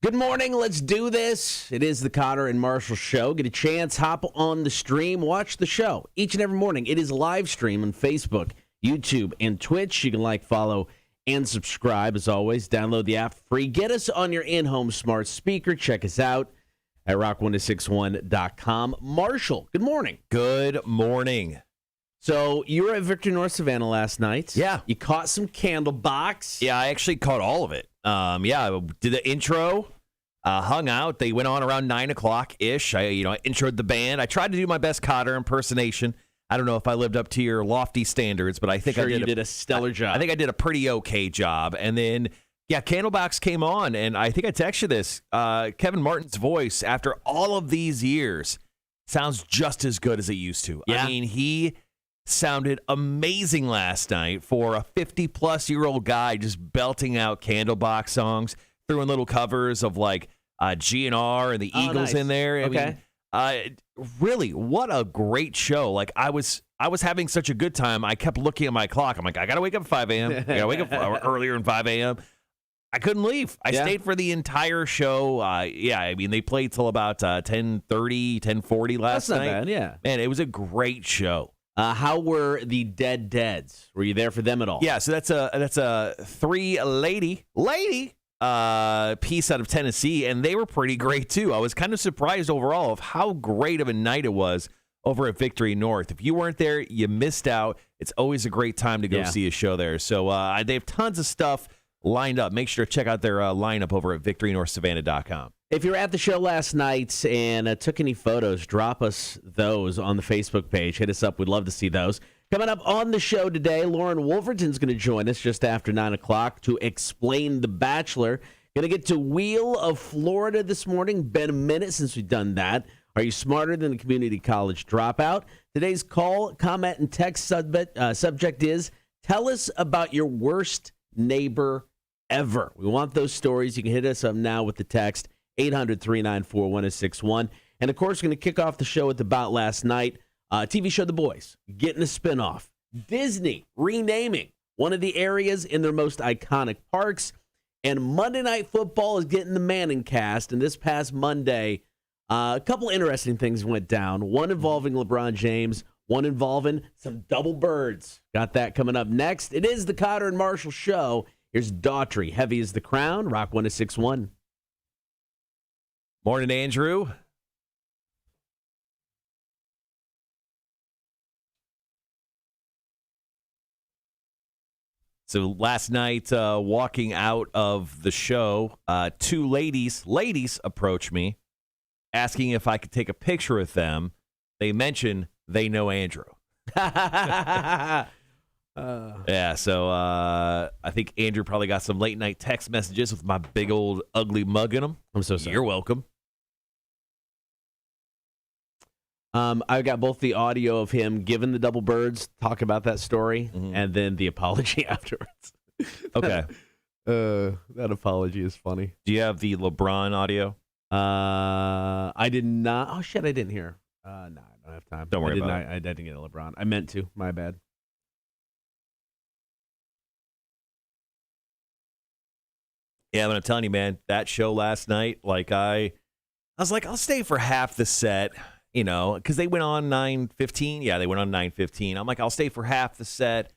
Good morning. Let's do this. It is the Cotter and Marshall Show. Get a chance, hop on the stream, watch the show each and every morning. It is live stream on Facebook, YouTube, and Twitch. You can like, follow, and subscribe. As always, download the app free. Get us on your in-home smart speaker. Check us out at rock1061.com. Marshall, good morning. Good morning. So you were at Victory North Savannah last night. Yeah. You caught some Candlebox. Yeah, I actually caught all of it. I did the intro, hung out. They went on around 9 o'clock-ish. I introed the band. I tried to do my best Cotter impersonation. I don't know if I lived up to your lofty standards, but I think I did a stellar job. I think I did a pretty okay job. And then, Candlebox came on, and I think I texted this. Kevin Martin's voice, after all of these years, sounds just as good as it used to. Yeah. I mean, he sounded amazing last night for a 50-plus-year-old guy just belting out Candlebox songs, throwing little covers of like GNR and the Eagles in there. I mean, really, what a great show! Like I was having such a good time. I kept looking at my clock. I'm like, I gotta wake up at 5 a.m. I gotta wake up earlier than 5 a.m. I couldn't leave. I stayed for the entire show. I mean, they played till about 10:30, 10:40 last night. That's not bad. Yeah, man, it was a great show. How were the Deads? Were you there for them at all? Yeah, so that's a three-lady piece out of Tennessee, and they were pretty great too. I was kind of surprised overall of how great of a night it was over at Victory North. If you weren't there, you missed out. It's always a great time to go see a show there. So they have tons of stuff lined up. Make sure to check out their lineup over at victorynorthsavannah.com. If you were at the show last night and took any photos, drop us those on the Facebook page. Hit us up. We'd love to see those. Coming up on the show today, Lauren Wolverton's going to join us just after 9 o'clock to explain The Bachelor. Going to get to Wheel of Florida this morning. Been a minute since we've done that. Are you smarter than a community college dropout? Today's call, comment, and text subject is, tell us about your worst neighbor ever. We want those stories. You can hit us up now with the text 800-394-1061. And, of course, we're going to kick off the show with About Last Night. TV show The Boys getting a spinoff. Disney renaming one of the areas in their most iconic parks. And Monday Night Football is getting the Manning cast. And this past Monday, a couple interesting things went down. One involving LeBron James, one involving some double birds. Got that coming up next. It is the Cotter and Marshall Show. Here's Daughtry, Heavy as the Crown, Rock 1061. Morning, Andrew. So last night, walking out of the show, two ladies approached me, asking if I could take a picture with them. They mentioned they know Andrew. So I think Andrew probably got some late night text messages with my big old ugly mug in them. I'm so sorry. You're welcome. I got both the audio of him giving the double birds, talk about that story, and then the apology afterwards. Okay. That apology is funny. Do you have the LeBron audio? I did not. Oh, shit, I didn't hear. No, I don't have time. Don't worry about it. I didn't get a LeBron. I meant to. My bad. Yeah, but I'm telling you, man, that show last night, like I was like, I'll stay for half the set. Because they went on 9:15. Yeah, they went on 9:15. I'm like, I'll stay for half the set.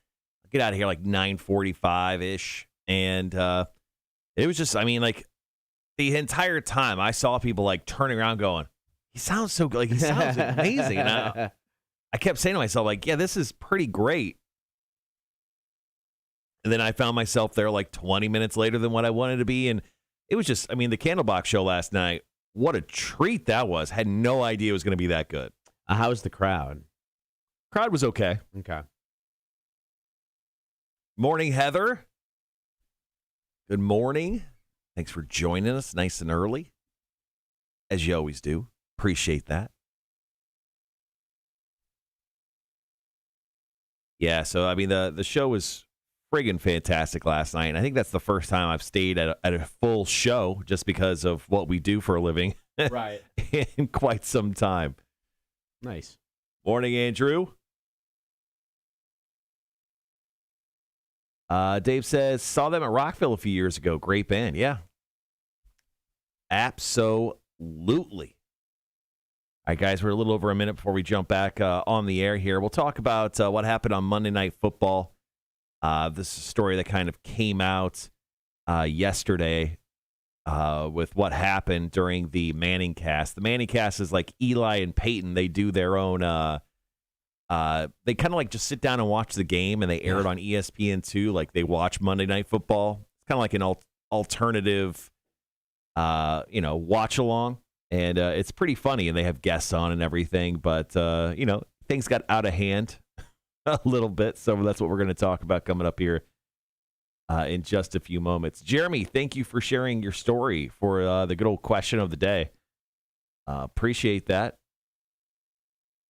I'll get out of here like 9:45-ish. And it was just, like the entire time I saw people like turning around going, he sounds so good. Like, he sounds amazing. And I kept saying to myself, like, yeah, this is pretty great. And then I found myself there like 20 minutes later than what I wanted to be. And it was just, the Candlebox show last night, what a treat that was. Had no idea it was going to be that good. How's the crowd? Crowd was okay. Okay. Morning, Heather. Good morning. Thanks for joining us nice and early, as you always do. Appreciate that. Yeah, so, the show was friggin' fantastic last night. And I think that's the first time I've stayed at a full show just because of what we do for a living. Right. In quite some time. Nice. Morning, Andrew. Dave says, saw them at Rockville a few years ago. Great band. Yeah. Absolutely. All right, guys, we're a little over a minute before we jump back on the air here. We'll talk about what happened on Monday Night Football. This is a story that kind of came out yesterday with what happened during the Manning cast. The Manning cast is like Eli and Peyton. They do their own, they kind of like just sit down and watch the game, and they air it on ESPN2. Like they watch Monday Night Football. It's kind of like an alternative, watch along. And it's pretty funny, and they have guests on and everything. But, things got out of hand a little bit. So that's what we're going to talk about coming up here in just a few moments. Jeremy, thank you for sharing your story for the good old question of the day. Appreciate that.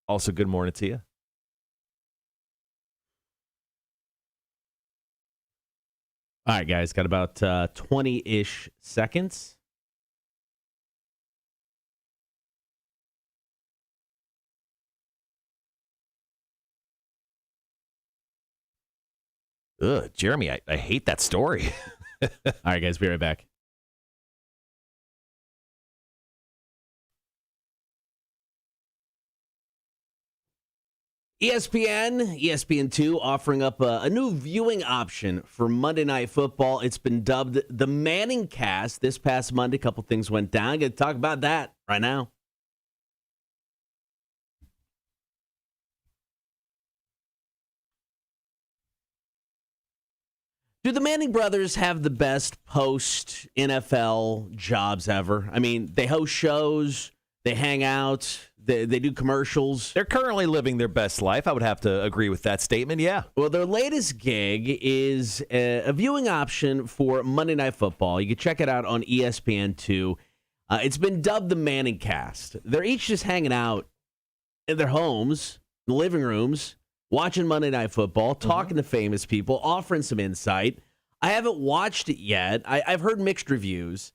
Also, good morning to you. All right, guys, got about 20-ish seconds. Ugh, Jeremy, I hate that story. All right, guys, be right back. ESPN2 offering up a new viewing option for Monday Night Football. It's been dubbed the Manning Cast. This past Monday, a couple things went down. Going to talk about that right now. Do the Manning brothers have the best post-NFL jobs ever? I mean, they host shows, they hang out, they do commercials. They're currently living their best life. I would have to agree with that statement, yeah. Well, their latest gig is a viewing option for Monday Night Football. You can check it out on ESPN2. It's been dubbed the Manning Cast. They're each just hanging out in their homes, the living rooms, watching Monday Night Football, talking to famous people, offering some insight. I haven't watched it yet. I've heard mixed reviews.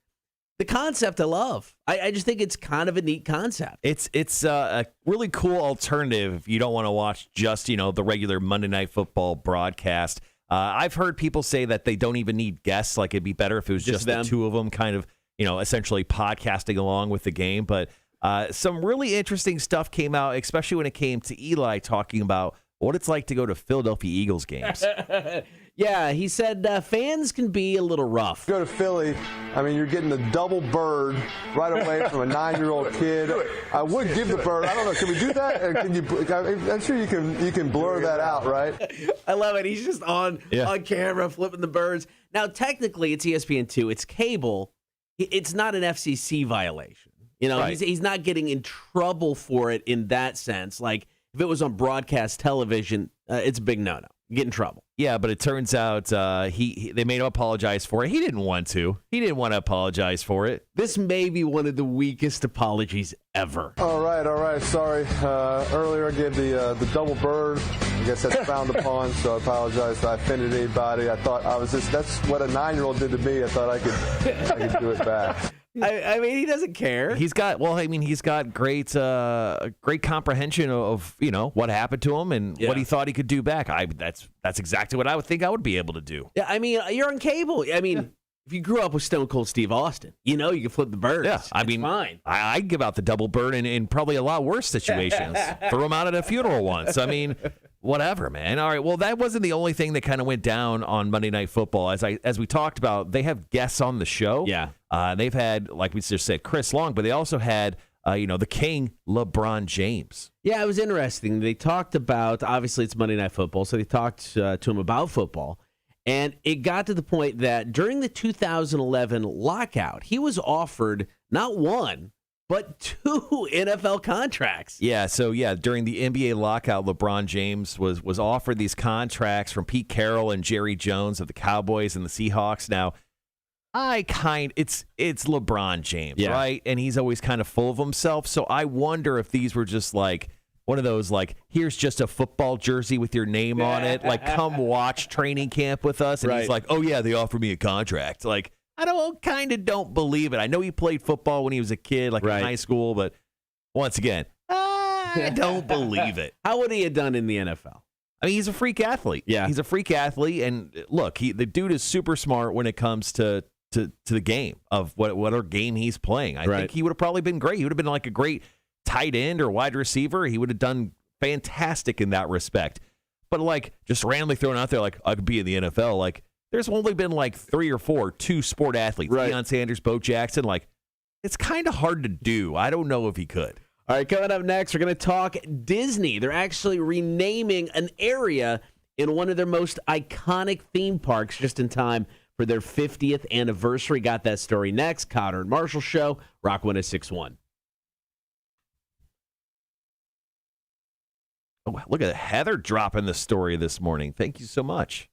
The concept I love. I just think it's kind of a neat concept. It's a really cool alternative if you don't want to watch just, the regular Monday Night Football broadcast. I've heard people say that they don't even need guests. Like it'd be better if it was just the two of them kind of, essentially podcasting along with the game. But some really interesting stuff came out, especially when it came to Eli talking about what it's like to go to Philadelphia Eagles games. Yeah, he said fans can be a little rough. Go to Philly, I mean, you're getting the double bird right away from a 9-year-old kid. I would give the bird. I don't know. Can we do that? Or can you? I'm sure you can blur that out, right? I love it. He's just on camera flipping the birds. Now, technically, it's ESPN2. It's cable. It's not an FCC violation. Right. He's not getting in trouble for it in that sense. Like if it was on broadcast television, it's a big no-no. Get in trouble. Yeah, but it turns out they made him apologize for it. He didn't want to. He didn't want to apologize for it. This may be one of the weakest apologies ever. All right. Sorry. Earlier I gave the double bird. I guess that's frowned upon, so I apologize if I offended anybody. I thought that's what a 9-year-old did to me. I thought I could do it back. I mean, he doesn't care. He's got great comprehension of what happened to him and what he thought he could do back. That's exactly what I would think I would be able to do. Yeah, I mean, you're on cable. I mean, if you grew up with Stone Cold Steve Austin, you can flip the birds. Yeah, I mean, fine. I'd give out the double bird in probably a lot worse situations. Throw him out at a funeral once. I mean, whatever, man. All right, well, that wasn't the only thing that kind of went down on Monday Night Football. As we talked about, they have guests on the show. Yeah. They've had, like we just said, Chris Long, but they also had, the King, LeBron James. Yeah, it was interesting. They talked about, obviously it's Monday Night Football, so they talked to him about football. And it got to the point that during the 2011 lockout, he was offered not one, but 2 NFL contracts. Yeah, so during the NBA lockout, LeBron James was offered these contracts from Pete Carroll and Jerry Jones of the Cowboys and the Seahawks. Now, it's LeBron James, right? And he's always kind of full of himself. So I wonder if these were just like one of those, like, here's just a football jersey with your name on it. Like, come watch training camp with us. And he's like, oh, yeah, they offered me a contract. Like, I don't believe it. I know he played football when he was a kid, like in high school. But once again, I don't believe it. How would he have done in the NFL? I mean, he's a freak athlete. Yeah. He's a freak athlete. And look, the dude is super smart when it comes to to the game of whatever game he's playing. I Right. think he would have probably been great. He would have been like a great tight end or wide receiver. He would have done fantastic in that respect. But like just randomly thrown out there, like I could be in the NFL. Like there's only been like 3 or 4 two-sport athletes, Right. Deion Sanders, Bo Jackson. Like it's kind of hard to do. I don't know if he could. All right, coming up next, we're going to talk Disney. They're actually renaming an area in one of their most iconic theme parks just in time for their 50th anniversary. Got that story next. Cotter and Marshall Show, Rock 106.1. Oh, look at Heather dropping the story this morning. Thank you so much.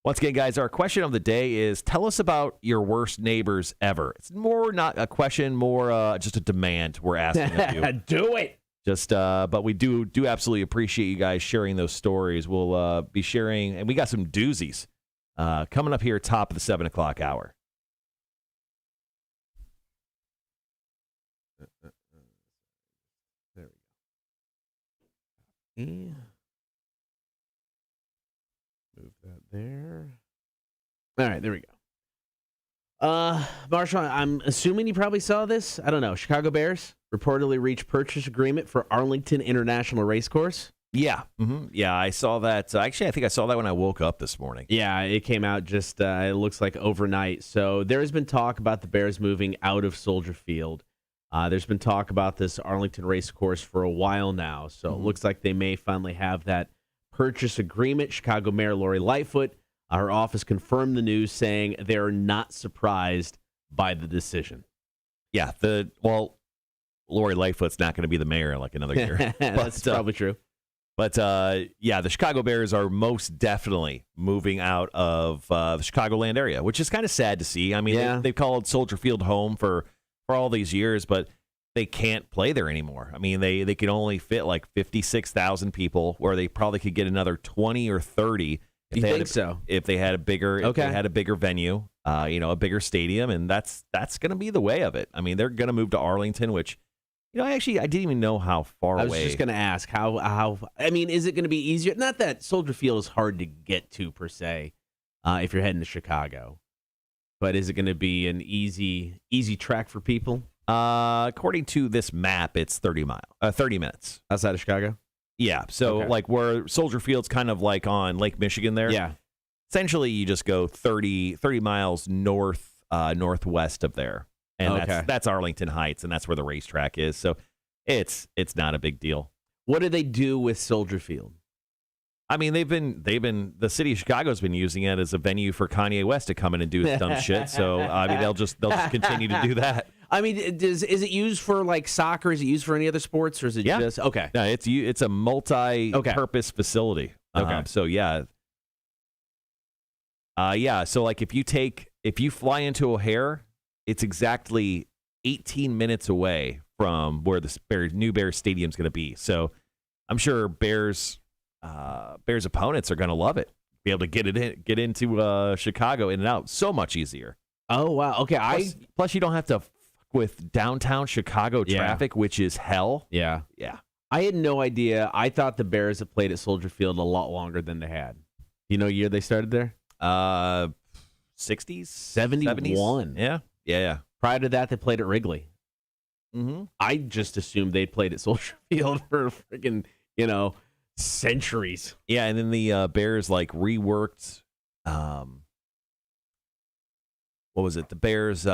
Once again, guys, our question of the day is, tell us about your worst neighbors ever. It's more not a question, more just a demand we're asking of you. Do it. Just, but we do absolutely appreciate you guys sharing those stories. We'll be sharing, and we got some doozies coming up here top of the 7 o'clock hour. There we go. Move that there. All right, there we go. Marshall, I'm assuming you probably saw this. I don't know. Chicago Bears reportedly reached purchase agreement for Arlington International Racecourse. Yeah. Yeah, I saw that. Actually, I think I saw that when I woke up this morning. Yeah, it came out just, it looks like overnight. So there has been talk about the Bears moving out of Soldier Field. There's been talk about this Arlington Racecourse for a while now. So it looks like they may finally have that purchase agreement. Chicago Mayor Lori Lightfoot, her office confirmed the news, saying they're not surprised by the decision. Yeah, Lori Lightfoot's not going to be the mayor in like another year. That's probably true. But, yeah, the Chicago Bears are most definitely moving out of the Chicagoland area, which is kind of sad to see. I mean, they've called Soldier Field home for all these years, but they can't play there anymore. I mean, they could only fit like 56,000 people, where they probably could get another 20 or 30 if they had a bigger venue, a bigger stadium, and that's going to be the way of it. I mean, they're going to move to Arlington, which, I didn't even know how far away. I was just going to ask how. I mean, is it going to be easier? Not that Soldier Field is hard to get to per se, if you're heading to Chicago, but is it going to be an easy track for people? According to this map, it's 30 minutes Outside of Chicago? Yeah. So like where Soldier Field's kind of like on Lake Michigan there. Yeah. Essentially, you just go 30 miles northwest of there. And that's Arlington Heights, and that's where the racetrack is. So it's not a big deal. What do they do with Soldier Field? I mean, they've been the city of Chicago's been using it as a venue for Kanye West to come in and do dumb shit. So I mean, they'll just continue to do that. I mean, is it used for like soccer? Is it used for any other sports, or is it just okay? No, it's a multi-purpose facility. Okay. So yeah. So like if you fly into O'Hare, it's exactly 18 minutes away from where the new Bears Stadium is going to be. So I'm sure Bears opponents are going to love it. Be able to get into Chicago in and out so much easier. Oh wow. Okay. Plus you don't have to fuck with downtown Chicago traffic, which is hell. Yeah. Yeah. I had no idea. I thought the Bears had played at Soldier Field a lot longer than they had. You know what year they started there? 60s? 71. 70s? Yeah. Prior to that, they played at Wrigley. Mm-hmm. I just assumed they'd played at Soldier Field for freaking, centuries. Yeah, and then the Bears reworked. What was it? The Bears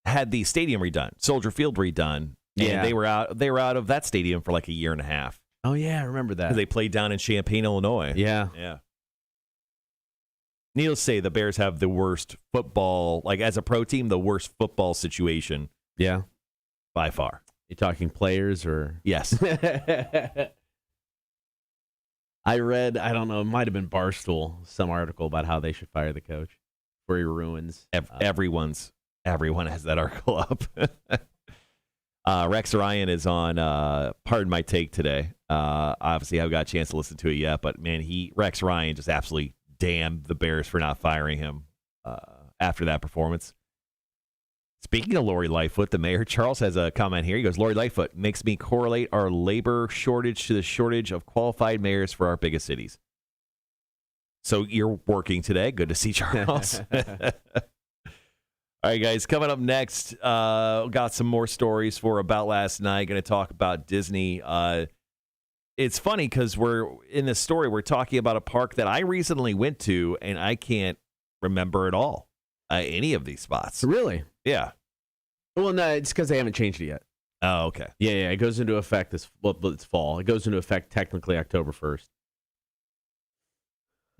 had the stadium redone, Soldier Field redone. And they were out of that stadium for like a year and a half. Oh yeah, I remember that. They played down in Champaign, Illinois. Yeah. Needless to say, the Bears have the worst football, as a pro team, the worst football situation. Yeah. By far. You talking players or? Yes. I read, I don't know, it might have been Barstool, some article about how they should fire the coach for he ruins. Everyone has that article up. Rex Ryan is on Pardon My Take today. Obviously, I haven't got a chance to listen to it yet, but man, Rex Ryan just absolutely damned the Bears for not firing him after that performance. Speaking of Lori Lightfoot, the mayor, Charles, has a comment here. He goes, Lori Lightfoot makes me correlate our labor shortage to the shortage of qualified mayors for our biggest cities. So you're working today. Good to see Charles. All right, guys, coming up next, got some more stories for About Last Night. Going to talk about Disney. It's funny because we're in this story, we're talking about a park that I recently went to, and I can't remember at all any of these spots. Really? Yeah. Well, no, it's because they haven't changed it yet. Oh, okay. Yeah. It goes into effect it's fall. It goes into effect technically October 1st.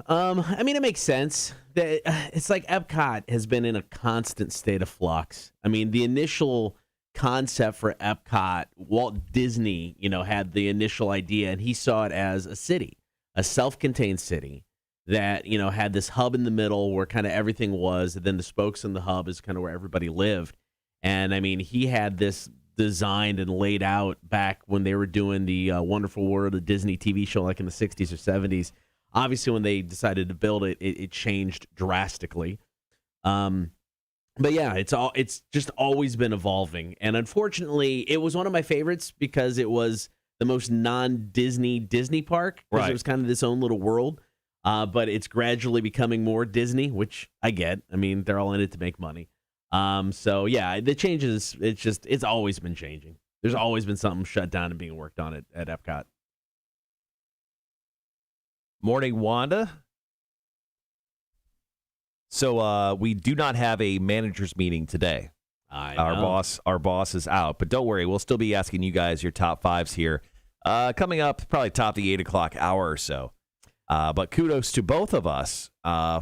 I mean, it makes sense. It's like Epcot has been in a constant state of flux. I mean, the initial concept for Epcot, Walt Disney, had the initial idea, and he saw it as a city, a self-contained city that, had this hub in the middle where kind of everything was, and then the spokes in the hub is kind of where everybody lived. And, I mean, he had this designed and laid out back when they were doing the Wonderful World of Disney TV show like in the 60s or 70s. Obviously, when they decided to build it, it changed drastically. But yeah, it's just always been evolving. And unfortunately, it was one of my favorites because it was the most non-Disney park. Because it was kind of this own little world. But it's gradually becoming more Disney, which I get. I mean, they're all in it to make money. So yeah, the changes, it's always been changing. There's always been something shut down and being worked on at Epcot. Morning, Wanda. So we do not have a managers meeting today. Our boss is out, but don't worry, we'll still be asking you guys your top fives here. Coming up, probably top the 8 o'clock hour or so. But kudos to both of us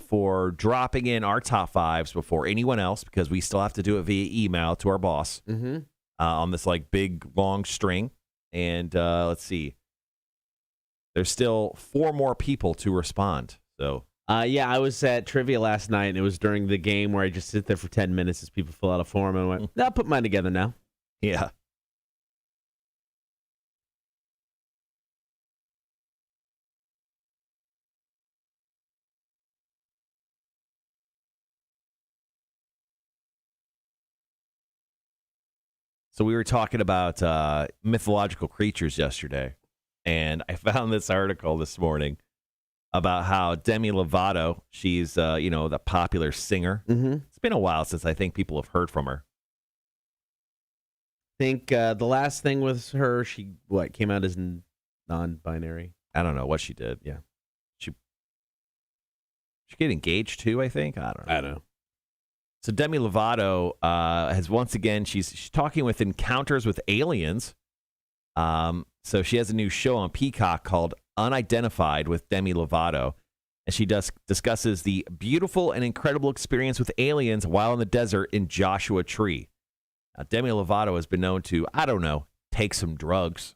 for dropping in our top fives before anyone else, because we still have to do it via email to our boss on this like big long string. And let's see. There's still 4 more people to respond. So, yeah, I was at trivia last night, and it was during the game where I just sit there for 10 minutes as people fill out a form, and I went, I'll put mine together now. Yeah. So we were talking about mythological creatures yesterday. And I found this article this morning about how Demi Lovato, she's, the popular singer. It's been a while since I think people have heard from her. I think the last thing with her, she came out as non-binary. I don't know what she did. Yeah. She get engaged too, I think? I don't know. So Demi Lovato has once again, she's talking with Encounters with Aliens. So she has a new show on Peacock called Unidentified with Demi Lovato, and she discusses the beautiful and incredible experience with aliens while in the desert in Joshua Tree. Now, Demi Lovato has been known to, take some drugs.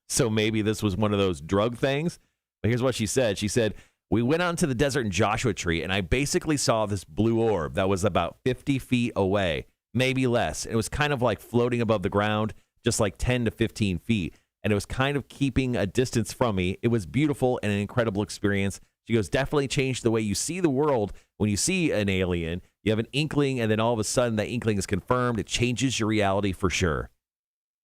So maybe this was one of those drug things. But here's what she said. She said, we went out into the desert in Joshua Tree, and I basically saw this blue orb that was about 50 feet away, maybe less. It was kind of like floating above the ground, just like 10 to 15 feet. And it was kind of keeping a distance from me. It was beautiful and an incredible experience. She goes, definitely changed the way you see the world. When you see an alien, you have an inkling, and then all of a sudden that inkling is confirmed. It changes your reality for sure.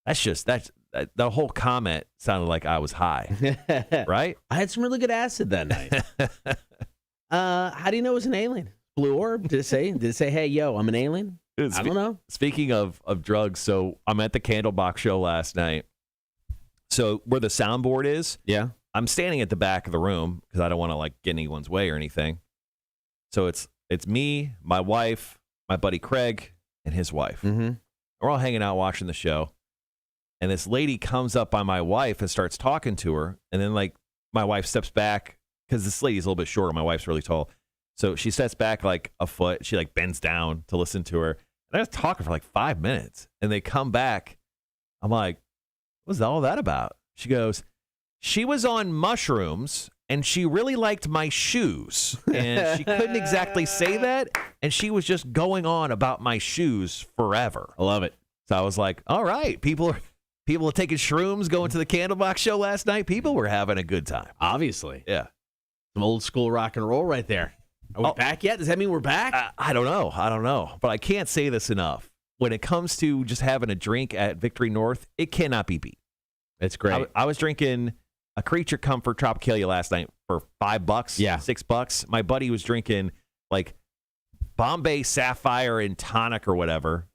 The whole comment sounded like I was high, right? I had some really good acid that night. How do you know it was an alien? Blue orb? Did it say, hey, yo, I'm an alien? I don't know. Speaking of drugs, so I'm at the Candlebox show last night. So where the soundboard is, yeah, I'm standing at the back of the room because I don't want to get in anyone's way or anything. So it's me, my wife, my buddy Craig, and his wife. We're all hanging out watching the show. And this lady comes up by my wife and starts talking to her. And then my wife steps back because this lady's a little bit shorter. My wife's really tall. So she steps back a foot. She bends down to listen to her. And I was talking for 5 minutes. And they come back. I'm like, what's all that about? She goes, she was on mushrooms and she really liked my shoes. And she couldn't exactly say that. And she was just going on about my shoes forever. I love it. So I was like, all right, people are taking shrooms, going to the Candlebox show last night. People were having a good time. Obviously. Yeah. Some old school rock and roll right there. Are we back yet? Does that mean we're back? I don't know. But I can't say this enough. When it comes to just having a drink at Victory North, it cannot be beat. It's great. I was drinking a Creature Comfort Tropicalia last night. for $5, Yeah. $6. My buddy was drinking like Bombay Sapphire and tonic or whatever,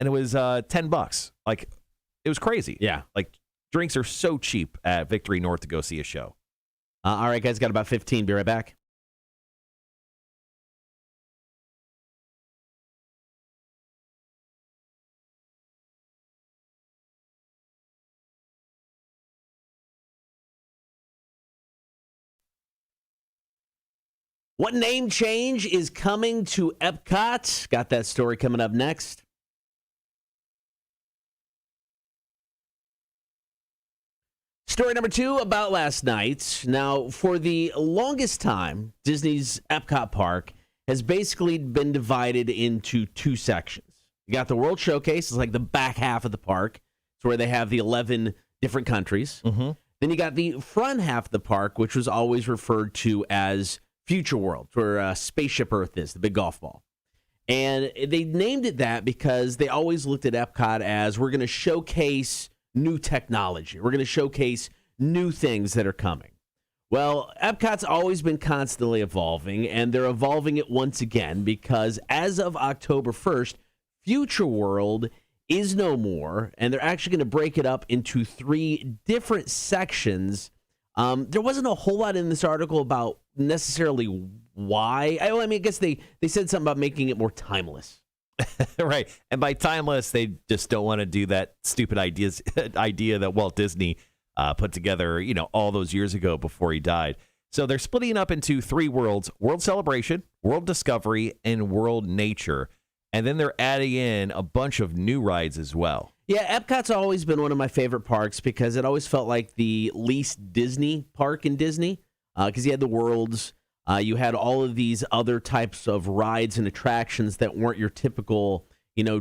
and it was $10. Like, it was crazy. Yeah. Like, drinks are so cheap at Victory North to go see a show. All right, guys, got about 15. Be right back. What name change is coming to Epcot? Got that story coming up next. Story number 2 about last night. Now, for the longest time, Disney's Epcot park has basically been divided into 2 sections. You got the World Showcase, it's like the back half of the park. It's where they have the 11 different countries. Mm-hmm. Then you got the front half of the park, which was always referred to as Future World, where Spaceship Earth is, the big golf ball. And they named it that because they always looked at Epcot as, we're going to showcase new technology. We're going to showcase new things that are coming. Well, Epcot's always been constantly evolving, and they're evolving it once again because as of October 1st, Future World is no more, and they're actually going to break it up into 3 different sections. There wasn't a whole lot in this article about necessarily why. I guess they said something about making it more timeless. Right. And by timeless, they just don't want to do that stupid idea that Walt Disney put together, all those years ago before he died. So they're splitting it up into 3 worlds: World Celebration, World Discovery, and World Nature. And then they're adding in a bunch of new rides as well. Yeah, Epcot's always been one of my favorite parks because it always felt like the least Disney park in Disney. Because you had the worlds, you had all of these other types of rides and attractions that weren't your typical,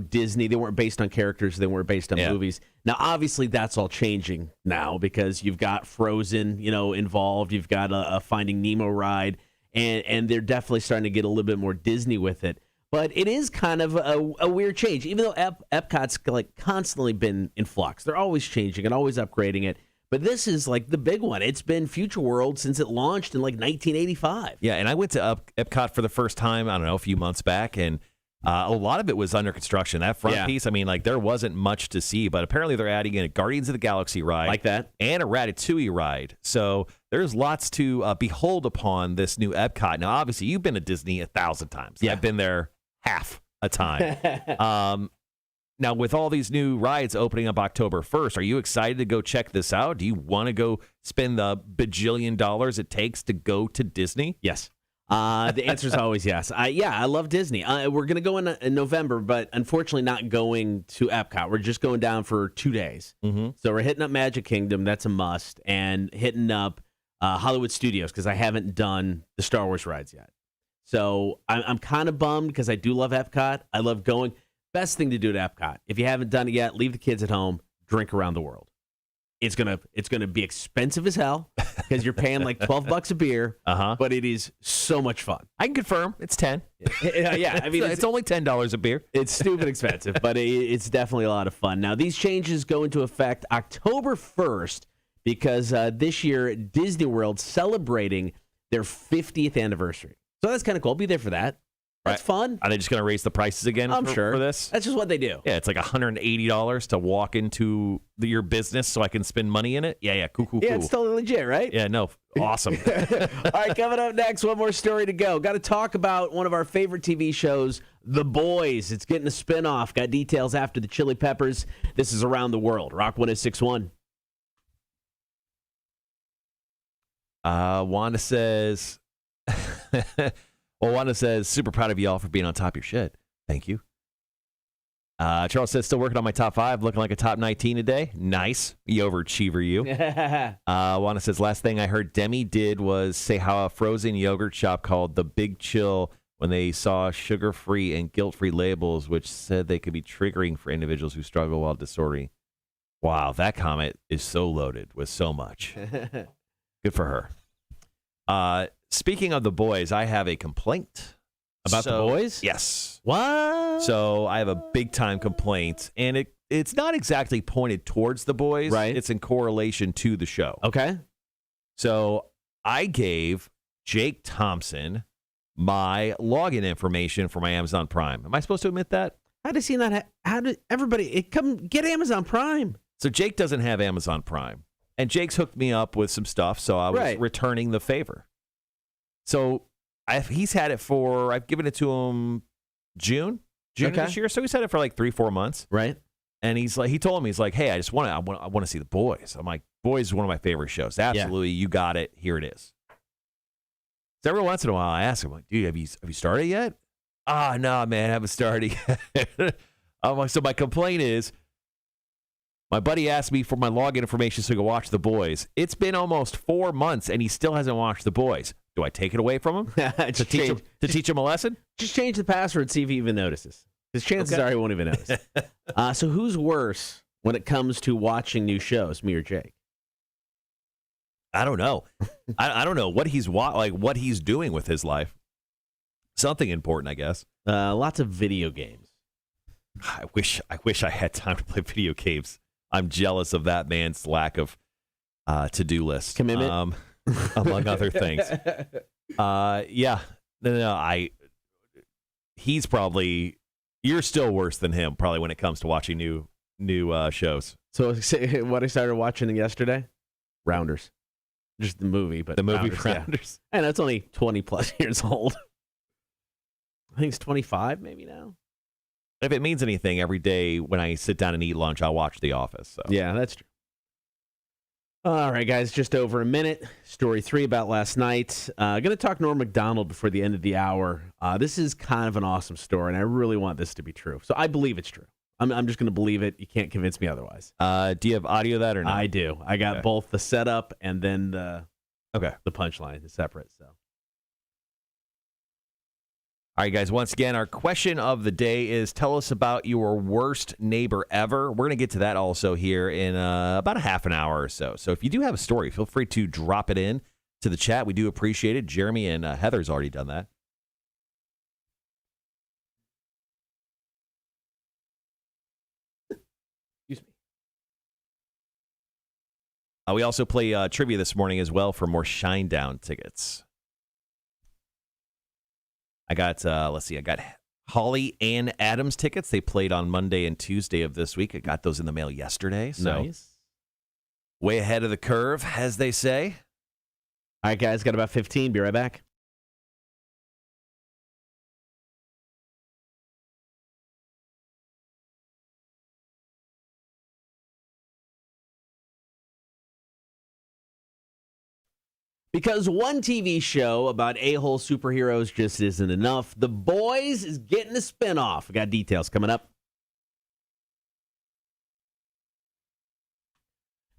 Disney. They weren't based on characters. They weren't based on movies. Now, obviously, that's all changing now because you've got Frozen, involved. You've got a Finding Nemo ride, and they're definitely starting to get a little bit more Disney with it. But it is kind of a weird change, even though Epcot's constantly been in flux. They're always changing and always upgrading it. But this is like the big one. It's been Future World since it launched in 1985. Yeah, and I went to Epcot for the first time, I don't know, a few months back, and a lot of it was under construction. That front piece, there wasn't much to see, but apparently they're adding in a Guardians of the Galaxy ride. Like that. And a Ratatouille ride. So there's lots to behold upon this new Epcot. Now, obviously, you've been to Disney 1,000 times. Yeah. I've been there half a time. Now, with all these new rides opening up October 1st, are you excited to go check this out? Do you want to go spend the bajillion dollars it takes to go to Disney? Yes. The answer is always yes. I love Disney. We're going to go in November, but unfortunately not going to Epcot. We're just going down for 2 days. Mm-hmm. So we're hitting up Magic Kingdom. That's a must. And hitting up Hollywood Studios because I haven't done the Star Wars rides yet. So I'm kind of bummed because I do love Epcot. I love going. Best thing to do at Epcot. If you haven't done it yet, leave the kids at home, drink around the world. It's gonna be expensive as hell because you're paying like $12 a beer. But it is so much fun. I can confirm it's 10. Yeah, I mean it's only $10 a beer. It's stupid expensive, but it's definitely a lot of fun. Now these changes go into effect October 1st because this year Disney World celebrating their 50th anniversary. So that's kind of cool. I'll be there for that. That's fun. Are they just going to raise the prices again I'm sure. for this? That's just what they do. Yeah, it's like $180 to walk into your business so I can spend money in it. Yeah, cool. Yeah, it's totally legit, right? Yeah, no, awesome. All right, coming up next, one more story to go. Got to talk about one of our favorite TV shows, The Boys. It's getting a spinoff. Got details after the Chili Peppers. This is Around the World. Rock 106.1. Wanda says... Well, Wanda says, super proud of y'all for being on top of your shit. Thank you. Charles says, still working on my top 5, looking like a top 19 today. Nice. You overachiever, you. Wanda says, last thing I heard Demi did was say how a frozen yogurt shop called The Big Chill when they saw sugar-free and guilt-free labels, which said they could be triggering for individuals who struggle while disordering. Wow, that comment is so loaded with so much. Good for her. Speaking of The Boys, I have a complaint. About The Boys? Yes. What? So I have a big-time complaint, and it's not exactly pointed towards The Boys. Right. It's in correlation to the show. Okay. So I gave Jake Thompson my login information for my Amazon Prime. Am I supposed to admit that? How does he not? How did everybody come get Amazon Prime? So Jake doesn't have Amazon Prime, and Jake's hooked me up with some stuff, so I was returning the favor. So he's had it for, I've given it to him June of this year. So he's had it for like 3-4 months. Right. And he told me, he's like, hey, I want to see The Boys. I'm like, Boys is one of my favorite shows. Absolutely. Yeah. You got it. Here it is. So every once in a while I ask him, like, dude, have you started yet? No, man, I haven't started yet. I'm like, so my complaint is, my buddy asked me for my login information so he could watch The Boys. It's been almost 4 months and he still hasn't watched The Boys. Do I take it away from him to teach him a lesson? Just change the password, see if he even notices. Because chances are he won't even notice. So who's worse when it comes to watching new shows, me or Jake? I don't know. I don't know what what he's doing with his life. Something important, I guess. Lots of video games. I wish I had time to play video games. I'm jealous of that man's lack of to-do list. Commitment? Among other things. Yeah. No. He's probably, you're still worse than him, probably, when it comes to watching new shows. So what I started watching yesterday? Rounders. Just the movie, but the movie Rounders. Yeah. And that's only 20 plus years old. I think it's 25 maybe now. If it means anything, every day when I sit down and eat lunch, I'll watch The Office. So. Yeah, that's true. All right, guys, just over a minute. Story 3 about last night. Going to talk Norm Macdonald before the end of the hour. This is kind of an awesome story, and I really want this to be true. So I believe it's true. I'm just going to believe it. You can't convince me otherwise. Do you have audio of that or not? I do. I got both the setup and then the punchline is separate. So. All right, guys, once again, our question of the day is, tell us about your worst neighbor ever. We're going to get to that also here in about a half an hour or so. So if you do have a story, feel free to drop it in to the chat. We do appreciate it. Jeremy and Heather's already done that. Excuse me. We also play trivia this morning as well for more Shinedown tickets. I got, I got Holly and Adams tickets. They played on Monday and Tuesday of this week. I got those in the mail yesterday. So nice. Way ahead of the curve, as they say. All right, guys, got about 15. Be right back. Because one TV show about a-hole superheroes just isn't enough. The Boys is getting a spinoff. We got details coming up.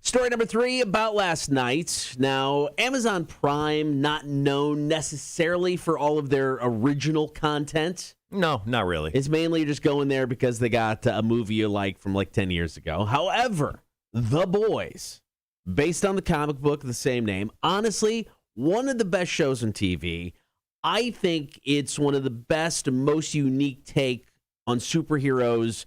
Story number 3 about last night. Now, Amazon Prime, not known necessarily for all of their original content. No, not really. It's mainly just going there because they got a movie you like from like 10 years ago. However, The Boys, based on the comic book of the same name, honestly, one of the best shows on TV. I think it's one of the best, most unique take on superheroes,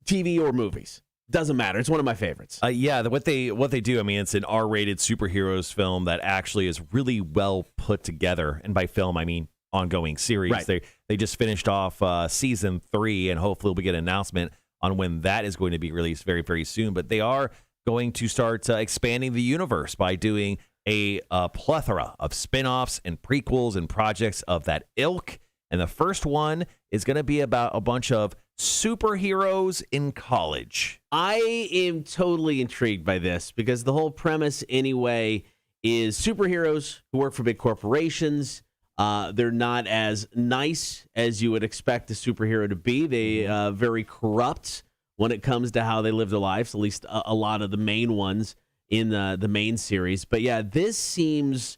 TV or movies. Doesn't matter. It's one of my favorites. Yeah, what they do, I mean, it's an R-rated superheroes film that actually is really well put together. And by film, I mean ongoing series. Right. They just finished off season 3, and hopefully we'll get an announcement on when that is going to be released very, very soon. But they are going to start expanding the universe by doing a plethora of spin-offs and prequels and projects of that ilk. And the first one is going to be about a bunch of superheroes in college. I am totally intrigued by this because the whole premise anyway is superheroes who work for big corporations. They're not as nice as you would expect a superhero to be. They very corrupt when it comes to how they live their lives, at least a lot of the main ones in the main series. But yeah, this seems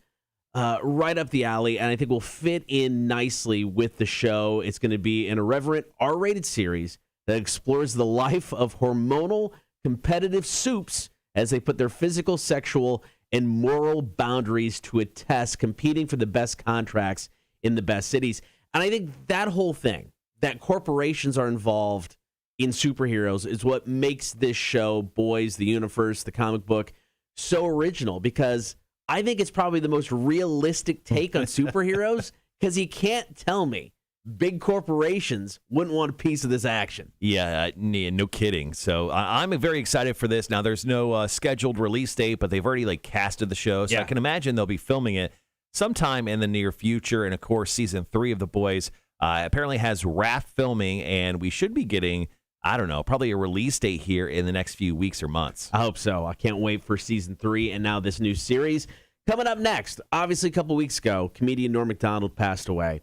right up the alley, and I think will fit in nicely with the show. It's going to be an irreverent R-rated series that explores the life of hormonal competitive soups as they put their physical, sexual, and moral boundaries to a test, competing for the best contracts in the best cities. And I think that whole thing, that corporations are involved in superheroes, is what makes this show, Boys, the universe, the comic book, so original, because I think it's probably the most realistic take on superheroes because he can't tell me big corporations wouldn't want a piece of this action. Yeah, no kidding. So I'm very excited for this. Now, there's no scheduled release date, but they've already casted the show. So I can imagine they'll be filming it sometime in the near future. And, of course, season 3 of The Boys apparently has wrapped filming, and we should be getting, I don't know, probably a release date here in the next few weeks or months. I hope so. I can't wait for season 3 and now this new series. Coming up next, obviously a couple weeks ago, comedian Norm Macdonald passed away.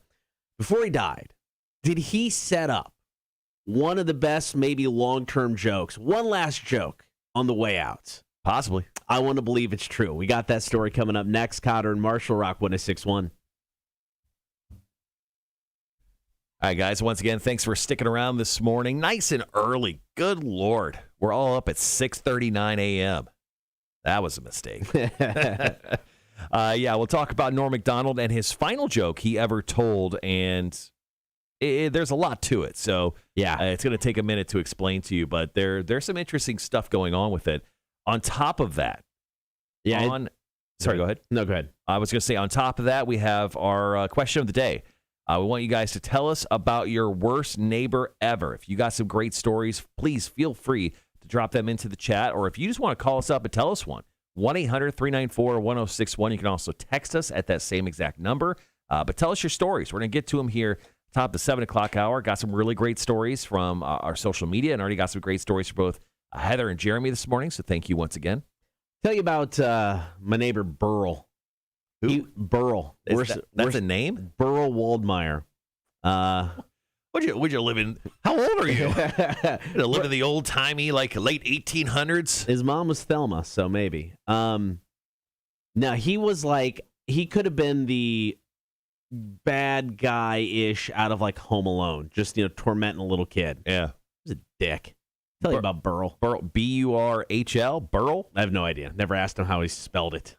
Before he died, did he set up one of the best, maybe long-term jokes, one last joke on the way out? Possibly. I want to believe it's true. We got that story coming up next. Cotter and Marshall, Rock 106.1. All right, guys, once again, thanks for sticking around this morning. Nice and early. Good Lord. We're all up at 6:39 a.m. That was a mistake. We'll talk about Norm Macdonald and his final joke he ever told, and there's a lot to it. So, it's going to take a minute to explain to you, but there's some interesting stuff going on with it. On top of that, sorry, go ahead. No, go ahead. I was going to say, on top of that, we have our question of the day. We want you guys to tell us about your worst neighbor ever. If you got some great stories, please feel free to drop them into the chat. Or if you just want to call us up and tell us one, 1-800-394-1061. You can also text us at that same exact number. But tell us your stories. We're going to get to them here top of the 7 o'clock hour. Got some really great stories from our social media and already got some great stories for both Heather and Jeremy this morning. So thank you once again. Tell you about my neighbor Burl. Who? Burl. That's a name? Burl Waldmeyer. Would you live in? How old are you? You live in the old timey, like late 1800s. His mom was Thelma, so maybe. Now he was like he could have been the bad guy-ish out of like Home Alone, just tormenting a little kid. Yeah, he was a dick. Tell you about Burl. Burl, B-U-R-H-L. Burl. I have no idea. Never asked him how he spelled it.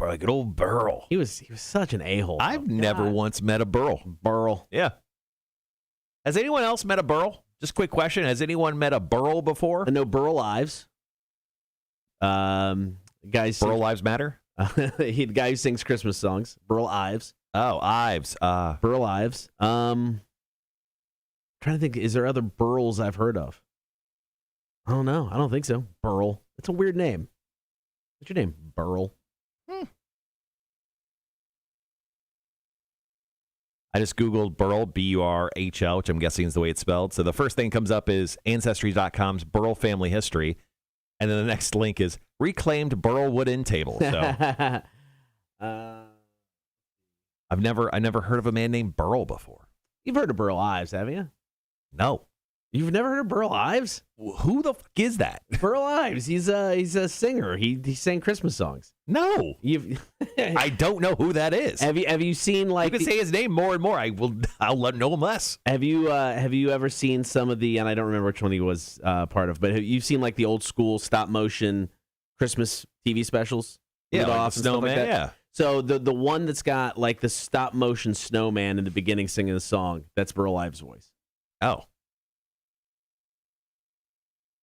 Good old Burl. He was such an a-hole. I've never once met a Burl. Burl. Yeah. Has anyone else met a Burl? Just a quick question. Has anyone met a Burl before? I know Burl Ives. Guys. Burl Lives Matter? The guy who sings Christmas songs. Burl Ives. Oh, Ives. Burl Ives. Trying to think, is there other Burls I've heard of? I don't know. I don't think so. Burl. It's a weird name. What's your name? Burl. I just Googled Burl, B-U-R-H-L, which I'm guessing is the way it's spelled. So the first thing comes up is Ancestry.com's Burl family history. And then the next link is reclaimed Burl wood end table. So I've never heard of a man named Burl before. You've heard of Burl Ives, have you? No. You've never heard of Burl Ives? Who the fuck is that? Burl Ives. He's a singer. He sang Christmas songs. No. I don't know who that is. Have you seen like you can say his name more and more. I'll know him less. Have you ever seen some of the, and I don't remember which one he was part of, but have you seen like the old school stop motion Christmas TV specials? Yeah, like Rudolph the and stuff snowman. Like that? Yeah. So the one that's got like the stop motion snowman in the beginning singing the song, that's Burl Ives' voice. Oh.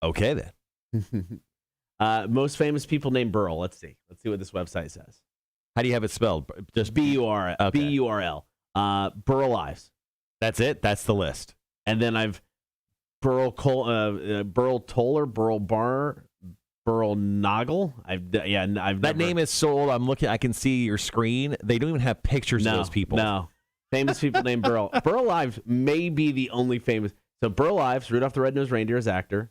Okay then. Most famous people named Burl. Let's see what this website says. How do you have it spelled? Just B-U-R-L. Burl Ives. That's it. That's the list. And then I've Burl Toller, Burl Bar, Burl Noggle. That name is sold. I'm looking. I can see your screen. They don't even have pictures of those people. No, famous people named Burl. Burl Ives may be the only famous. So Burl Ives, Rudolph the Red-Nosed Reindeer as actor.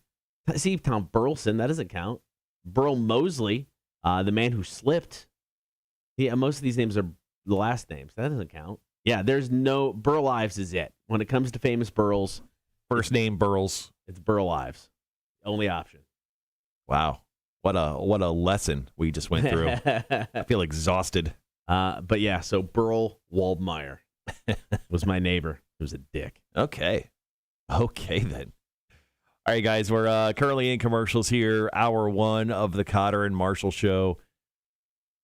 See, Tom Burleson, that doesn't count. Burl Mosley, the man who slipped. Yeah, most of these names are the last names. That doesn't count. Yeah, there's no... Burl Ives is it. When it comes to famous Burls... First name Burls. It's Burl Ives. Only option. Wow. What a lesson we just went through. I feel exhausted. But yeah, so Burl Waldmeyer was my neighbor. He was a dick. Okay then. All right, guys, we're currently in commercials here. Hour 1 of the Cotter and Marshall Show.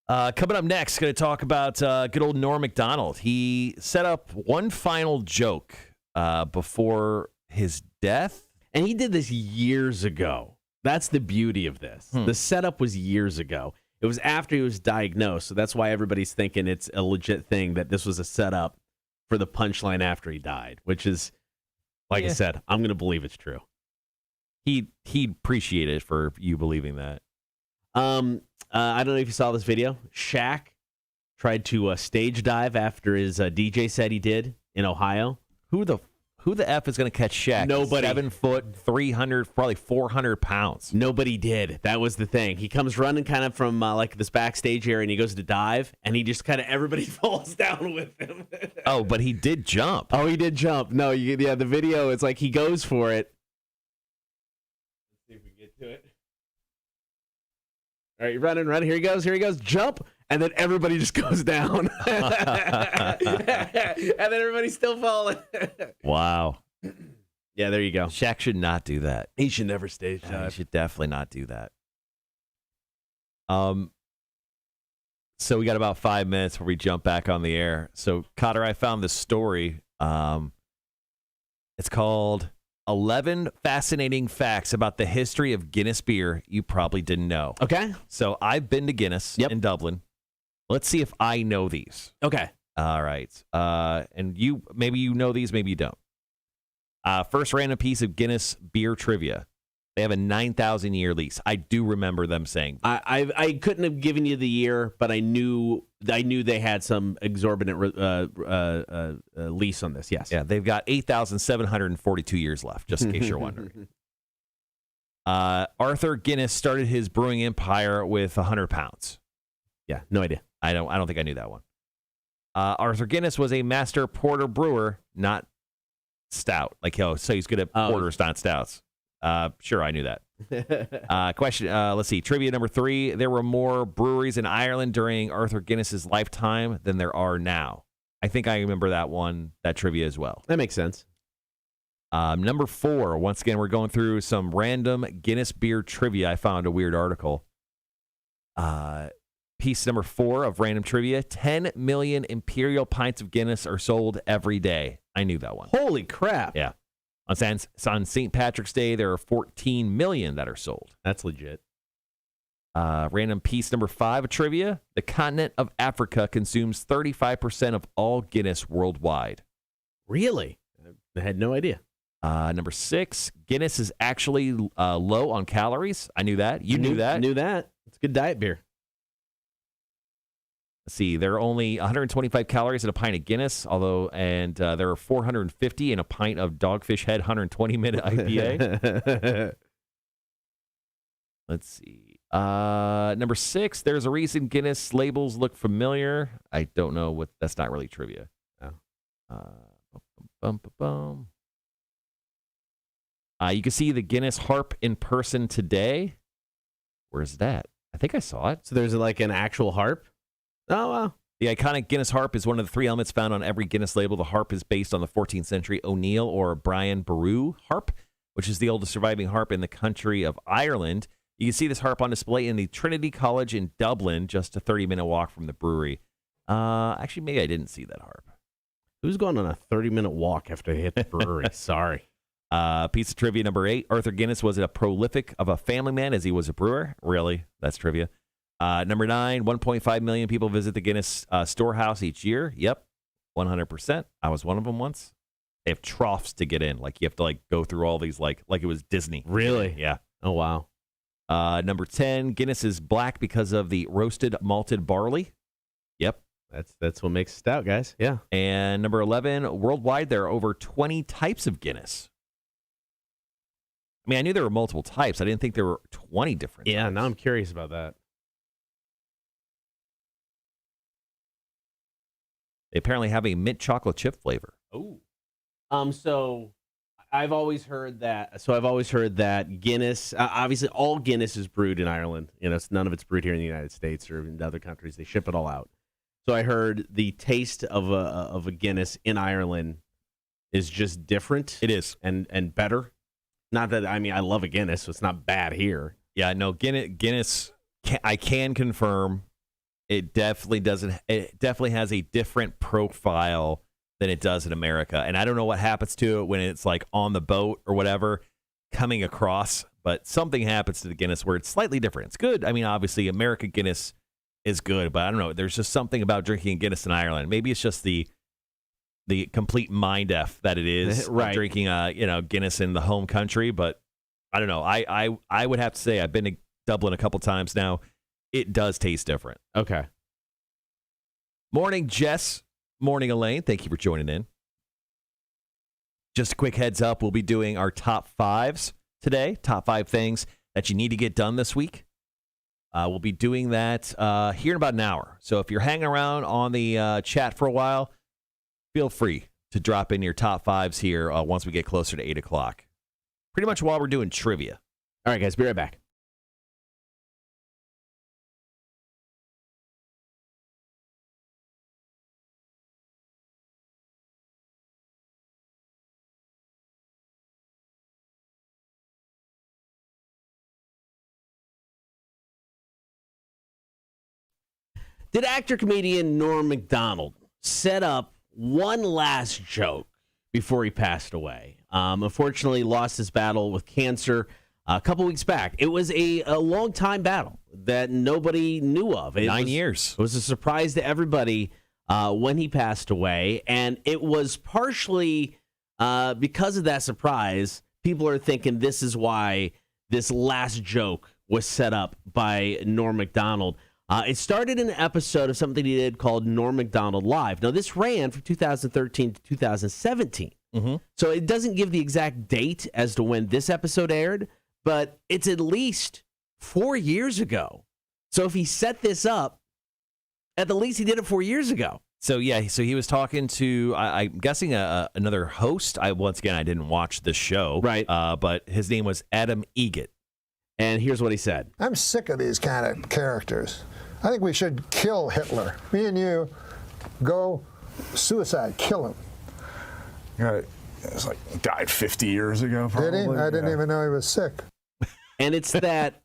Coming up next, going to talk about good old Norm Macdonald. He set up one final joke before his death. And he did this years ago. That's the beauty of this. The setup was years ago. It was after he was diagnosed, so that's why everybody's thinking it's a legit thing, that this was a setup for the punchline after he died, which is, like I said, I'm going to believe it's true. He'd appreciate it for you believing that. I don't know if you saw this video. Shaq tried to stage dive after his DJ said he did in Ohio. Who the F is going to catch Shaq? Nobody. 7 foot, 300, probably 400 pounds. Nobody did. That was the thing. He comes running kind of from like this backstage area, and he goes to dive, and he just kind of everybody falls down with him. Oh, but he did jump. Oh, he did jump. No, the video, it's like he goes for it. Let's see if we get to it. All right, you're running. Here he goes. Jump. And then everybody just goes down. And then everybody's still falling. Wow. Yeah, there you go. Shaq should not do that. He should never stage He dive. should definitely not do that. So we got about 5 minutes before we jump back on the air. So, Cotter, I found this story. It's called 11 Fascinating Facts About the History of Guinness Beer You Probably Didn't Know. Okay. So I've been to Guinness in Dublin. Let's see if I know these. Okay. All right. And maybe you know these, maybe you don't. First random piece of Guinness beer trivia. They have a 9,000-year lease. I do remember them saying that. I couldn't have given you the year, but I knew they had some exorbitant lease on this. Yes. Yeah, they've got 8,742 years left, just in case you're wondering. Arthur Guinness started his brewing empire with 100 pounds. Yeah, no idea. I don't think I knew that one. Arthur Guinness was a master porter brewer, not stout. So he's good at porters, not stouts. Sure, I knew that. Question. Let's see. Trivia number 3. There were more breweries in Ireland during Arthur Guinness's lifetime than there are now. I think I remember that trivia as well. That makes sense. Number 4. Once again, we're going through some random Guinness beer trivia. I found a weird article. Piece number 4 of random trivia. 10 million imperial pints of Guinness are sold every day. I knew that one. Holy crap. Yeah. On St. Patrick's Day, there are 14 million that are sold. That's legit. Random piece number 5 of trivia. The continent of Africa consumes 35% of all Guinness worldwide. Really? I had no idea. Number 6, Guinness is actually low on calories. I knew that. You knew that. Knew that. It's good diet beer. Let's see, there are only 125 calories in a pint of Guinness, there are 450 in a pint of Dogfish Head 120-minute IPA. Let's see. Number 6, there's a reason Guinness labels look familiar. I don't know that's not really trivia. You can see the Guinness harp in person today. Where's that? I think I saw it. So there's like an actual harp? Oh, wow. The iconic Guinness harp is one of the 3 elements found on every Guinness label. The harp is based on the 14th century O'Neill or Brian Boru harp, which is the oldest surviving harp in the country of Ireland. You can see this harp on display in the Trinity College in Dublin, just a 30-minute walk from the brewery. Actually, maybe I didn't see that harp. Who's going on a 30-minute walk after they hit the brewery? Sorry. Piece of trivia number 8. Arthur Guinness was a prolific of a family man as he was a brewer. Really? That's trivia. Number 9, 1.5 million people visit the Guinness storehouse each year. Yep, 100%. I was one of them once. They have troughs to get in. Like, you have to, go through all these, like it was Disney. Really? Yeah. Oh, wow. Number 10, Guinness is black because of the roasted malted barley. Yep. That's what makes it stout, guys. Yeah. And number 11, worldwide, there are over 20 types of Guinness. I mean, I knew there were multiple types. I didn't think there were 20 different types. Yeah, now I'm curious about that. They apparently have a mint chocolate chip flavor. Oh. So I've always heard that Guinness, obviously all Guinness is brewed in Ireland. None of it's brewed here in the United States or in other countries. They ship it all out. So I heard the taste of a Guinness in Ireland is just different. It is. And better. Not that, I love a Guinness, so it's not bad here. Yeah, no, Guinness, I can confirm it definitely doesn't. It definitely has a different profile than it does in America. And I don't know what happens to it when it's on the boat or whatever. coming across, but something happens to the Guinness where it's slightly different. It's good. I mean, obviously, American Guinness is good, but I don't know. There's just something about drinking Guinness in Ireland. Maybe it's just the complete mind F that it is right. Drinking Guinness in the home country, but I don't know. I would have to say I've been to Dublin a couple times now. It does taste different. Okay. Morning, Jess. Morning, Elaine. Thank you for joining in. Just a quick heads up, we'll be doing our top fives today. Top 5 things that you need to get done this week. We'll be doing that here in about an hour. So if you're hanging around on the chat for a while, feel free to drop in your top 5s here once we get closer to 8 o'clock. Pretty much while we're doing trivia. All right, guys, be right back. Did actor-comedian Norm Macdonald set up one last joke before he passed away? Unfortunately, lost his battle with cancer a couple weeks back. It was a long-time battle that nobody knew of. 9 years. It was a surprise to everybody when he passed away, and it was partially because of that surprise, people are thinking this is why this last joke was set up by Norm Macdonald. It started in an episode of something he did called Norm Macdonald Live. Now, this ran from 2013 to 2017. Mm-hmm. So it doesn't give the exact date as to when this episode aired, but it's at least 4 years ago. So if he set this up, at the least he did it 4 years ago. So, yeah, so he was talking to, I'm guessing, another host. Once again, I didn't watch the show. Right. But his name was Adam Egget. And here's what he said. I'm sick of these kind of characters. I think we should kill Hitler. Me and you go suicide, kill him. Right. It's like died 50 years ago, probably. Did he? I didn't even know he was sick. And it's that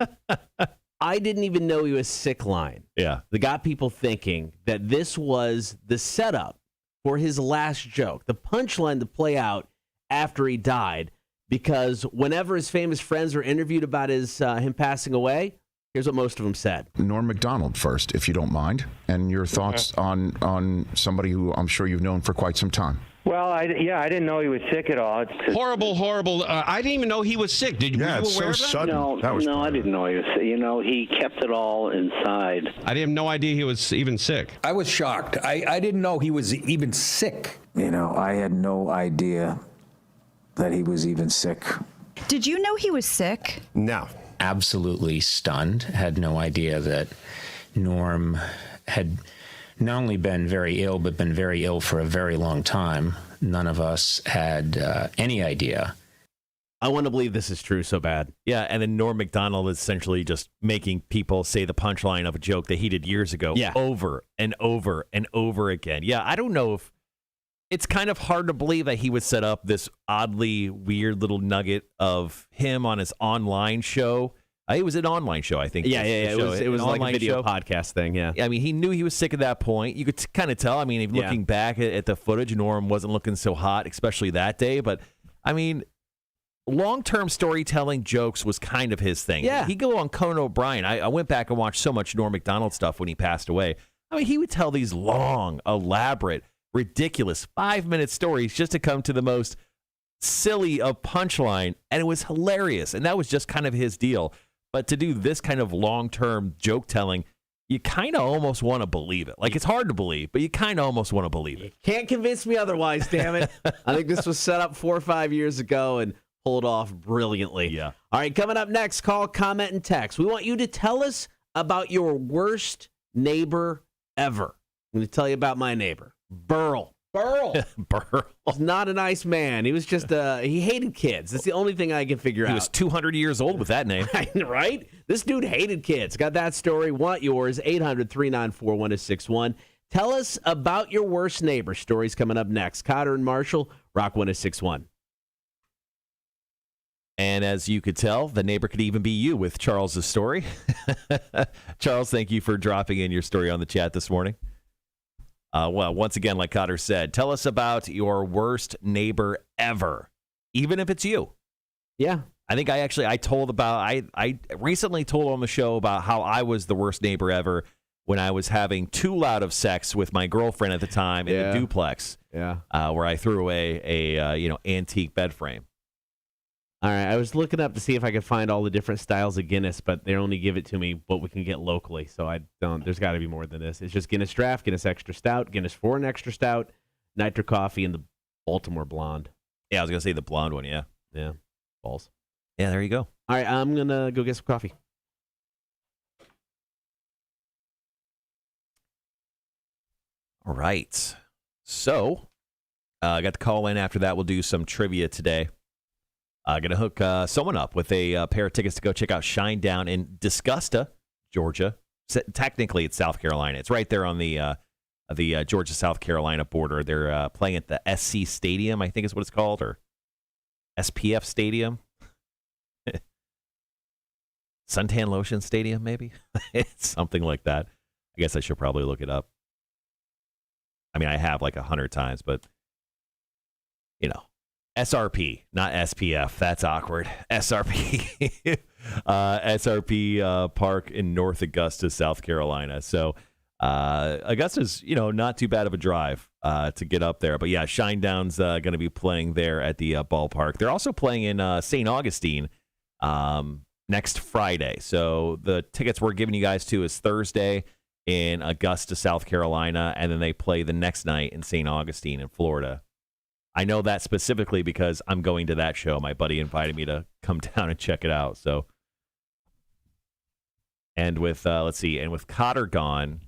I didn't even know he was sick line. Yeah. That got people thinking that this was the setup for his last joke, the punchline to play out after he died. Because whenever his famous friends were interviewed about him passing away, here's what most of them said. Norm Macdonald first, if you don't mind, and your thoughts on somebody who I'm sure you've known for quite some time. Well, I didn't know he was sick at all. Horrible. I didn't even know he was sick. Were you aware it's so of that? sudden. No, I didn't know he was sick. You know, he kept it all inside. I didn't have no idea he was even sick. I was shocked. I didn't know he was even sick. You know, I had no idea that he was even sick. Did you know he was sick? No. Absolutely stunned. Had no idea that Norm had not only been very ill, but been very ill for a very long time. None of us had any idea. I want to believe this is true so bad. Yeah, and then Norm Macdonald is essentially just making people say the punchline of a joke that he did years ago over and over and over again. Yeah, I don't know if it's kind of hard to believe that he would set up this oddly weird little nugget of him on his online show. It was an online show, I think. Yeah. It was like a video show. Podcast thing, yeah. I mean, he knew he was sick at that point. You could kind of tell. I mean, looking back at the footage, Norm wasn't looking so hot, especially that day. But, I mean, long-term storytelling jokes was kind of his thing. Yeah. He'd go on Conan O'Brien. I went back and watched so much Norm Macdonald stuff when he passed away. I mean, he would tell these long, elaborate, ridiculous 5-minute stories just to come to the most silly of punchline, and it was hilarious, and that was just kind of his deal. But to do this kind of long-term joke telling, you kind of almost want to believe it. Like, it's hard to believe, but you kind of almost want to believe it. Can't convince me otherwise, damn it. I think this was set up 4 or 5 years ago and pulled off brilliantly. Yeah. All right, coming up next, call, comment, and text. We want you to tell us about your worst neighbor ever. I'm going to tell you about my neighbor. Burl. He's not a nice man. He was just, he hated kids. That's the only thing I can figure out. He was 200 years old with that name. Right? This dude hated kids. Got that story? Want yours? 800-394-1061. Tell us about your worst neighbor. Stories coming up next. Cotter and Marshall, Rock 1061. And as you could tell, the neighbor could even be you with Charles's story. Charles, thank you for dropping in your story on the chat this morning. Well, once again, like Cotter said, tell us about your worst neighbor ever, even if it's you. Yeah. I think I recently told on the show about how I was the worst neighbor ever when I was having too loud of sex with my girlfriend at the time in the duplex. Yeah. Where I threw away a antique bed frame. All right, I was looking up to see if I could find all the different styles of Guinness, but they only give it to me what we can get locally. So I don't. There's got to be more than this. It's just Guinness Draft, Guinness Extra Stout, Guinness Foreign Extra Stout, Nitro Coffee, and the Baltimore Blonde. Yeah, I was gonna say the blonde one. Yeah. Balls. Yeah, there you go. All right, I'm gonna go get some coffee. All right. So, I got the call in. After that, we'll do some trivia today. Going to hook someone up with a pair of tickets to go check out Shinedown in Disgusta, Georgia. Technically, it's South Carolina. It's right there on the Georgia-South Carolina border. They're playing at the SC Stadium, I think is what it's called, or SPF Stadium. Suntan Lotion Stadium, maybe? It's something like that. I guess I should probably look it up. I mean, I have like 100 times, but, SRP, not SPF. That's awkward. SRP. SRP Park in North Augusta, South Carolina. So Augusta's, not too bad of a drive to get up there. But, yeah, Shinedown's going to be playing there at the ballpark. They're also playing in St. Augustine next Friday. So the tickets we're giving you guys to is Thursday in Augusta, South Carolina, and then they play the next night in St. Augustine in Florida. I know that specifically because I'm going to that show. My buddy invited me to come down and check it out. So, and with with Cotter gone,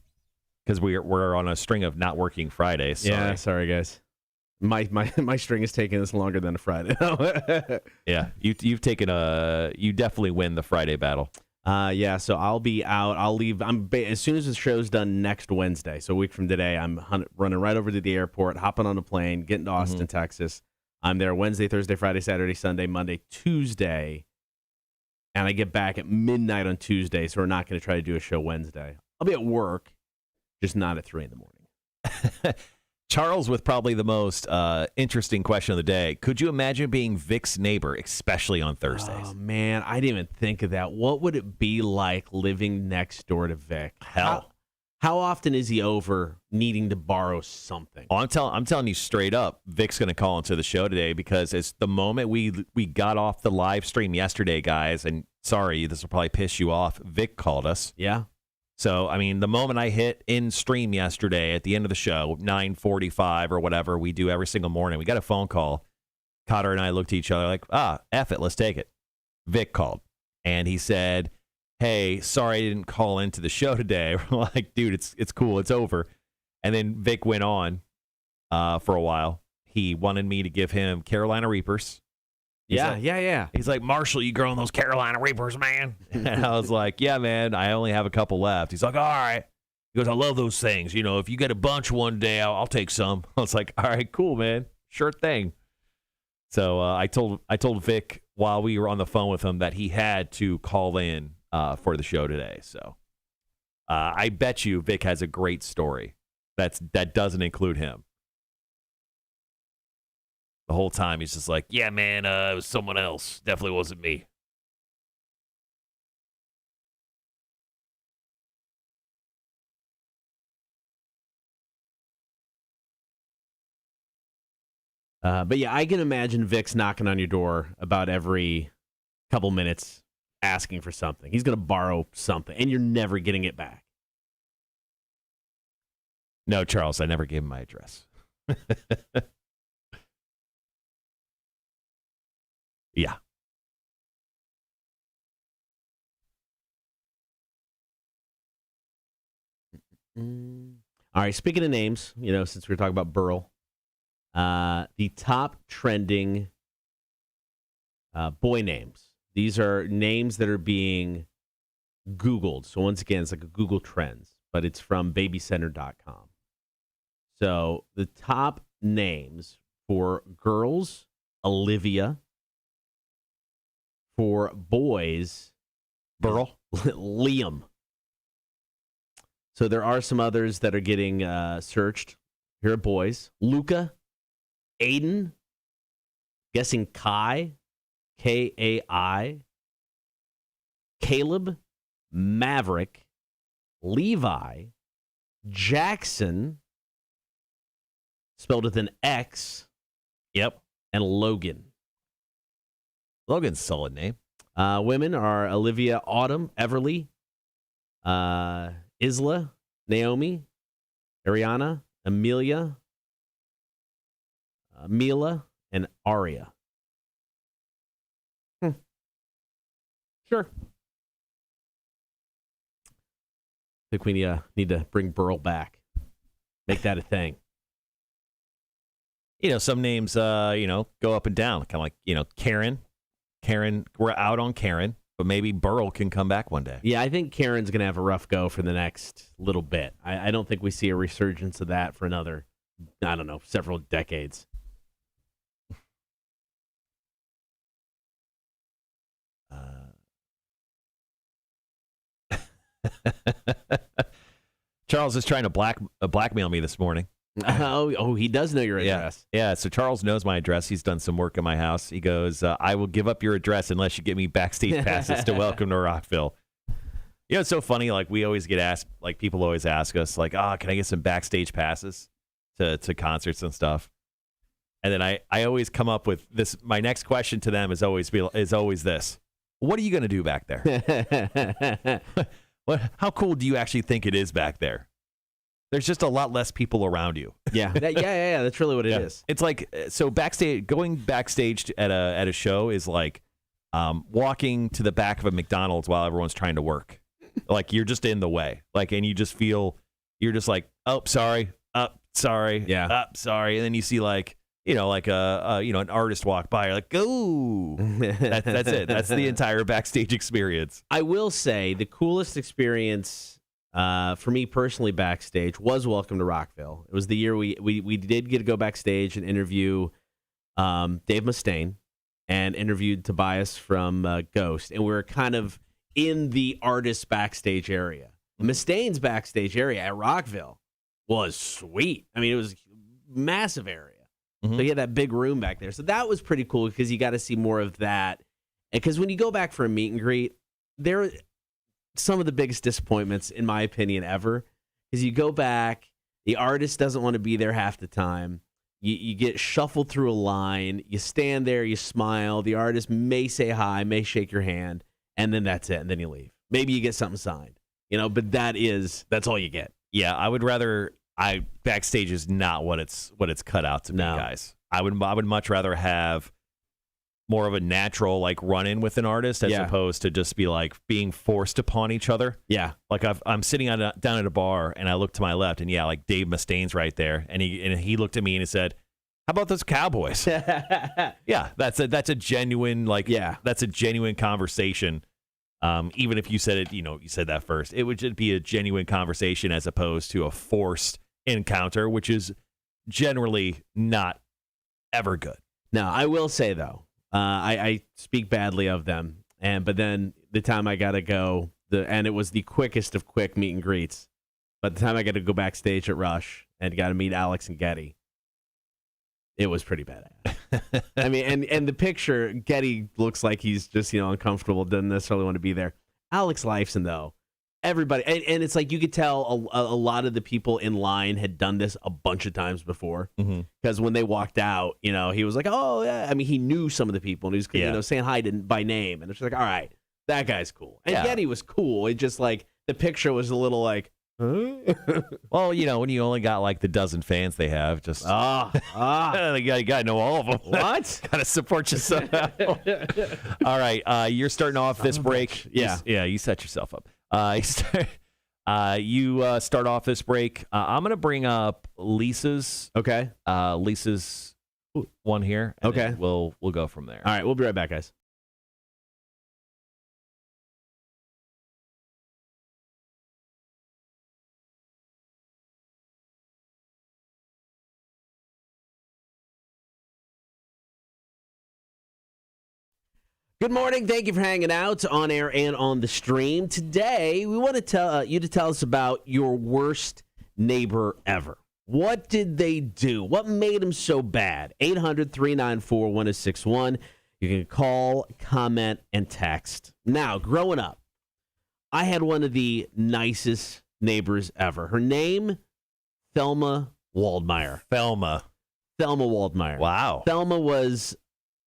because we're on a string of not working Fridays. Yeah, sorry guys. My string is taking this longer than a Friday. Yeah, you've taken you definitely win the Friday battle. Yeah, so I'll be out. I'll leave. As soon as the show's done next Wednesday, so a week from today, I'm running right over to the airport, hopping on a plane, getting to Austin, Texas. I'm there Wednesday, Thursday, Friday, Saturday, Sunday, Monday, Tuesday, and I get back at midnight on Tuesday, so we're not going to try to do a show Wednesday. I'll be at work, just not at 3 in the morning. Charles with probably the most interesting question of the day. Could you imagine being Vic's neighbor, especially on Thursdays? Oh, man, I didn't even think of that. What would it be like living next door to Vic? Hell. How often is he over needing to borrow something? Oh, I'm telling you straight up, Vic's going to call into the show today because it's the moment we got off the live stream yesterday, guys, and sorry, this will probably piss you off. Vic called us. Yeah. So, I mean, the moment I hit in stream yesterday at the end of the show, 9:45 or whatever we do every single morning, we got a phone call. Cotter and I looked at each other like, F it, let's take it. Vic called. And he said, hey, sorry I didn't call into the show today. We're like, dude, it's cool, it's over. And then Vic went on for a while. He wanted me to give him Carolina Reapers. Yeah. He's like, Marshall, you growing those Carolina Reapers, man? And I was like, yeah, man, I only have a couple left. He's like, all right. He goes, I love those things. If you get a bunch one day, I'll take some. I was like, all right, cool, man. Sure thing. So I told Vic while we were on the phone with him that he had to call in for the show today. So I bet you Vic has a great story that doesn't include him. The whole time he's just like, yeah, man, it was someone else. Definitely wasn't me. But yeah, I can imagine Vic's knocking on your door about every couple minutes asking for something. He's going to borrow something, and you're never getting it back. No, Charles, I never gave him my address. Yeah. All right, speaking of names, since we were talking about Burl, the top trending boy names. These are names that are being Googled. So once again, it's like a Google Trends, but it's from babycenter.com. So the top names for girls, Olivia. For boys, Burl, Liam. So there are some others that are getting searched. Here are boys. Luca, Aiden, guessing Kai, Kai, Caleb, Maverick, Levi, Jackson, spelled with an X. Yep. And Logan. Logan's a solid name. Women are Olivia, Autumn, Everly, Isla, Naomi, Ariana, Amelia, Mila, and Aria. Sure. I think we need to bring Burl back. Make that a thing. Some names, go up and down. Kind of like, Karen. Karen, we're out on Karen, but maybe Burl can come back one day. Yeah, I think Karen's going to have a rough go for the next little bit. I don't think we see a resurgence of that for another, several decades. Charles is trying to blackmail me this morning. Oh, he does know your address. Yeah, so Charles knows my address. He's done some work in my house. He goes, I will give up your address unless you get me backstage passes to Welcome to Rockville. It's so funny. Like, we always get asked, like, people always ask us, like, can I get some backstage passes to concerts and stuff? And then I always come up with this. My next question to them is always this. What are you going to do back there? How cool do you actually think it is back there? There's just a lot less people around you. Yeah. Yeah. That's really what it is. It's like, so going backstage at a show is like walking to the back of a McDonald's while everyone's trying to work. Like, you're just in the way. Like, and you just feel, you're just like, oh, sorry, sorry, sorry. And then you see like, an artist walk by. You're like, ooh, that's it. That's the entire backstage experience. I will say the coolest experience for me personally backstage was Welcome to Rockville. It was the year we did get to go backstage and interview Dave Mustaine and interviewed Tobias from Ghost. And we were kind of in the artist backstage area. Mustaine's backstage area at Rockville was sweet. I mean, it was a massive area. Mm-hmm. So he had that big room back there. So that was pretty cool because you got to see more of that. And because when you go back for a meet and greet, there some of the biggest disappointments, in my opinion, ever. Because you go back, the artist doesn't want to be there half the time. You get shuffled through a line. You stand there, you smile. The artist may say hi, may shake your hand, and then that's it. And then you leave. Maybe you get something signed, but that's all you get. Yeah, I would rather. Backstage is not what it's cut out to be, guys. I would much rather have more of a natural like run-in with an artist as opposed to just be like being forced upon each other. Yeah. Like I'm sitting down at a bar and I look to my left and like Dave Mustaine's right there and he looked at me and he said, "How about those Cowboys?" Yeah, that's a genuine that's a genuine conversation. Even if you said it, you said that first, it would just be a genuine conversation as opposed to a forced encounter, which is generally not ever good. Now, I will say though, I speak badly of them, but then the time I got to go, and it was the quickest of quick meet and greets, but the time I got to go backstage at Rush and got to meet Alex and Getty, it was pretty badass. I mean, and the picture, Getty looks like he's just, uncomfortable, doesn't necessarily want to be there. Alex Lifeson, though, everybody, and it's like you could tell a lot of the people in line had done this a bunch of times before. Because when they walked out, he was like, oh, yeah. I mean, he knew some of the people, and he was saying hi by name. And it's just like, all right, that guy's cool. And Getty was cool. It just like the picture was a little like, huh? Well, when you only got like the dozen fans they have, just you got to know all of them. What? Got to support yourself. All right, you're starting off this break. You set yourself up. You start off this break. I'm going to bring up Lisa's. Okay. Lisa's one here. Okay. We'll go from there. All right, we'll be right back, guys. Good morning. Thank you for hanging out on air and on the stream. Today, we want to tell you to tell us about your worst neighbor ever. What did they do? What made them so bad? 800-394-1061. You can call, comment, and text. Now, growing up, I had one of the nicest neighbors ever. Her name, Thelma Waldmeyer. Thelma Waldmeyer. Wow. Thelma was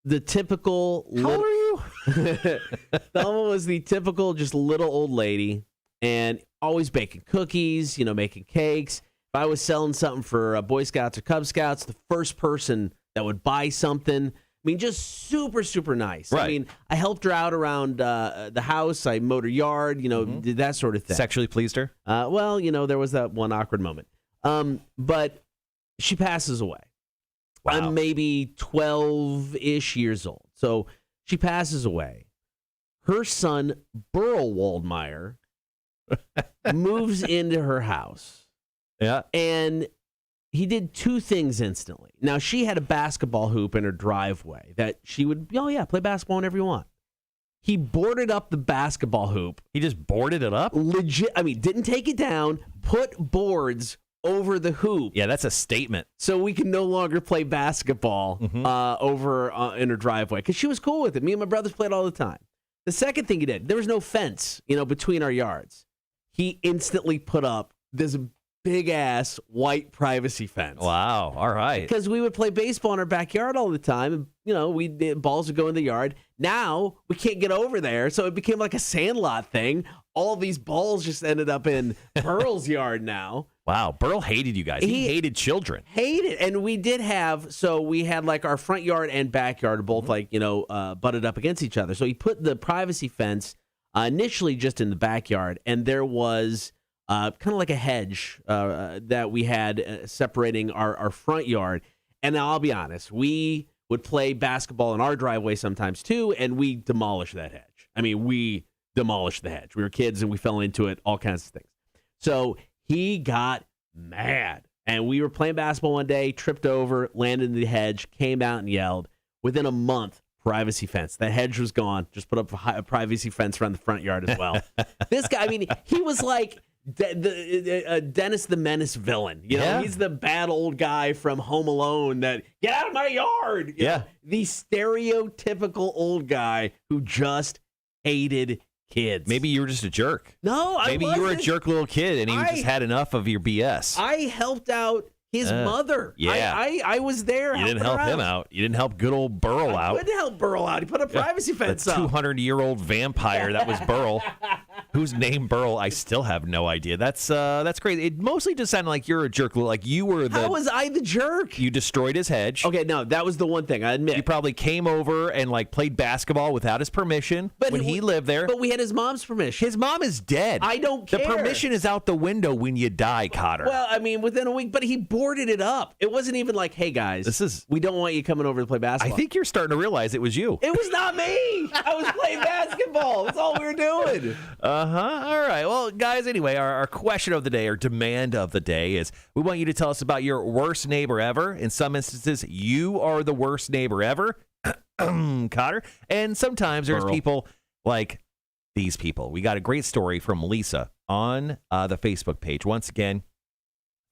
the typical... How old are you? Thelma was the typical just little old lady and always baking cookies, making cakes. If I was selling something for Boy Scouts or Cub Scouts, the first person that would buy something... just super, super nice. Right. I helped her out around the house. I mowed her yard, did that sort of thing. Sexually pleased her? There was that one awkward moment. But she passes away. Wow. I'm maybe 12-ish years old. So she passes away. Her son, Burl Waldmeyer, moves into her house. Yeah. And he did two things instantly. Now, she had a basketball hoop in her driveway that she would, play basketball whenever you want. He boarded up the basketball hoop. He just boarded it up? Legit. Didn't take it down, put boards over the hoop. Yeah, that's a statement. So we can no longer play basketball over in her driveway because she was cool with it. Me and my brothers played all the time. The second thing he did, there was no fence, between our yards. He instantly put up this big-ass white privacy fence. Wow, all right. Because we would play baseball in our backyard all the time. And, balls would go in the yard. Now, we can't get over there, so it became like a sandlot thing. All these balls just ended up in Burl's yard now. Wow, Burl hated you guys. He hated children. Hated. And we did we had like our front yard and backyard both butted up against each other. So he put the privacy fence initially just in the backyard, and there was... kind of like a hedge that we had separating our front yard. And now I'll be honest, we would play basketball in our driveway sometimes too, and we demolished that hedge. We demolished the hedge. We were kids and we fell into it, all kinds of things. So he got mad. And we were playing basketball one day, tripped over, landed in the hedge, came out and yelled. Within a month, privacy fence. The hedge was gone. Just put up a privacy fence around the front yard as well. This guy, he was like... Dennis the Menace villain. He's the bad old guy from Home Alone that, get out of my yard. The stereotypical old guy who just hated kids. Maybe you were just a jerk. No, Maybe you were a jerk little kid and he just had enough of your BS. I helped out his mother. Yeah. I was there. You didn't help him out. You didn't help good old Burl out. I couldn't help Burl out. He put a privacy fence up. The 200-year-old vampire that was Burl. Whose name Burl, I still have no idea. That's crazy. It mostly just sounded like you're a jerk. Like you were the... How was I the jerk? You destroyed his hedge. Okay, no, that was the one thing, I admit. You probably came over and played basketball without his permission when he lived there. But we had his mom's permission. His mom is dead. I don't care. The permission is out the window when you die, Cotter. Well, within a week, but he boarded it up. It wasn't even like, hey, guys, we don't want you coming over to play basketball. I think you're starting to realize it was you. It was not me. I was playing basketball. That's all we were doing. All right. Well, guys, anyway, our question of the day, or demand of the day, is we want you to tell us about your worst neighbor ever. In some instances, you are the worst neighbor ever, Cotter. And sometimes there's people like these people. We got a great story from Lisa on the Facebook page. Once again,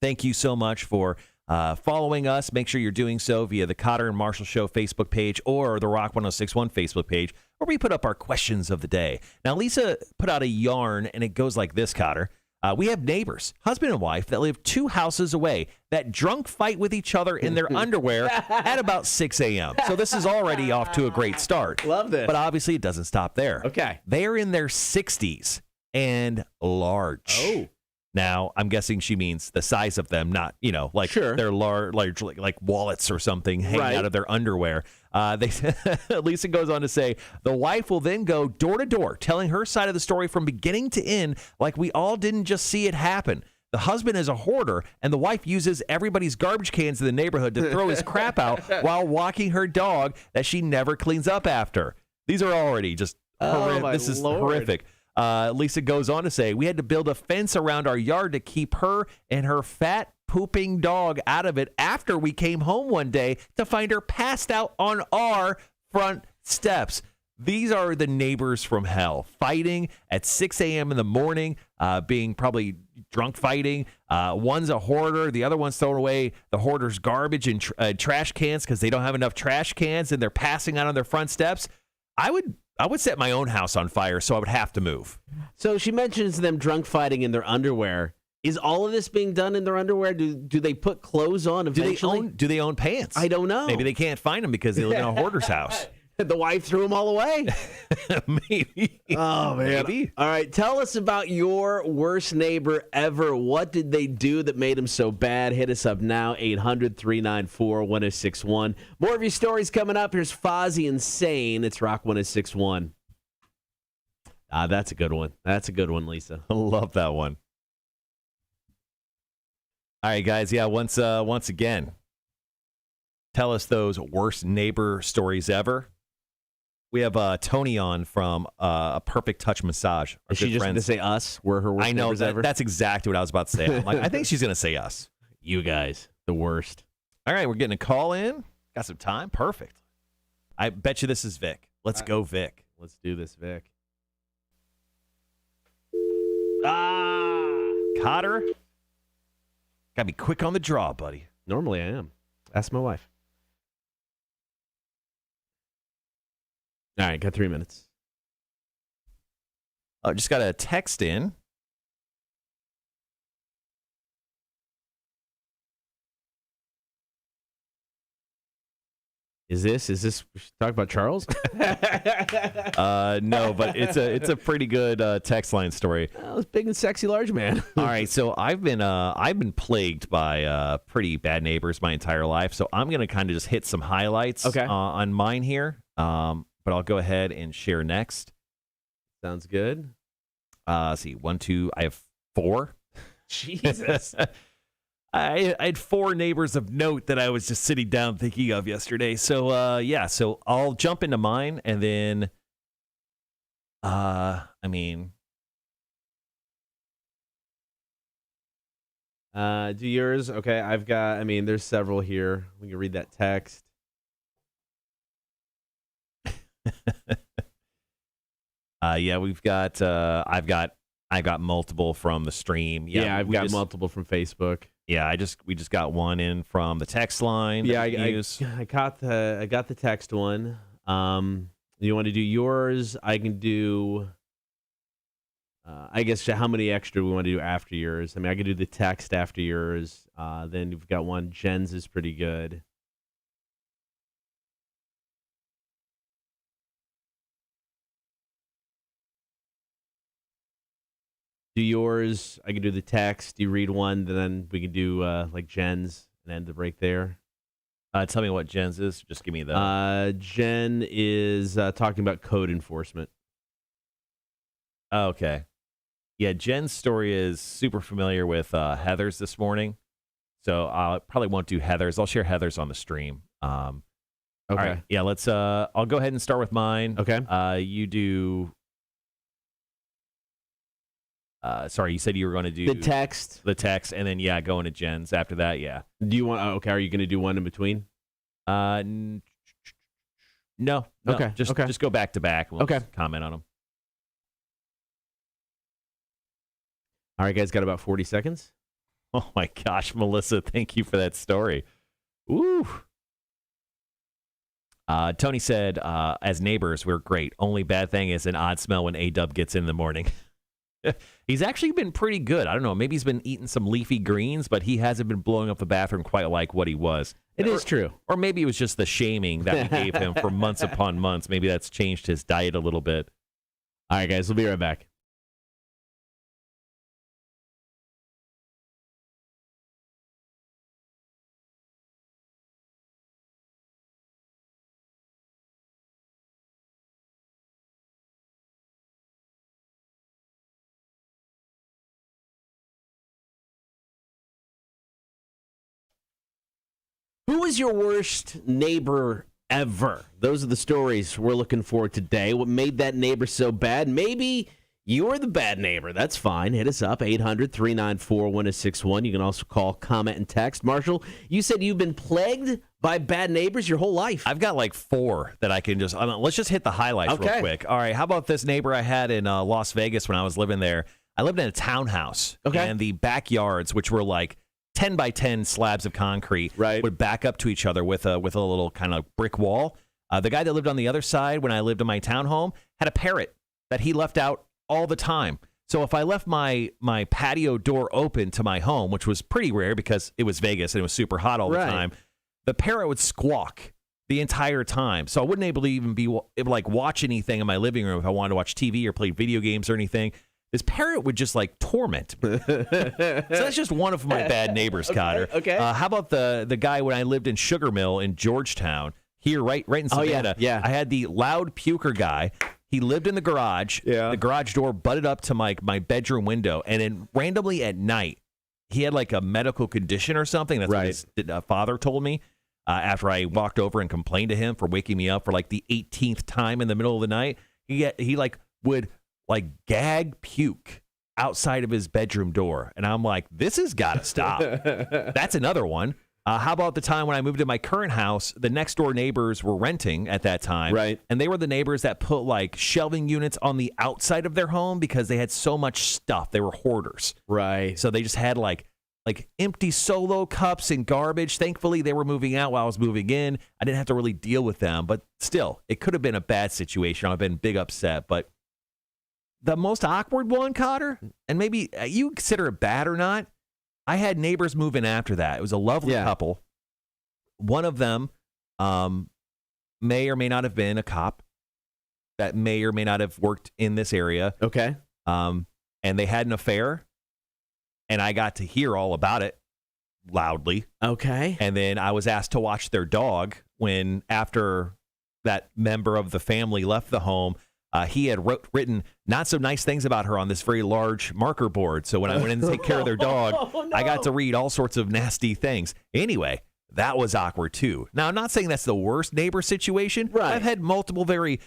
thank you so much for following us. Make sure you're doing so via the Cotter and Marshall Show Facebook page or the Rock 106.1 Facebook page, where we put up our questions of the day. Now, Lisa put out a yarn, and it goes like this, Cotter. We have neighbors, husband and wife, that live 2 houses away that drunk fight with each other in their underwear at about 6 a.m. So this is already off to a great start. Love this. But obviously it doesn't stop there. Okay. They are in their 60s and large. Oh. Now, I'm guessing she means the size of them, not, they're large, like wallets or something hanging out of their underwear. Lisa goes on to say, the wife will then go door to door, telling her side of the story from beginning to end, like we all didn't just see it happen. The husband is a hoarder, and the wife uses everybody's garbage cans in the neighborhood to throw his crap out while walking her dog that she never cleans up after. These are already just horrific. This is horrific. Lisa goes on to say, we had to build a fence around our yard to keep her and her fat pooping dog out of it after we came home one day to find her passed out on our front steps. These are the neighbors from hell, fighting at 6 a.m. in the morning. being probably drunk fighting. One's a hoarder. The other one's throwing away the hoarder's garbage in trash cans because they don't have enough trash cans and they're passing out on their front steps. I would set my own house on fire, so I would have to move. So she mentions them drunk fighting in their underwear. Is all of this being done in their underwear? Do they put clothes on eventually? Do they own pants? I don't know. Maybe they can't find them because they live in a hoarder's house. The wife threw them all away. Maybe. Oh, man. Maybe. All right. Tell us about your worst neighbor ever. What did they do that made them so bad? Hit us up now, 800-394-1061. More of your stories coming up. Here's Fozzy Insane. It's Rock 1061. That's a good one. That's a good one, Lisa. I love that one. All right, guys. Yeah, once again, tell us those worst neighbor stories ever. We have Tony on from A Perfect Touch Massage. Is she just going to say us? We're her worst neighbors ever? That's exactly what I was about to say. I'm like, I think she's going to say us. You guys, the worst. All right, we're getting a call in. Got some time. Perfect. I bet you this is Vic. Let's go, Vic. Let's do this, Vic. Caught her. Got to be quick on the draw, buddy. Normally I am. Ask my wife. All right, got 3 minutes. Oh, just got a text in. Is this we should talk about Charles? No, but it's a pretty good text line story. Well, it's big and sexy large man. All right, so I've been plagued by pretty bad neighbors my entire life. So I'm gonna kind of just hit some highlights on mine here. But I'll go ahead and share next. Sounds good. See, 1, 2. I have 4. Jesus. I had 4 neighbors of note that I was just sitting down thinking of yesterday. So, yeah, so I'll jump into mine and then, do yours. Okay, I've got, there's several here. We can read that text. Yeah, we've got, I've got multiple from the stream. Yeah, I've got multiple from Facebook. Yeah, we just got one in from the text line. Yeah, I got the text one. You want to do yours? I can do. I guess how many extra we want to do after yours? I could do the text after yours. Then you've got one. Jen's is pretty good. Do yours. I can do the text. You read one, then we can do like Jen's and end the break there. Tell me what Jen's is. Just give me the. Jen is talking about code enforcement. Oh, okay. Yeah, Jen's story is super familiar with Heather's this morning. So I probably won't do Heather's. I'll share Heather's on the stream. Okay. All right. Yeah, let's. I'll go ahead and start with mine. Okay. You do. Sorry, you said you were going to do the text, and then go into Jen's after that. Yeah. Do you want? Okay. Are you going to do one in between? No. Okay. Just go back to back. We'll comment on them. All right, guys. Got about 40 seconds. Oh my gosh, Melissa! Thank you for that story. Ooh. Tony said, as neighbors, we're great. Only bad thing is an odd smell when A-Dub gets in the morning. He's actually been pretty good. I don't know. Maybe he's been eating some leafy greens, but he hasn't been blowing up the bathroom quite like what he was. It is true. Or maybe it was just the shaming that we gave him for months upon months. Maybe that's changed his diet a little bit. All right, guys. We'll be right back. Who was your worst neighbor ever? Those are the stories we're looking for today. What made that neighbor so bad? Maybe you're the bad neighbor. That's fine. Hit us up, 800-394-1061. You can also call, comment, and text. Marshall, you said you've been plagued by bad neighbors your whole life. I've got like 4 that I can just... let's just hit the highlights real quick. All right, how about this neighbor I had in Las Vegas when I was living there? I lived in a townhouse. Okay. And the backyards, which were like 10 by 10 slabs of concrete, would back up to each other with a little kind of brick wall. The guy that lived on the other side when I lived in my townhome had a parrot that he left out all the time. So if I left my patio door open to my home, which was pretty rare because it was Vegas and it was super hot all the time, the parrot would squawk the entire time. So I wouldn't able to even be able to like watch anything in my living room if I wanted to watch TV or play video games or anything. This parrot would just like torment me. So that's just one of my bad neighbors, Cotter. Okay. How about the guy when I lived in Sugar Mill in Georgetown, here right in Savannah? Yeah. I had the loud puker guy. He lived in the garage. Yeah. The garage door butted up to my bedroom window. And then randomly at night, he had like a medical condition or something. That's what his father told me after I walked over and complained to him for waking me up for like the 18th time in the middle of the night. He like would like gag puke outside of his bedroom door. And I'm like, this has got to stop. That's another one. How about the time when I moved to my current house, the next door neighbors were renting at that time. Right. And they were the neighbors that put like shelving units on the outside of their home because they had so much stuff. They were hoarders. Right. So they just had like empty Solo cups and garbage. Thankfully, they were moving out while I was moving in. I didn't have to really deal with them. But still, it could have been a bad situation. I've been big upset. But the most awkward one, Cotter, and maybe you consider it bad or not, I had neighbors move in after that. It was a lovely couple. One of them may or may not have been a cop that may or may not have worked in this area. Okay. And they had an affair, and I got to hear all about it loudly. Okay. And then I was asked to watch their dog when, after that member of the family left the home, he had written not so nice things about her on this very large marker board. So when I went in to take care of their dog, I got to read all sorts of nasty things. Anyway, that was awkward too. Now, I'm not saying that's the worst neighbor situation. Right. I've had multiple very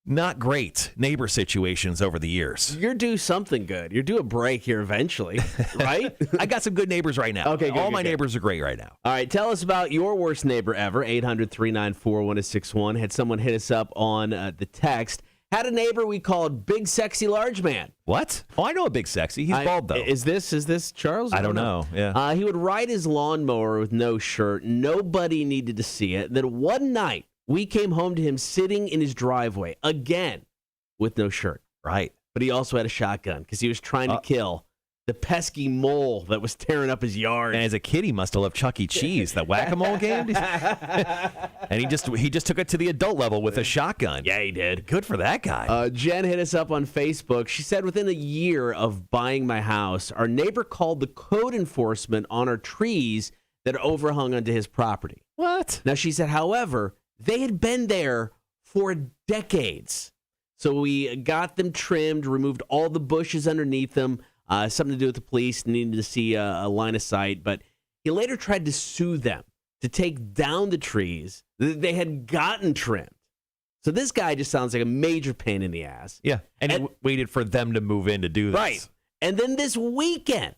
not great neighbor situations over the years. You're due something good. You're due a break here eventually, right? I got some good neighbors right now. Okay, good, all good, my good. neighbors are great right now. All right, tell us about your worst neighbor ever. 800-394-1061. Had someone hit us up on the text. Had a neighbor we called Big Sexy Large Man. What? Oh, I know a Big Sexy. He's bald, though. Is this Charles? I don't know. Yeah. He would ride his lawnmower with no shirt. Nobody needed to see it. Then one night, we came home to him sitting in his driveway, again, with no shirt. Right. But he also had a shotgun because he was trying to kill the pesky mole that was tearing up his yard. And as a kid, he must have loved Chuck E. Cheese, that whack-a-mole game. And he just took it to the adult level with a shotgun. Yeah, he did. Good for that guy. Jen hit us up on Facebook. She said, within a year of buying my house, our neighbor called the code enforcement on our trees that overhung onto his property. What? Now, she said, however, they had been there for decades. So we got them trimmed, removed all the bushes underneath them. Something to do with the police, needed to see a line of sight. But he later tried to sue them to take down the trees that they had gotten trimmed. So this guy just sounds like a major pain in the ass. Yeah, and he waited for them to move in to do this. Right. And then this weekend,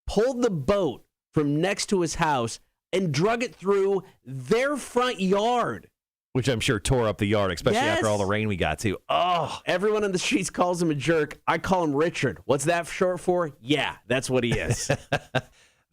pulled the boat from next to his house and drug it through their front yard. Which I'm sure tore up the yard, especially Yes. after all the rain we got too. Oh, everyone on the streets calls him a jerk. I call him Richard. What's that short for? Yeah, that's what he is.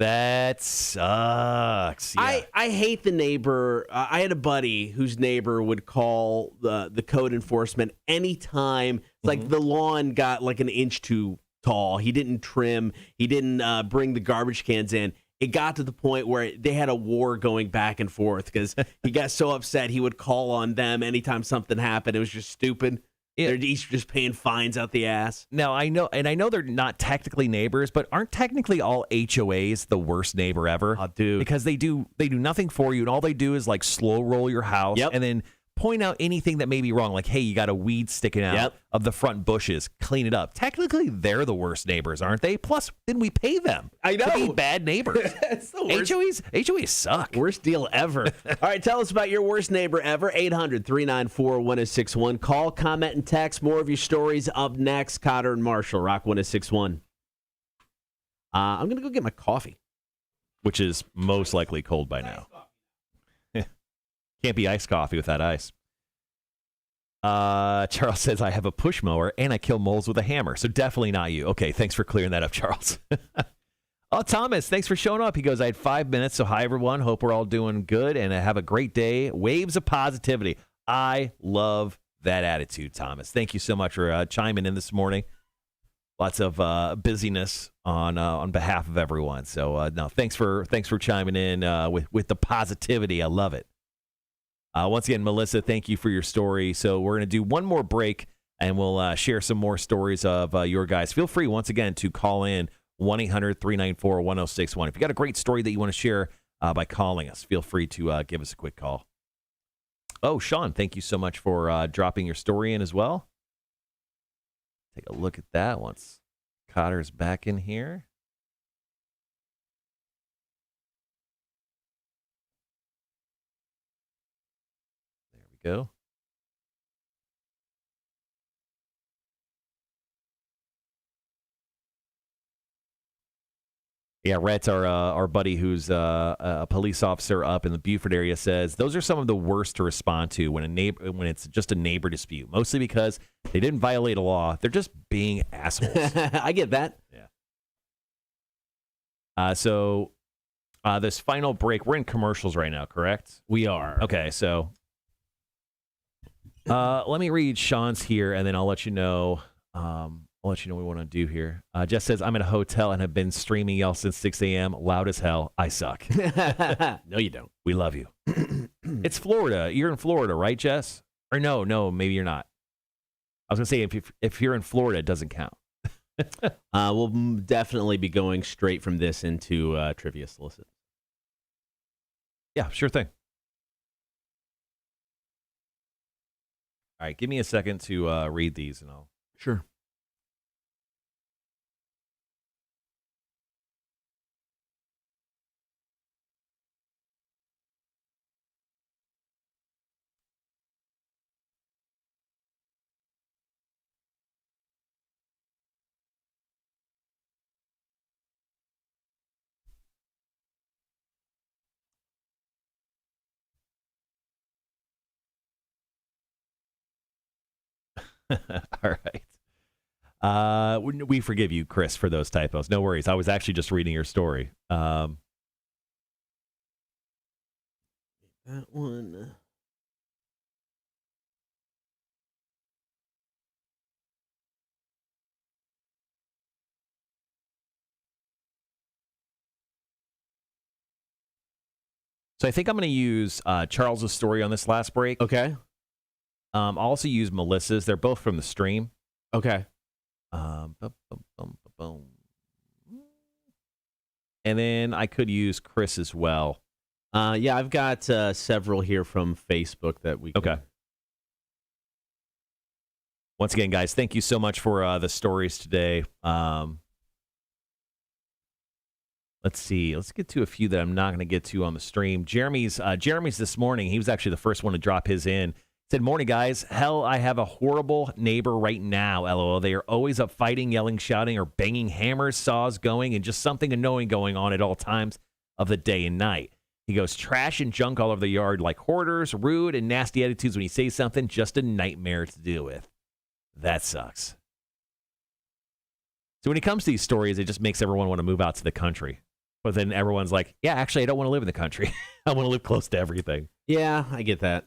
That sucks. Yeah. I hate the neighbor. I had a buddy whose neighbor would call the code enforcement anytime. Like the lawn got like an inch too tall. He didn't trim. He didn't bring the garbage cans in. It got to the point where they had a war going back and forth because he got so upset he would call on them anytime something happened. It was just stupid. Yeah. They're each just paying fines out the ass. Now, I know they're not technically neighbors, but aren't technically all HOAs the worst neighbor ever? Oh, dude. Because they do nothing for you, and all they do is like slow roll your house and then point out anything that may be wrong. Like, hey, you got a weed sticking out of the front bushes. Clean it up. Technically, they're the worst neighbors, aren't they? Plus, then we pay them I know. to be bad neighbors. That's the worst. HOAs suck. Worst deal ever. All right, tell us about your worst neighbor ever. 800-394-1061. Call, comment, and text. More of your stories up next. Cotter and Marshall, Rock 1061. I'm going to go get my coffee. Which is most likely cold by now. Can't be iced coffee without ice. Charles says, I have a push mower and I kill moles with a hammer. So definitely not you. Okay, thanks for clearing that up, Charles. Oh, Thomas, thanks for showing up. He goes, I had 5 minutes. So hi, everyone. Hope we're all doing good and have a great day. Waves of positivity. I love that attitude, Thomas. Thank you so much for chiming in this morning. Lots of busyness on behalf of everyone. So no, thanks for chiming in with the positivity. I love it. Once again, Melissa, thank you for your story. So we're going to do one more break, and we'll share some more stories of your guys. Feel free, once again, to call in 1-800-394-1061. If you got a great story that you want to share by calling us, feel free to give us a quick call. Oh, Sean, thank you so much for dropping your story in as well. Take a look at that once Cotter's back in here. There we go. Yeah, Rhett, our buddy who's a police officer up in the Beaufort area, says those are some of the worst to respond to when it's just a neighbor dispute, mostly because they didn't violate a law. They're just being assholes. I get that. Yeah. So this final break, we're in commercials right now, correct? We are. Okay, so let me read Sean's here, and then I'll let you know. I'll let you know what we want to do here. Jess says, I'm at a hotel and have been streaming y'all since 6 a.m. Loud as hell. I suck. No, you don't. We love you. It's Florida. You're in Florida, right, Jess? Or no, maybe you're not. I was going to say, if you're in Florida, it doesn't count. We'll definitely be going straight from this into Trivia Solicit. Yeah, sure thing. All right, give me a second to read these, and I'll... Sure. All right. We forgive you, Chris, for those typos. No worries. I was actually just reading your story. That one. So I think I'm going to use Charles's story on this last break. Okay. I'll also use Melissa's. They're both from the stream. Okay. Boom. And then I could use Chris as well. Yeah, I've got several here from Facebook that we can... Okay. Once again, guys, thank you so much for the stories today. Let's see. Let's get to a few that I'm not going to get to on the stream. Jeremy's this morning. He was actually the first one to drop his in. Said, morning, guys. Hell, I have a horrible neighbor right now, LOL. They are always up fighting, yelling, shouting, or banging hammers, saws going, and just something annoying going on at all times of the day and night. He goes, trash and junk all over the yard like hoarders, rude and nasty attitudes when he says something, just a nightmare to deal with. That sucks. So when it comes to these stories, it just makes everyone want to move out to the country. But then everyone's like, yeah, actually, I don't want to live in the country. I want to live close to everything. Yeah, I get that.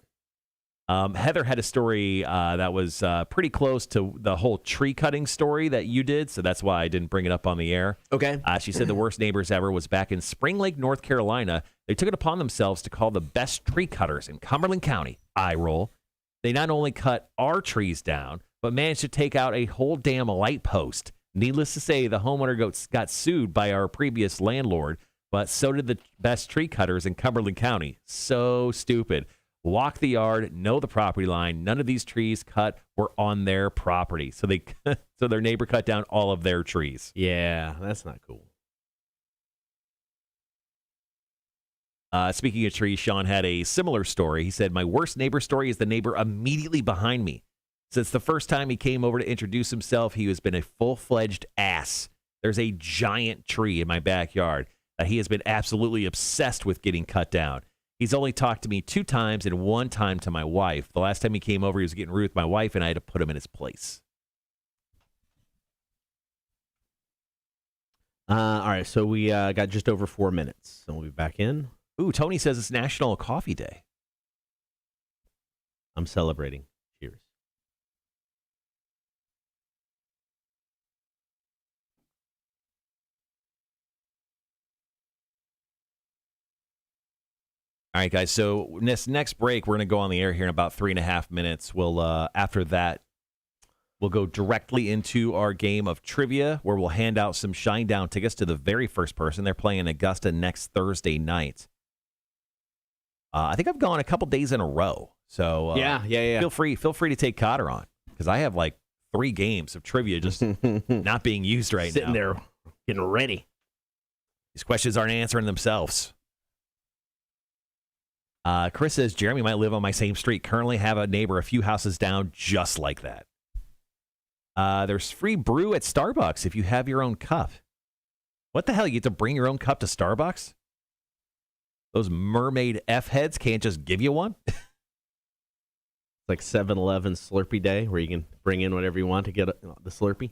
Heather had a story that was pretty close to the whole tree cutting story that you did, so that's why I didn't bring it up on the air. Okay. She said the worst neighbors ever was back in Spring Lake, North Carolina. They took it upon themselves to call the best tree cutters in Cumberland County. Eye roll. They not only cut our trees down, but managed to take out a whole damn light post. Needless to say, the homeowner got sued by our previous landlord, but so did the best tree cutters in Cumberland County. So stupid. Walk the yard, know the property line. None of these trees cut were on their property. So so their neighbor cut down all of their trees. Yeah, that's not cool. Speaking of trees, Sean had a similar story. He said, my worst neighbor story is the neighbor immediately behind me. Since the first time he came over to introduce himself, he has been a full-fledged ass. There's a giant tree in my backyard that he has been absolutely obsessed with getting cut down. He's only talked to me 2 times and 1 time to my wife. The last time he came over, he was getting rude with my wife, and I had to put him in his place. All right, so we got just over 4 minutes, so we'll be back in. Ooh, Tony says it's National Coffee Day. I'm celebrating. Cheers. All right, guys. So this next break, we're going to go on the air here in about 3.5 minutes. We'll after that, we'll go directly into our game of trivia, where we'll hand out some Shinedown tickets to the very first person. They're playing in Augusta next Thursday night. I think I've gone a couple days in a row. So yeah. Feel free to take Cotter on, because I have like 3 games of trivia just not being used right now. Sitting there getting ready. These questions aren't answering themselves. Chris says, Jeremy might live on my same street. Currently have a neighbor a few houses down just like that. There's free brew at Starbucks if you have your own cup. What the hell? You get to bring your own cup to Starbucks? Those mermaid F-heads can't just give you one? It's like 7-Eleven Slurpee Day, where you can bring in whatever you want to get the Slurpee.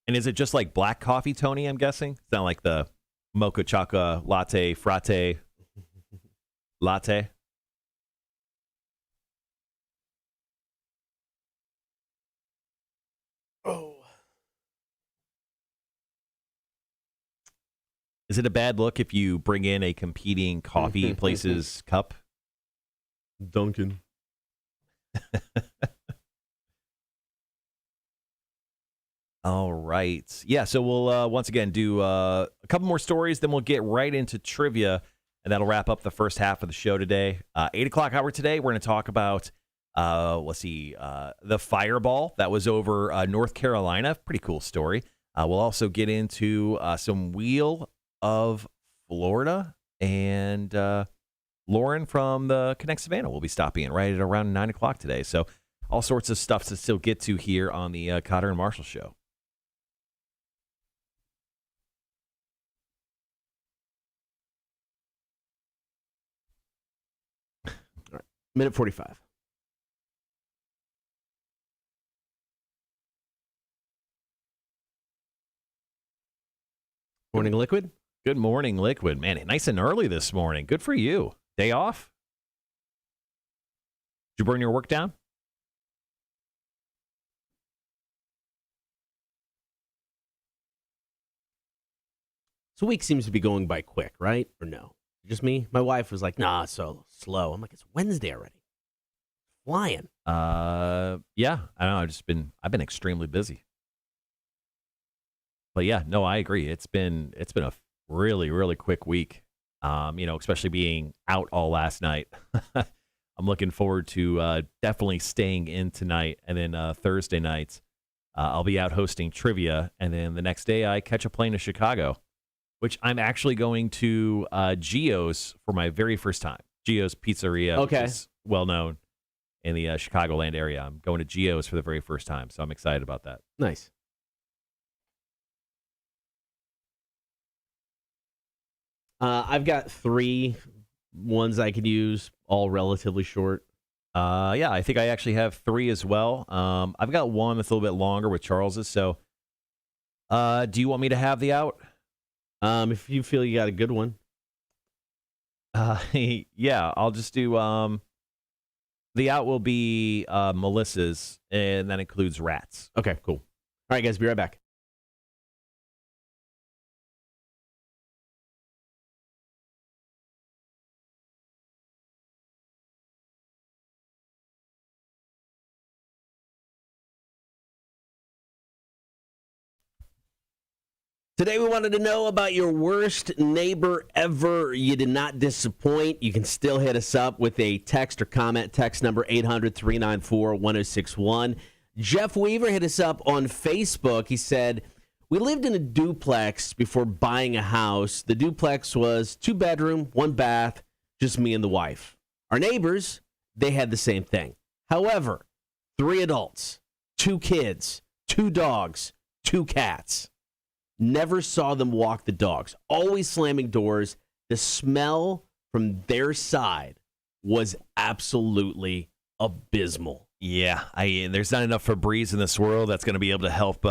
And is it just like black coffee, Tony, I'm guessing? It's not like the mocha choca latte, frate latte? Oh. Is it a bad look if you bring in a competing coffee place's cup? Dunkin'. All right. Yeah, so we'll once again do a couple more stories, then we'll get right into trivia, and that'll wrap up the first half of the show today. 8 o'clock hour today, we're going to talk about, the fireball that was over North Carolina. Pretty cool story. We'll also get into some Wheel of Florida, and Lauren from the Connect Savannah will be stopping in right at around 9 o'clock today. So all sorts of stuff to still get to here on the Cotter and Marshall Show. All right, minute 45. Morning, Liquid. Good morning, Liquid. Man, nice and early this morning. Good for you. Day off? Did you burn your work down? This week seems to be going by quick, right? Or no? Just me? My wife was like, nah, it's so slow. I'm like, it's Wednesday already. Flying. Yeah, I don't know. I've been extremely busy. But yeah, no, I agree. It's been a really, really quick week. Especially being out all last night. I'm looking forward to definitely staying in tonight, and then Thursday night I'll be out hosting trivia, and then the next day I catch a plane to Chicago, which I'm actually going to Gio's for my very first time. Gio's Pizzeria, okay, which is well known in the Chicagoland area. I'm going to Gio's for the very first time, so I'm excited about that. Nice. I've got 3 ones I could use, all relatively short. Yeah, I think I actually have 3 as well. I've got one that's a little bit longer with Charles's. So, do you want me to have the out? If you feel you got a good one. Yeah, I'll just do. The out will be Melissa's, and that includes rats. Okay, cool. All right, guys, be right back. Today we wanted to know about your worst neighbor ever. You did not disappoint. You can still hit us up with a text or comment. Text number 800-394-1061. Jeff Weaver hit us up on Facebook. He said, we lived in a duplex before buying a house. The duplex was 2-bedroom, 1 bath, just me and the wife. Our neighbors, they had the same thing. However, 3 adults, 2 kids, 2 dogs, 2 cats. Never saw them walk the dogs. Always slamming doors. The smell from their side was absolutely abysmal. Yeah, there's not enough Febreze in this world that's going to be able to help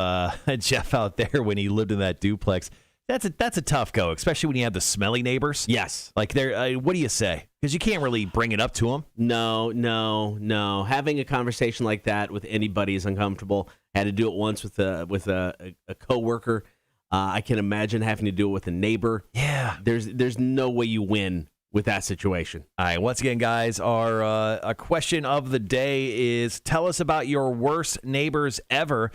Jeff out there when he lived in that duplex. That's a tough go, especially when you have the smelly neighbors. Yes. Like, what do you say? Because you can't really bring it up to them. No. Having a conversation like that with anybody is uncomfortable. Had to do it once with a coworker. I can imagine having to do it with a neighbor. Yeah. There's no way you win with that situation. All right, once again, guys, our question of the day is, tell us about your worst neighbors ever.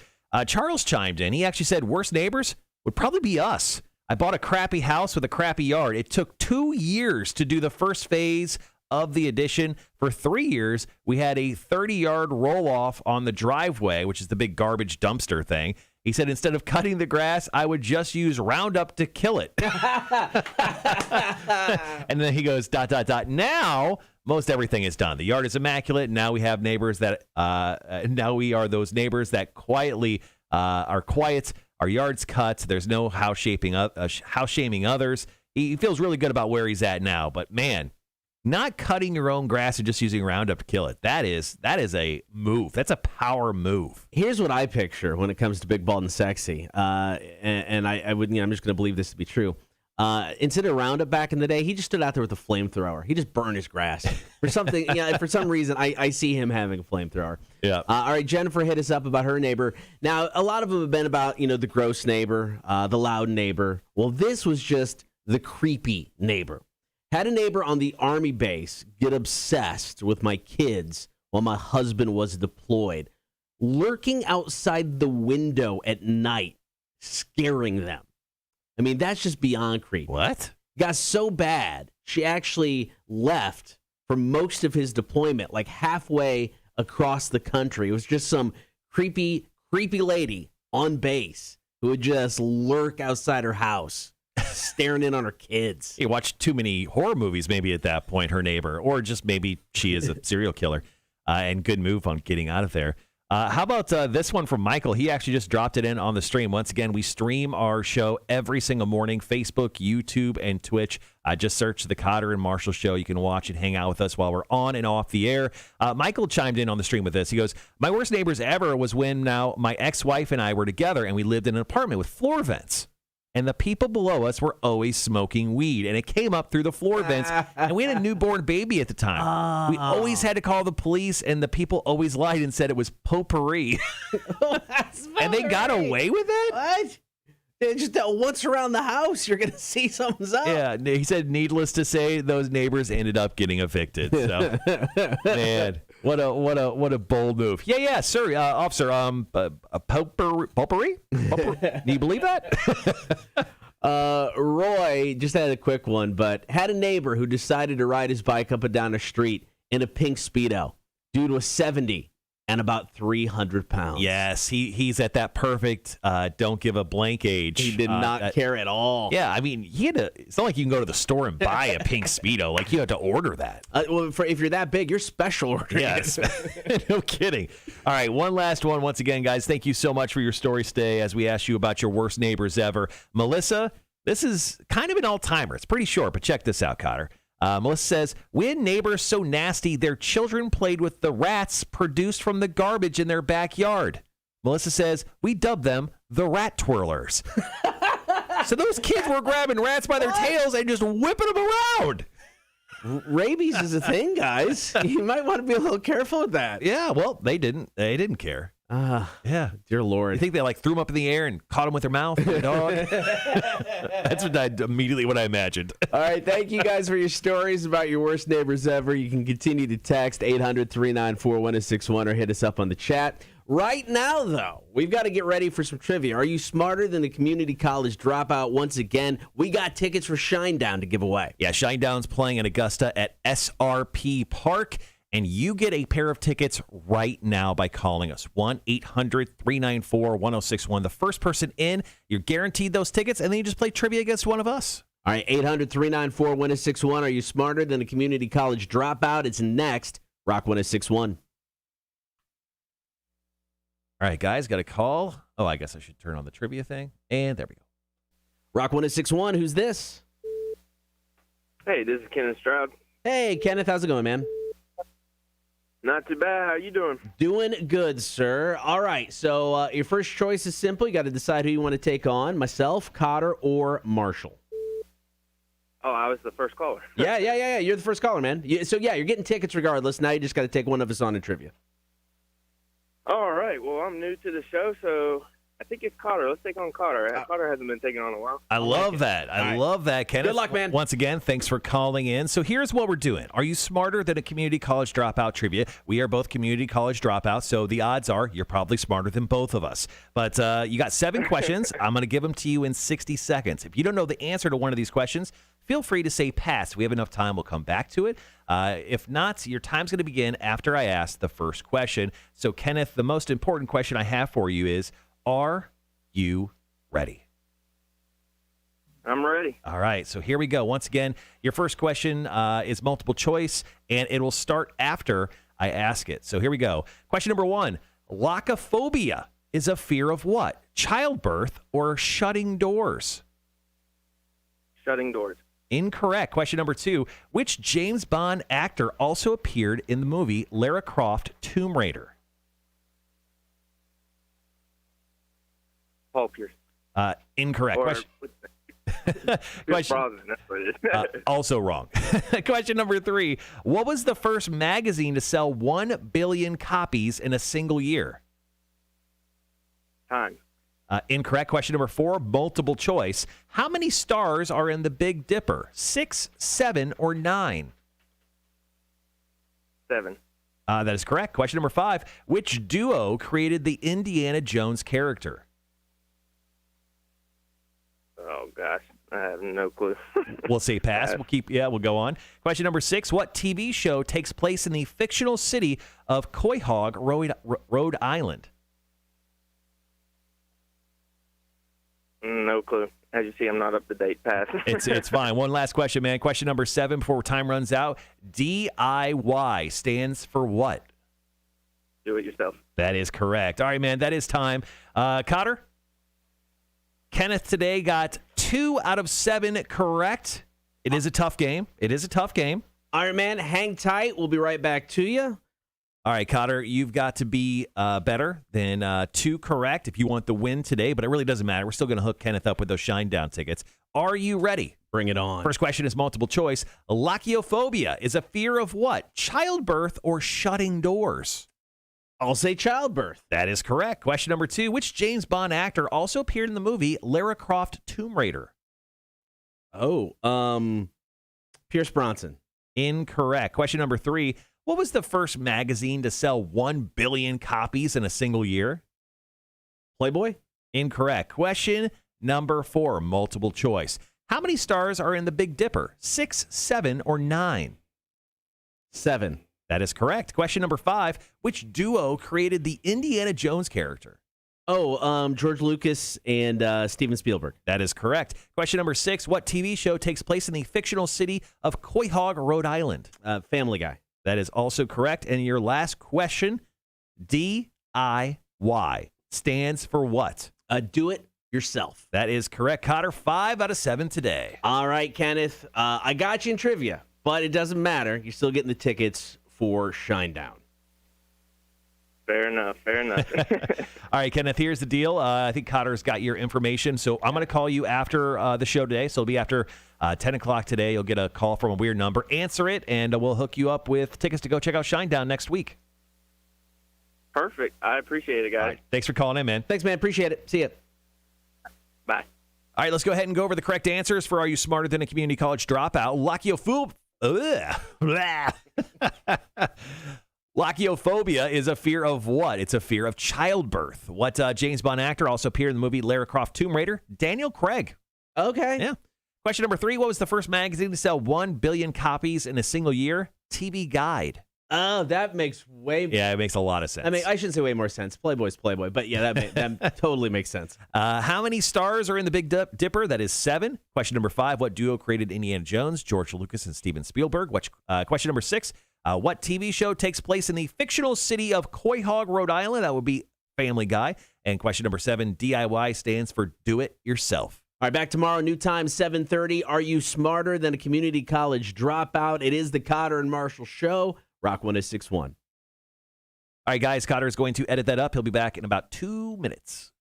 Charles chimed in. He actually said, worst neighbors would probably be us. I bought a crappy house with a crappy yard. It took 2 years to do the first phase of the addition. For 3 years, we had a 30-yard roll-off on the driveway, which is the big garbage dumpster thing. He said, instead of cutting the grass, I would just use Roundup to kill it. And then he goes, ... Now, most everything is done. The yard is immaculate. Now we have neighbors that, now we are those neighbors that quietly are quiet. Our yard's cut. There's no house shaming others. He feels really good about where he's at now. But, man, not cutting your own grass and just using Roundup to kill it. That is a move. That's a power move. Here's what I picture when it comes to big, bald, and sexy. And I would, I'm just going to believe this to be true. Instead of Roundup back in the day, he just stood out there with a flamethrower. He just burned his grass. For something, for some reason, I see him having a flamethrower. Yeah. All right, Jennifer hit us up about her neighbor. Now, a lot of them have been about, the gross neighbor, the loud neighbor. Well, this was just the creepy neighbor. Had a neighbor on the Army base get obsessed with my kids while my husband was deployed, lurking outside the window at night, scaring them. I mean, that's just beyond creepy. What? Got so bad, she actually left for most of his deployment, like halfway across the country. It was just some creepy lady on base who would just lurk outside her house, staring in on her kids. You watched too many horror movies maybe at that point, her neighbor, or just maybe she is a serial killer. And good move on getting out of there. How about this one from Michael? He actually just dropped it in on the stream. Once again, we stream our show every single morning, Facebook, YouTube, and Twitch. Just search the Cotter and Marshall Show. You can watch and hang out with us while we're on and off the air. Michael chimed in on the stream with this. He goes, my worst neighbors ever was when my ex-wife and I were together and we lived in an apartment with floor vents. And the people below us were always smoking weed. And it came up through the floor vents. And we had a newborn baby at the time. We always had to call the police, and the people always lied and said it was potpourri. And they got away with it? What? Just once around the house, you're going to see something's up. Yeah, he said, needless to say, those neighbors ended up getting evicted. So, man, what a bold move. Yeah, sir, officer. Potpourri? Do you believe that? Roy just had a quick one, but had a neighbor who decided to ride his bike up and down the street in a pink Speedo. Dude was 70. And about 300 pounds. Yes, he's at that perfect don't give a blank age. He did not care at all. Yeah, I mean, it's not like you can go to the store and buy a pink Speedo. Like, you have to order that. Well, if you're that big, you're special ordering. Yes, no kidding. All right, one last one. Once again, guys, thank you so much for your stories today as we asked you about your worst neighbors ever. Melissa, this is kind of an all-timer. It's pretty short, but check this out, Cotter. Melissa says, we had neighbors so nasty their children played with the rats produced from the garbage in their backyard. Melissa says, we dubbed them the rat twirlers. So those kids were grabbing rats by their tails and just whipping them around. Rabies is a thing, guys. You might want to be a little careful with that. Yeah, well, they didn't care. Yeah, dear Lord. You think they threw them up in the air and caught them with their mouth? The dog? That's what I imagined. All right, thank you guys for your stories about your worst neighbors ever. You can continue to text 800-394-1061 or hit us up on the chat. Right now, though, we've got to get ready for some trivia. Are you smarter than a community college dropout? Once again, we got tickets for Shinedown to give away. Yeah, Shinedown's playing in Augusta at SRP Park. And you get a pair of tickets right now by calling us, 1-800-394-1061. The first person in, you're guaranteed those tickets, and then you just play trivia against one of us. All right, 800-394-1061. Are you smarter than a community college dropout? It's next. Rock 1061. All All right, guys, got a call. Oh, I guess I should turn on the trivia thing. And there we go. Rock 1061, who's this? Hey, this is Kenneth Stroud. Hey, Kenneth, how's it going, man? Not too bad. How you doing? Doing good, sir. All right, so your first choice is simple. You got to decide who you want to take on, myself, Cotter, or Marshall. Oh, I was the first caller. Yeah. You're the first caller, man. So, you're getting tickets regardless. Now you just got to take one of us on in trivia. All right. Well, I'm new to the show, so I think it's Cotter. Let's take on Cotter. Cotter hasn't been taken on in a while. I love that. I love that, Kenneth. Good luck, man. Once again, thanks for calling in. So here's what we're doing. Are you smarter than a community college dropout trivia? We are both community college dropouts, so the odds are you're probably smarter than both of us. But you got 7 questions. I'm going to give them to you in 60 seconds. If you don't know the answer to one of these questions, feel free to say pass. We have enough time. We'll come back to it. If not, your time's going to begin after I ask the first question. So, Kenneth, the most important question I have for you is, are you ready? I'm ready. All right, so here we go. Once again, your first question is multiple choice, and it will start after I ask it. So here we go. Question number 1. Locophobia is a fear of what? Childbirth or shutting doors? Shutting doors. Incorrect. Question number 2. Which James Bond actor also appeared in the movie Lara Croft Tomb Raider? Paul Pierce. Incorrect. Question. Brosnan, that's what it is. Also wrong. Question number 3. What was the first magazine to sell 1 billion copies in a single year? Time. Incorrect. Question number 4, multiple choice. How many stars are in the Big Dipper? 6, 7, or 9? 7. That is correct. Question number 5. Which duo created the Indiana Jones character? Oh, gosh. I have no clue. We'll say pass. We'll go on. Question number 6. What TV show takes place in the fictional city of Quahog, Rhode Island? No clue. As you see, I'm not up to date. Pass. It's fine. One last question, man. Question number 7 before time runs out. DIY stands for what? Do it yourself. That is correct. All right, man. That is time. Cotter? Kenneth today got 2 out of 7 correct. It is a tough game. Iron Man, hang tight. We'll be right back to you. All right, Cotter, you've got to be better than 2 correct if you want the win today, but it really doesn't matter. We're still going to hook Kenneth up with those Shinedown tickets. Are you ready? Bring it on. First question is multiple choice. Locophobia is a fear of what? Childbirth or shutting doors? I'll say childbirth. That is correct. Question number 2. Which James Bond actor also appeared in the movie Lara Croft Tomb Raider? Pierce Bronson. Incorrect. Question number 3. What was the first magazine to sell 1 billion copies in a single year? Playboy? Incorrect. Question number 4, multiple choice. How many stars are in the Big Dipper? 6, 7, or 9? 7. That is correct. Question number 5. Which duo created the Indiana Jones character? George Lucas and Steven Spielberg. That is correct. Question number 6. What TV show takes place in the fictional city of Quahog, Rhode Island? Family Guy. That is also correct. And your last question, DIY stands for what? Do it yourself. That is correct. Cotter, 5 out of 7 today. All right, Kenneth. I got you in trivia, but it doesn't matter. You're still getting the tickets for Shinedown. Fair enough. All right, Kenneth, here's the deal. I think Cotter's got your information, so I'm going to call you after the show today. So it'll be after 10 o'clock today. You'll get a call from a weird number. Answer it, and we'll hook you up with tickets to go check out Shinedown next week. Perfect. I appreciate it, guys. Right, thanks for calling in, man. Thanks, man. Appreciate it. See ya. Bye. All right, let's go ahead and go over the correct answers for Are You Smarter Than a Community College Dropout? Locophobia is a fear of what? It's a fear of childbirth. What James Bond actor also appeared in the movie Lara Croft Tomb Raider? Daniel Craig. Okay. Yeah. Question number 3. What was the first magazine to sell 1 billion copies in a single year? TV Guide. Oh, that makes it makes a lot of sense. I mean, I shouldn't say way more sense. Playboy's Playboy, but yeah, that totally makes sense. How many stars are in the Big Dipper? That is 7. Question number 5. What duo created Indiana Jones? George Lucas and Steven Spielberg. Question number 6. What TV show takes place in the fictional city of Quahog, Rhode Island? That would be Family Guy. And question number 7, DIY stands for do it yourself. All right, back tomorrow, new time, 7:30. Are you smarter than a community college dropout? It is the Cotter and Marshall Show. Rock 106.1. All right, guys, Cotter is going to edit that up. He'll be back in about 2 minutes.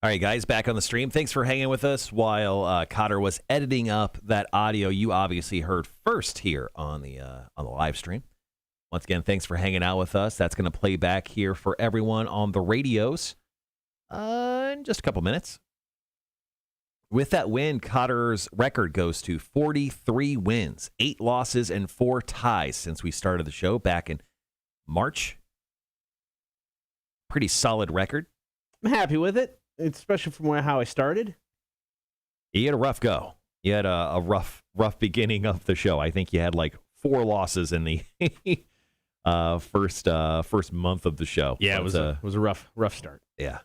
All right, guys, back on the stream. Thanks for hanging with us while Cotter was editing up that audio you obviously heard first here on the live stream. Once again, thanks for hanging out with us. That's going to play back here for everyone on the radios in just a couple minutes. With that win, Cotter's record goes to 43 wins, 8 losses, and 4 ties since we started the show back in March. Pretty solid record. I'm happy with it, especially from how I started. You had a rough go. You had a rough beginning of the show. I think you had like 4 losses in the first month of the show. Yeah, it was a rough start. Yeah.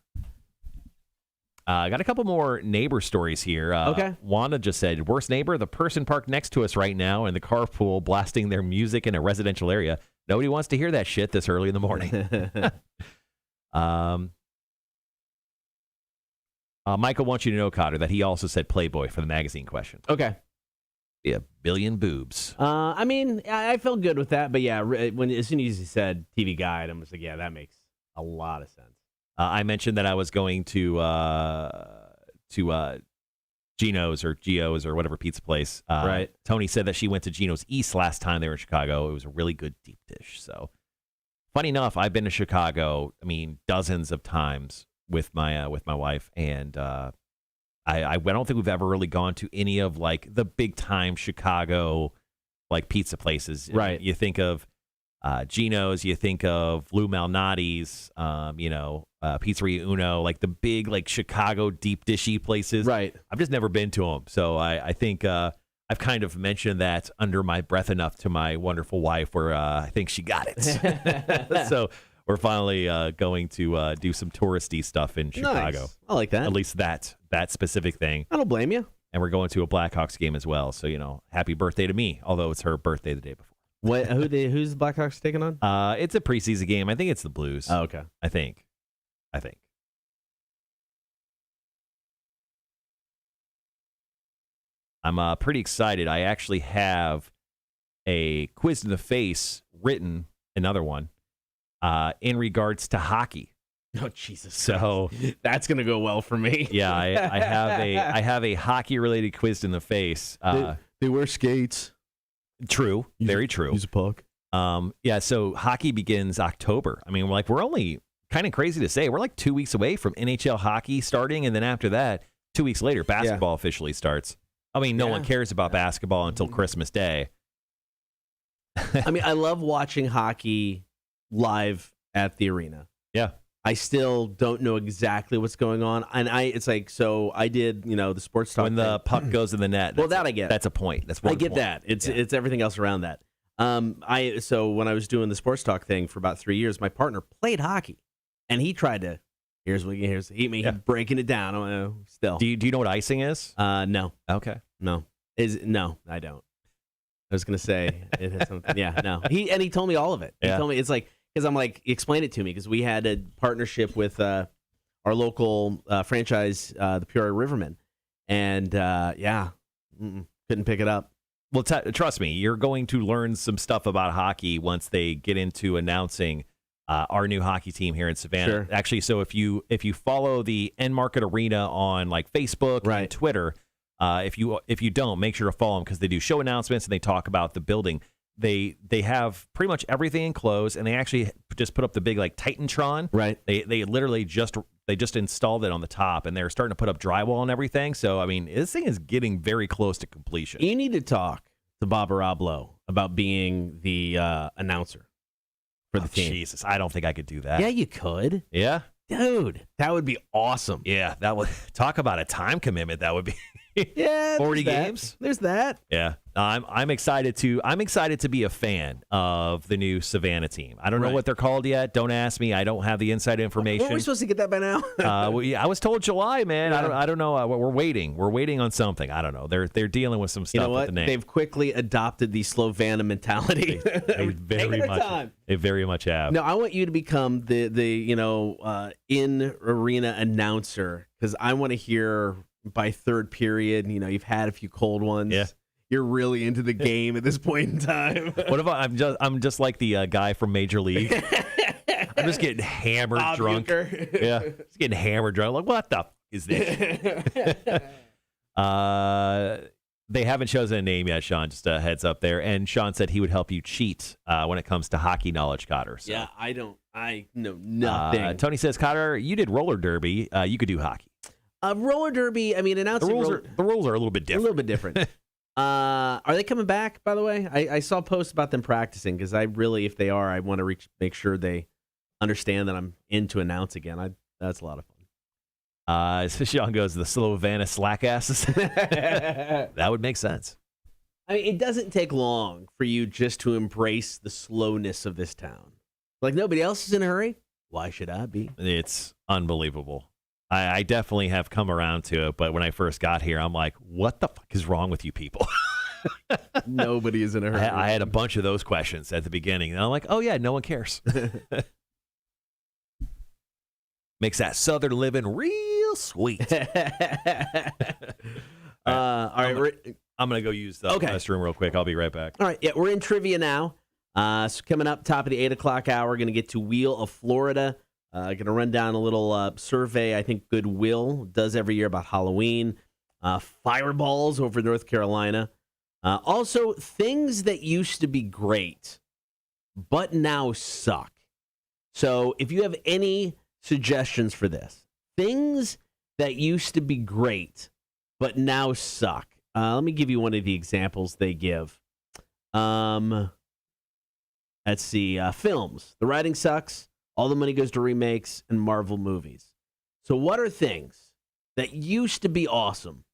I got a couple more neighbor stories here. Okay. Wanda just said, worst neighbor, the person parked next to us right now in the carpool blasting their music in a residential area. Nobody wants to hear that shit this early in the morning. Michael wants you to know, Cotter, that he also said Playboy for the magazine question. Okay. Yeah, billion boobs. I mean, I felt good with that, but yeah, as soon as he said TV Guide, I'm just like, yeah, that makes a lot of sense. I mentioned that I was going to Gino's or Gio's or whatever pizza place. Right. Tony said that she went to Gino's East last time they were in Chicago. It was a really good deep dish. So, funny enough, I've been to Chicago, I mean, dozens of times with my wife, and I don't think we've ever really gone to any of like the big time Chicago like pizza places. Right. You think of Gino's, you think of Lou Malnati's, Pizzeria Uno, like the big like Chicago deep dishy places. Right. I've just never been to them, so I think I've kind of mentioned that under my breath enough to my wonderful wife, where I think she got it. So we're finally going to do some touristy stuff in Chicago. Nice. I like that. At least that specific thing. I don't blame you. And we're going to a Blackhawks game as well. So happy birthday to me. Although it's her birthday the day before. Who's the Blackhawks taking on? It's a preseason game. I think it's the Blues. Oh, okay. I think. I'm pretty excited. I actually have a quiz in the face written, another one, in regards to hockey. Oh, Jesus. So that's going to go well for me. Yeah, I have a hockey related quiz in the face. They wear skates. True. Very true. Use a puck. Yeah, so hockey begins October. I mean, we're only, kind of crazy to say, we're like 2 weeks away from NHL hockey starting, and then after that, 2 weeks later, basketball officially starts. I mean, no one cares about basketball until Christmas Day. I mean, I love watching hockey live at the arena. Yeah. I still don't know exactly what's going on. And it's like, so I did, the sports talk when the puck goes in the net. Well, that I get. That's a point. That's one I get point. that. It's everything else around that. So when I was doing the sports talk thing for about 3 years, my partner played hockey, and he tried to. He's breaking it down. Still. Do you know what icing is? No. Okay. No. No, I don't. I was gonna say it has something. Yeah, no. He told me all of it. He told me, it's like, because I'm like, explain it to me, because we had a partnership with our local franchise, the Peoria Rivermen, and couldn't pick it up. Well, trust me, you're going to learn some stuff about hockey once they get into announcing our new hockey team here in Savannah. Sure. Actually, so if you follow the End Market Arena on like Facebook and Twitter, if you don't, make sure to follow them, because they do show announcements and they talk about the building. They have pretty much everything enclosed, and they actually just put up the big like Titantron. Right. They literally just installed it on the top, and they're starting to put up drywall and everything. So I mean, this thing is getting very close to completion. You need to talk to Bob Arablo about being the announcer for the team. Jesus, I don't think I could do that. Yeah, you could. Yeah, dude, that would be awesome. Yeah, that would talk about a time commitment. That would be 40 games. There's that. Yeah, I'm excited to be a fan of the new Savannah team. I don't know what they're called yet. Don't ask me. I don't have the inside information. Weren't we supposed to get that by now? I was told July, man. Yeah. I don't know. We're waiting. We're waiting on something. I don't know. They're dealing with some stuff. You know what? With the name. They've quickly adopted the Slovana mentality. They very much have. No, I want you to become the in arena announcer, because I want to hear by third period. You've had a few cold ones. Yeah. You're really into the game at this point in time. What if I'm just like the guy from Major League? I'm just getting hammered drunk. Bucher. Yeah, just getting hammered drunk. Like, what the is there. They haven't chosen a name yet, Sean. Just a heads up there. And Sean said he would help you cheat when it comes to hockey knowledge, Cotter. So. Yeah, I know nothing. Tony says, Cotter, you did roller derby. You could do hockey. Roller derby, I mean, announcing the rules are a little bit different. A little bit different. Are they coming back, by the way? I saw posts about them practicing because I really, if they are, I want to make sure they understand that I'm in to announce again. That's a lot of fun. So Sean goes, the Savannah slackasses. That would make sense. I mean, it doesn't take long for you just to embrace the slowness of this town. Like, nobody else is in a hurry. Why should I be? It's unbelievable. I definitely have come around to it, but when I first got here, I'm like, what the fuck is wrong with you people? Nobody is in a hurry. I had a bunch of those questions at the beginning, and I'm like, oh, yeah, no one cares. Makes that southern living real sweet. All right, I'm going to go use the restroom real quick. I'll be right back. All right, yeah, we're in trivia now. So coming up, top of the 8 o'clock hour, going to get to Wheel of Florida. Going to run down a little survey I think Goodwill does every year about Halloween. Fireballs over North Carolina. Also, things that used to be great, but now suck. So if you have any suggestions for this, things that used to be great, but now suck. Let me give you one of the examples they give. Let's see. Films. The writing sucks. All the money goes to remakes and Marvel movies. So what are things that used to be awesome,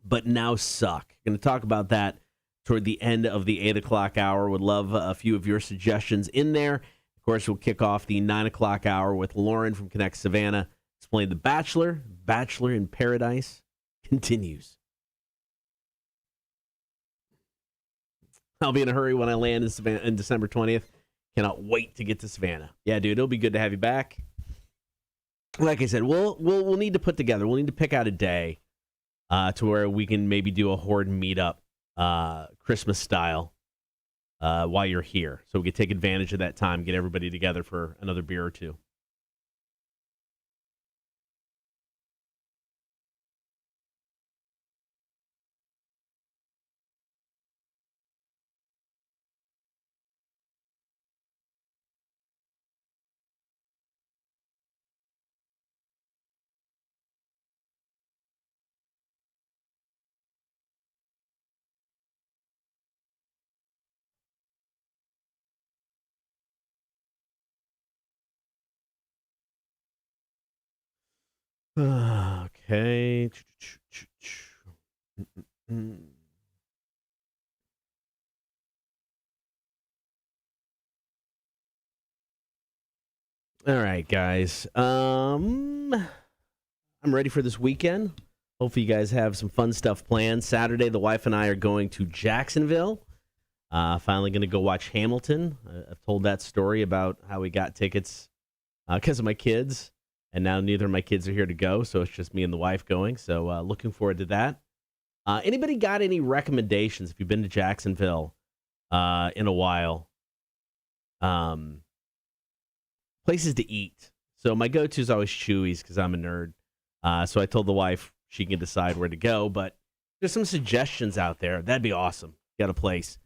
but now suck? Going to talk about that toward the end of the 8 o'clock hour. Would love a few of your suggestions in there. Of course, we'll kick off the 9 o'clock hour with Lauren from Connect Savannah. Explain The Bachelor. Bachelor in Paradise continues. I'll be in a hurry when I land in Savannah in December 20th. Cannot wait to get to Savannah. Yeah, dude, it'll be good to have you back. Like I said, we'll need to put together. We'll need to pick out a day to where we can maybe do a horde meetup, Christmas style, while you're here, so we can take advantage of that time, get everybody together for another beer or two. Okay. All right, guys. I'm ready for this weekend. Hopefully you guys have some fun stuff planned. Saturday, the wife and I are going to Jacksonville. Finally going to go watch Hamilton. I've told that story about how we got tickets because of my kids. And now neither of my kids are here to go, so it's just me and the wife going. So looking forward to that. Anybody got any recommendations if you've been to Jacksonville in a while? Places to eat. So my go-to is always Chewy's because I'm a nerd. So I told the wife she can decide where to go. But there's some suggestions out there. That'd be awesome. Got a place.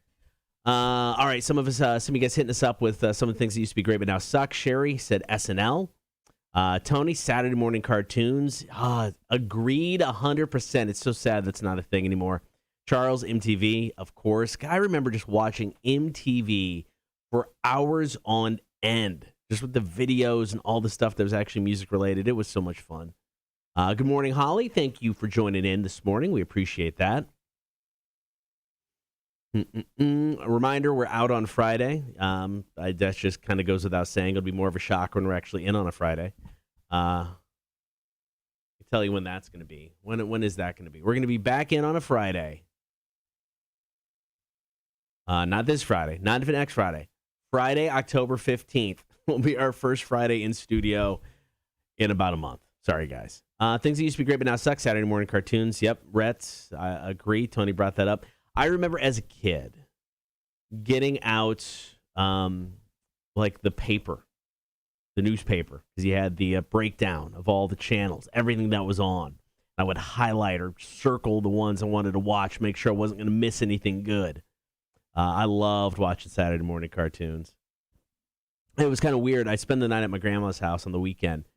All right, some of you guys hitting us up with some of the things that used to be great but now suck. Sherry said SNL. Tony, Saturday morning cartoons. Agreed 100%. It's so sad that's not a thing anymore. Charles, MTV, of course. I remember just watching MTV for hours on end, just with the videos and all the stuff that was actually music related. It was so much fun. Good morning, Holly. Thank you for joining in this morning. We appreciate that. A reminder, we're out on Friday. That just kind of goes without saying. It'll be more of a shock when we're actually in on a Friday. I can tell you when that's going to be. When is that going to be? We're going to be back in on a Friday. Not this Friday. Not even next Friday. Friday, October 15th will be our first Friday in studio in about a month. Sorry, guys. Things that used to be great but now suck. Saturday morning cartoons. Yep, Rhett's. I agree. Tony brought that up. I remember as a kid getting out like the paper the newspaper, because he had the breakdown of all the channels, everything that was on. I would highlight or circle the ones I wanted to watch, make sure I wasn't going to miss anything good. I loved watching Saturday morning cartoons. It was kind of weird. I spent the night at my grandma's house on the weekend,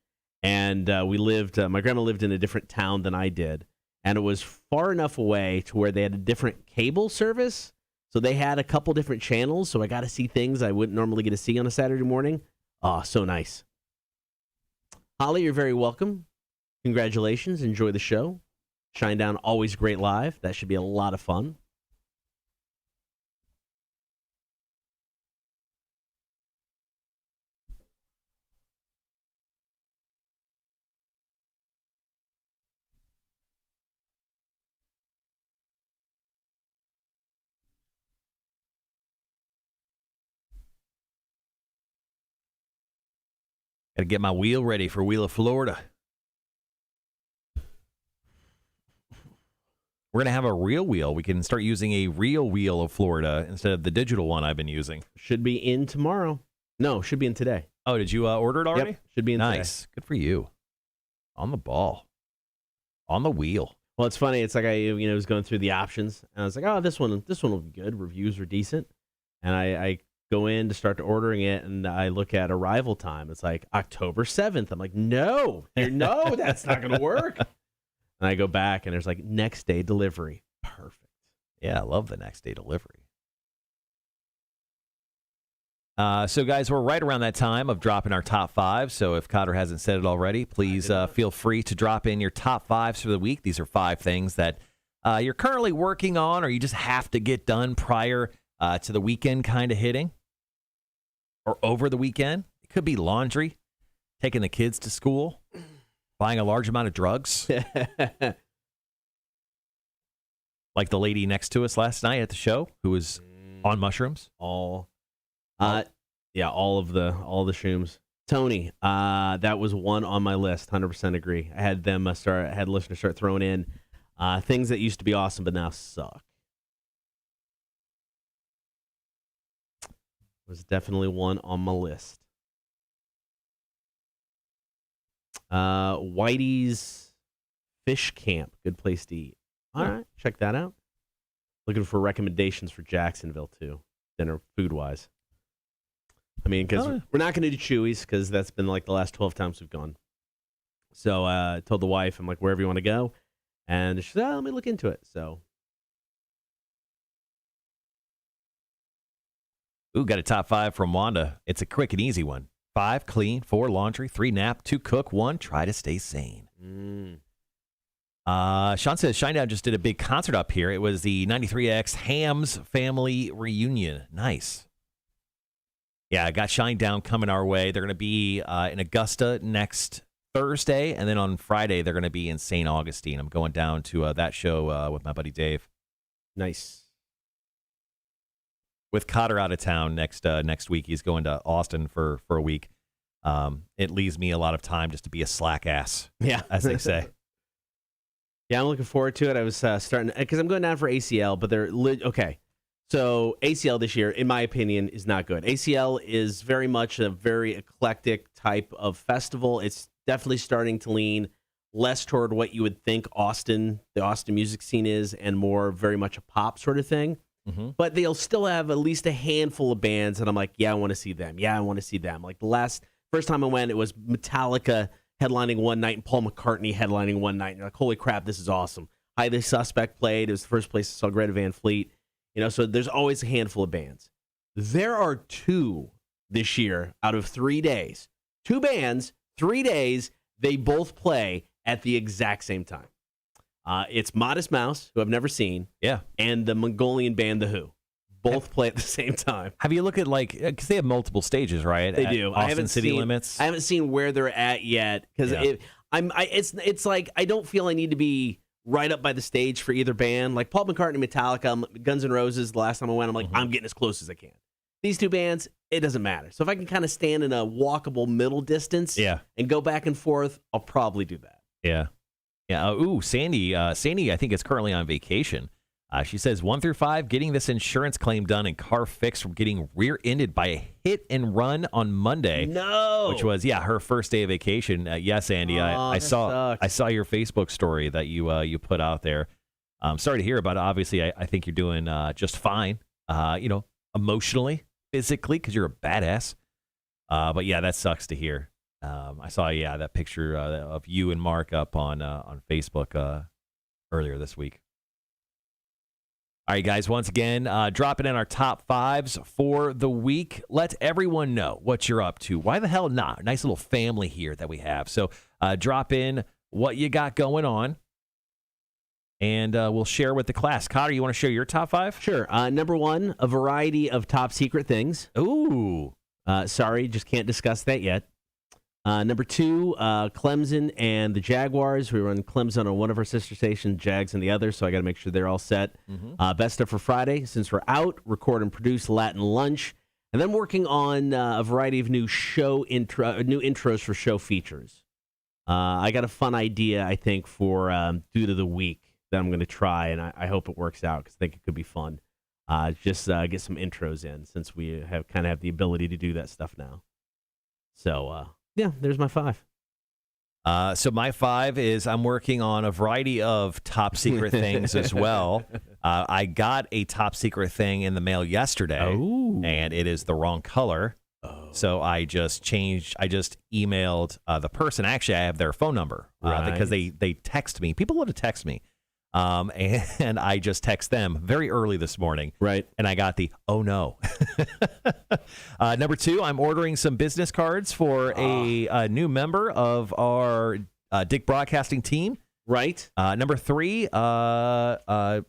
and my grandma lived in a different town than I did, and it was far enough away to where they had a different cable service, so they had a couple different channels, so I got to see things I wouldn't normally get to see on a Saturday morning. Oh, so nice. Holly, you're very welcome. Congratulations. Enjoy the show. Shinedown, always great live. That should be a lot of fun. Got to get my wheel ready for Wheel of Florida. We're going to have a real wheel. We can start using a real Wheel of Florida instead of the digital one I've been using. Should be in tomorrow. No, should be in today. Oh, did you order it already? Yep, should be in nice. today. Good for you. On the ball. On the wheel. Well, it's funny. It's like I was going through the options, and I was like, oh, this one will be good. Reviews are decent. And I go in to start ordering it, and I look at arrival time. It's like October 7th. I'm like, no, that's not going to work. And I go back, and there's like next day delivery. Perfect. Yeah, I love the next day delivery. So, guys, we're right around that time of dropping our top five. So if Cotter hasn't said it already, please feel free to drop in your top fives for the week. These are 5 things that you're currently working on or you just have to get done prior to the weekend kind of hitting or over the weekend. It could be laundry, taking the kids to school, buying a large amount of drugs. Like the lady next to us last night at the show who was on mushrooms. All the shrooms. Tony, that was one on my list. 100% agree. I had them had listeners start throwing in things that used to be awesome but now suck. Was definitely one on my list. Whitey's Fish Camp, good place to eat. All right, check that out. Looking for recommendations for Jacksonville too, dinner food wise. I mean, because we're not going to do Chewy's because that's been like the last 12 times we've gone. So I told the wife, I'm like, wherever you want to go, and she said, let me look into it. So. Ooh, got a top 5 from Wanda. It's a quick and easy one. 5, clean. 4, laundry. 3, nap. 2, cook. 1, try to stay sane. Sean says, Shinedown just did a big concert up here. It was the 93X Hams family reunion. Nice. Yeah, I got Shinedown coming our way. They're going to be in Augusta next Thursday, and then on Friday, they're going to be in St. Augustine. I'm going down to that show with my buddy Dave. Nice. With Cotter out of town next week, he's going to Austin for a week. It leaves me a lot of time just to be a slack ass, as they say. Yeah, I'm looking forward to it. I was starting because I'm going down for ACL, but they're okay. So ACL this year, in my opinion, is not good. ACL is very much a very eclectic type of festival. It's definitely starting to lean less toward what you would think the Austin music scene is, and more very much a pop sort of thing. But they'll still have at least a handful of bands that I'm like, yeah, I want to see them. Yeah, I want to see them. Like first time I went, it was Metallica headlining one night and Paul McCartney headlining one night. And you're like, holy crap, this is awesome. Highly Suspect played. It was the first place I saw Greta Van Fleet. So there's always a handful of bands. There are 2 this year out of 3 days. 2 bands, 3 days, they both play at the exact same time. It's Modest Mouse, who I've never seen, and the Mongolian band The Who. Both play at the same time. Have you looked at because they have multiple stages, right? They do. Austin City Limits. I haven't seen where they're at yet because it's like I don't feel I need to be right up by the stage for either band. Like Paul McCartney, Metallica, Guns N' Roses. The last time I went, I'm like, I'm getting as close as I can. These 2 bands, it doesn't matter. So if I can kind of stand in a walkable middle distance, and go back and forth, I'll probably do that. Yeah. Ooh, Sandy, I think is currently on vacation. She says 1 through 5, getting this insurance claim done and car fixed from getting rear-ended by a hit and run on Monday. No, which was her first day of vacation. Yes, Andy, I saw your Facebook story that you put out there. I'm sorry to hear about it. Obviously, I think you're doing just fine. Emotionally, physically, because you're a badass. But yeah, that sucks to hear. I saw that picture of you and Mark up on Facebook earlier this week. All right, guys, once again, dropping in our top 5s for the week. Let everyone know what you're up to. Why the hell not? Nice little family here that we have. So drop in what you got going on, and we'll share with the class. Cotter, you want to share your top 5? Sure. Number 1, a variety of top secret things. Ooh. Sorry, just can't discuss that yet. Number 2, Clemson and the Jaguars. We run Clemson on one of our sister stations, Jags on the other, so I got to make sure they're all set. Best stuff for Friday, since we're out, record and produce Latin Lunch, and then working on a variety of new intros for show features. I got a fun idea, I think, for Dude of the Week that I'm going to try, and I hope it works out because I think it could be fun. Just get some intros in, since we have the ability to do that stuff now. So, yeah, there's my 5. So my 5 is I'm working on a variety of top secret things as well. I got a top secret thing in the mail yesterday, and it is the wrong color. So I just emailed the person. Actually, I have their phone number because they text me. People love to text me. And I just text them very early this morning. Right. And I got the, oh no. Number 2, I'm ordering some business cards for a new member of our Dick Broadcasting team. Right. Number 3, I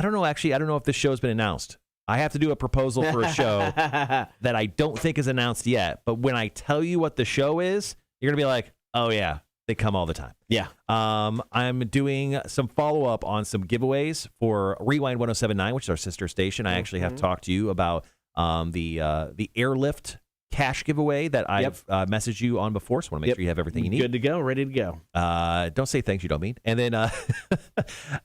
don't know. Actually, I don't know if this show's been announced. I have to do a proposal for a show that I don't think is announced yet. But when I tell you what the show is, you're going to be like, oh yeah. They come all the time. Yeah. I'm doing some follow-up on some giveaways for Rewind 107.9, which is our sister station. I actually have talked to you about the airlift cash giveaway that I've messaged you on before, so I want to make sure you have everything you need. Good to go, ready to go. Don't say things you don't mean. And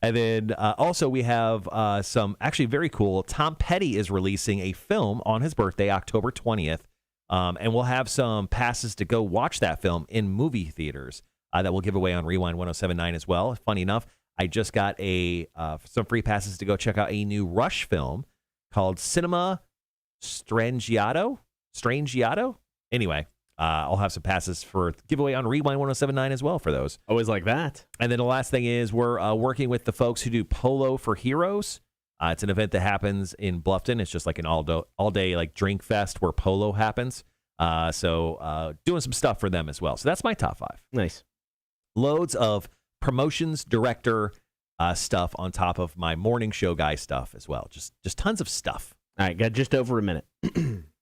then, also we have some actually very cool. Tom Petty is releasing a film on his birthday, October 20th. And we'll have some passes to go watch that film in movie theaters that we'll give away on Rewind 107.9 as well. Funny enough, I just got some free passes to go check out a new Rush film called Cinema Strangiato. Anyway, I'll have some passes for giveaway on Rewind 107.9 as well for those. Always like that. And then the last thing is we're working with the folks who do Polo for Heroes. It's an event that happens in Bluffton. It's just like an all-day like drink fest where polo happens. So doing some stuff for them as well. So that's my top 5. Nice. Loads of promotions director stuff on top of my morning show guy stuff as well. Just tons of stuff. All right, got just over a minute.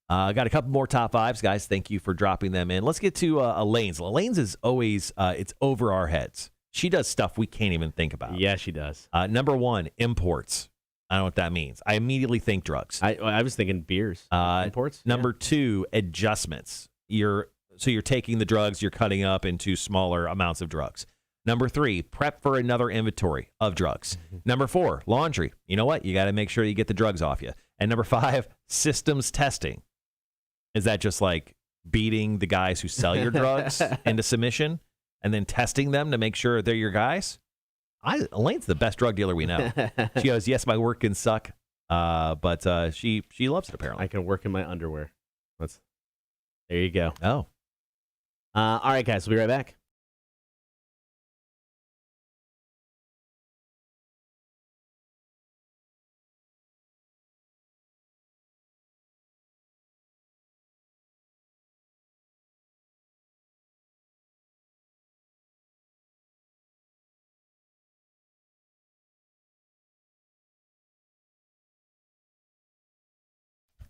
Got a couple more top 5s, guys. Thank you for dropping them in. Let's get to Elaine's. Elaine's is always it's over our heads. She does stuff we can't even think about. Yeah, she does. Number 1, imports. I don't know what that means. I immediately think drugs. I was thinking beers. Imports. Number 2, adjustments. You're taking the drugs, you're cutting up into smaller amounts of drugs. Number 3, prep for another inventory of drugs. Number 4, laundry. You know what? You got to make sure you get the drugs off you. And number 5, systems testing. Is that just like beating the guys who sell your drugs into submission and then testing them to make sure they're your guys? Elaine's the best drug dealer we know. She goes, yes, my work can suck, but she loves it, apparently. I can work in my underwear. There you go. Oh. All right, guys, we'll be right back.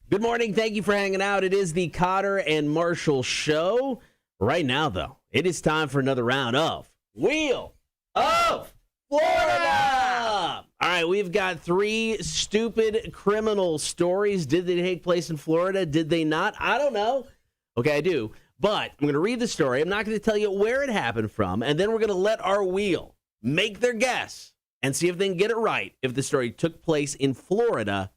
Good morning. Thank you for hanging out. It is the Cotter and Marshall Show. Right now, though, it is time for another round of Wheel of Florida. All right, we've got 3 stupid criminal stories. Did they take place in Florida? Did they not? I don't know. Okay, I do. But I'm going to read the story. I'm not going to tell you where it happened from. And then we're going to let our wheel make their guess and see if they can get it right if the story took place in Florida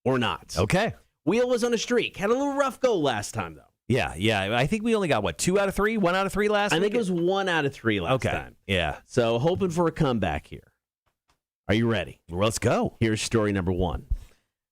or not. Okay. Wheel was on a streak. Had a little rough go last time, though. Yeah. I think we only got, 2 out of 3? 1 out of 3 last week? I think it was 1 out of 3 last time. Yeah. So hoping for a comeback here. Are you ready? Well, let's go. Here's story number 1.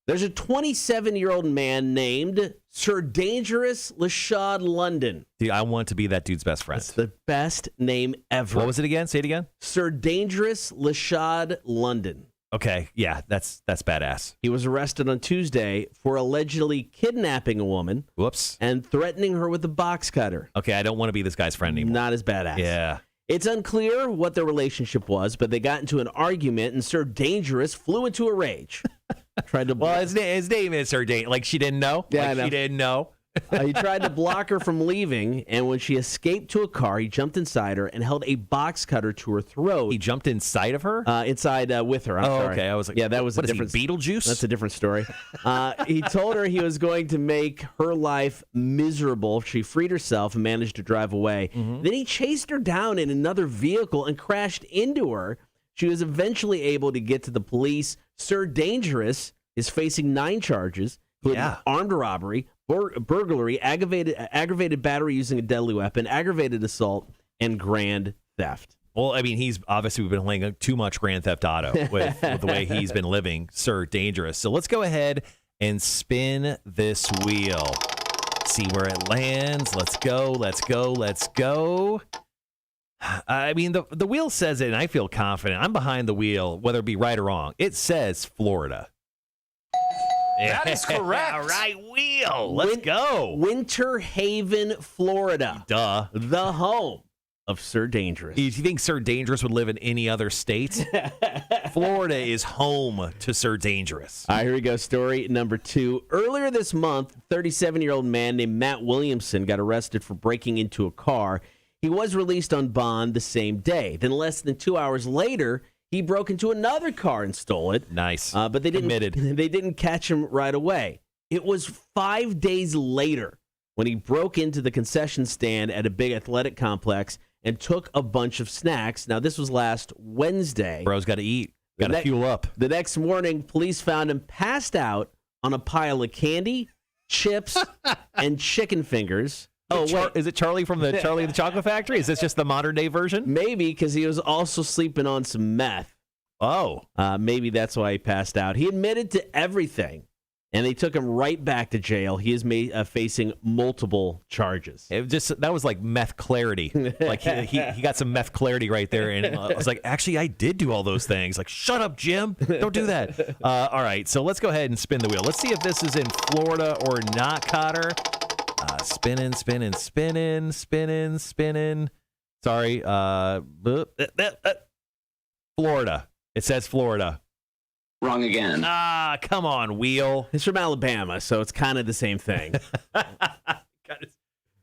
There's a 27-year-old man named Sir Dangerous Lashad London. Dude, I want to be that dude's best friend. It's the best name ever. What was it again? Say it again. Sir Dangerous Lashad London. Okay, yeah, that's badass. He was arrested on Tuesday for allegedly kidnapping a woman. Whoops. And threatening her with a box cutter. Okay, I don't want to be this guy's friend anymore. Not as badass. Yeah. It's unclear what their relationship was, but they got into an argument, and Sir Dangerous flew into a rage. Tried to well, his name is Sir Dangerous. Like she didn't know? Yeah, like I know. She didn't know? He tried to block her from leaving, and when she escaped to a car, he jumped inside her and held a box cutter to her throat. He jumped inside of her? Inside with her. I'm sorry. Okay. I was like, yeah, that was what a different. Is he, Beetlejuice? That's a different story. He told her he was going to make her life miserable if she freed herself and managed to drive away. Mm-hmm. Then he chased her down in another vehicle and crashed into her. She was eventually able to get to the police. Sir Dangerous is facing 9 charges, including armed robbery, burglary, aggravated battery using a deadly weapon, aggravated assault, and grand theft. Well, I mean, he's obviously been playing too much Grand Theft Auto with the way he's been living, Sir Dangerous. So let's go ahead and spin this wheel. See where it lands. Let's go. I mean, the wheel says it, and I feel confident. I'm behind the wheel, whether it be right or wrong. It says Florida. That is correct. All right, wheel. Let's go. Winter Haven, Florida. Duh. The home of Sir Dangerous. Do you think Sir Dangerous would live in any other state? Florida is home to Sir Dangerous. All right, here we go. Story number 2. Earlier this month, a 37-year-old man named Matt Williamson got arrested for breaking into a car. He was released on bond the same day. Then less than 2 hours later, he broke into another car and stole it. Nice. But they didn't. Admitted. They didn't catch him right away. It was 5 days later when he broke into the concession stand at a big athletic complex and took a bunch of snacks. Now, this was last Wednesday. Bro's got to eat. Got to fuel up. The next morning, police found him passed out on a pile of candy, chips, and chicken fingers. Oh, wait. Is it Charlie from the Charlie and the Chocolate Factory? Is this just the modern day version? Maybe, because he was also sleeping on some meth. Oh. Maybe that's why he passed out. He admitted to everything, and they took him right back to jail. He is facing multiple charges. That was like meth clarity. Like he got some meth clarity right there, and I was like, actually, I did do all those things. Like, shut up, Jim. Don't do that. All right, so let's go ahead and spin the wheel. Let's see if this is in Florida or not, Cotter. Spinning. Sorry. Florida. It says Florida. Wrong again. Ah, come on, wheel. It's from Alabama, so it's kind of the same thing.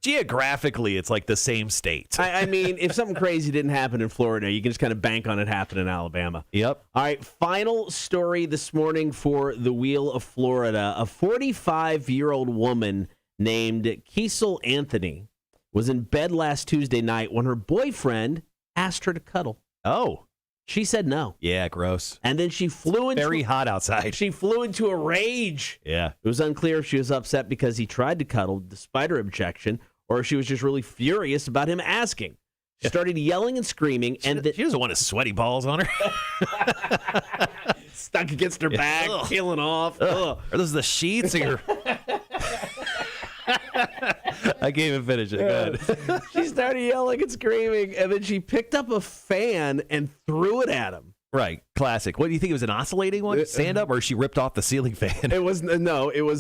Geographically, it's like the same state. I mean, if something crazy didn't happen in Florida, you can just kind of bank on it happening in Alabama. Yep. All right, final story this morning for the Wheel of Florida. A 45-year-old woman named Kiesel Anthony was in bed last Tuesday night when her boyfriend asked her to cuddle. Oh. She said no. Yeah, gross. And then she flew into very hot outside. She flew into a rage. Yeah. It was unclear if she was upset because he tried to cuddle despite her objection, or if she was just really furious about him asking. She started yelling and screaming, and she doesn't want his sweaty balls on her. Stuck against her back, peeling off. Are those the sheets? Or your... I can't even finish it. Go ahead. She started yelling and screaming, and then she picked up a fan and threw it at him. Right, classic. What do you think? It was an oscillating one, stand up, or she ripped off the ceiling fan? It was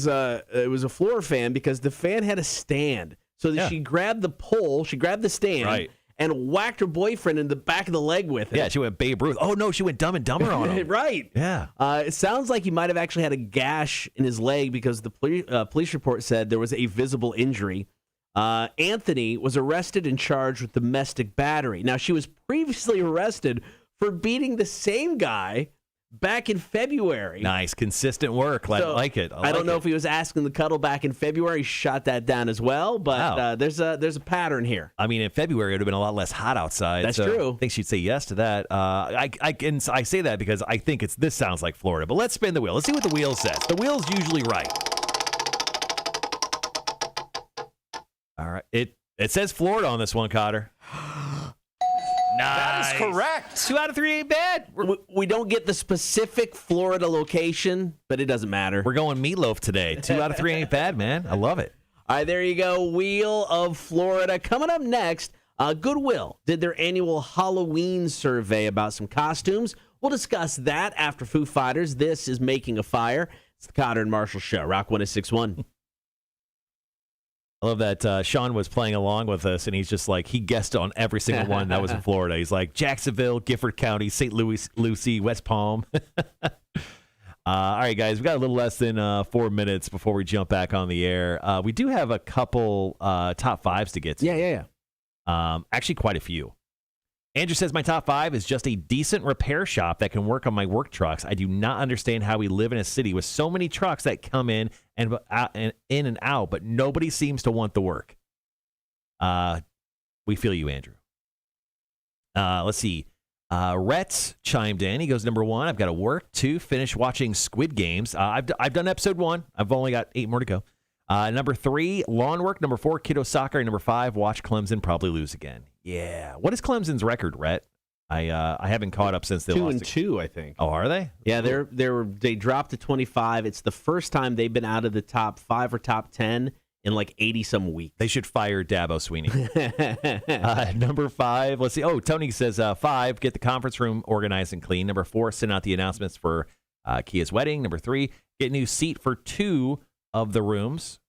a floor fan because the fan had a stand. So that she grabbed the pole, she grabbed the stand, right, and whacked her boyfriend in the back of the leg with it. Yeah, she went Babe Ruth. Oh no, she went Dumb and Dumber on him. Right. Yeah. It sounds like he might have actually had a gash in his leg because the police report said there was a visible injury. Anthony was arrested and charged with domestic battery. Now, she was previously arrested for beating the same guy back in February. Nice, consistent work. I like it. I don't know if he was asking the cuddle back in February. He shot that down as well, but there's a pattern here. I mean, in February, it would have been a lot less hot outside. That's so true. I think she'd say yes to that. I say that because I think this sounds like Florida. But let's spin the wheel. Let's see what the wheel says. The wheel's usually right. All right. It says Florida on this one, Cotter. That is correct. 2 out of 3 ain't bad. We don't get the specific Florida location, but it doesn't matter. We're going meatloaf today. 2 out of 3 ain't bad, man. I love it. All right, there you go. Wheel of Florida. Coming up next, Goodwill did their annual Halloween survey about some costumes. We'll discuss that after Foo Fighters. This is Making a Fire. It's the Cotter and Marshall Show. Rock 106.1. I love that Sean was playing along with us, and he's just like, he guessed on every single one that was in Florida. He's like, Jacksonville, Gifford County, St. Louis, Lucie, West Palm. All right, guys, we got a little less than 4 minutes before we jump back on the air. We do have a couple top fives to get to. Yeah. Actually, quite a few. Andrew says, my top 5 is just a decent repair shop that can work on my work trucks. I do not understand how we live in a city with so many trucks that come in and out, but nobody seems to want the work. We feel you, Andrew. Let's see. Rhett chimed in. He goes, number 1, I've got to work. 2, finish watching Squid Games. I've done episode 1. I've only got 8 more to go. Number 3, lawn work. Number 4, kiddo soccer. And number 5, watch Clemson probably lose again. Yeah. What is Clemson's record, Rhett? I haven't caught up since they lost. 2-2, I think. Oh, are they? Yeah, they dropped to 25. It's the first time they've been out of the top 5 or top 10 in like 80-some weeks. They should fire Dabo Sweeney. Number 5, let's see. Oh, Tony says 5, get the conference room organized and clean. Number 4, send out the announcements for Kia's wedding. Number 3, get a new seat for 2 of the rooms.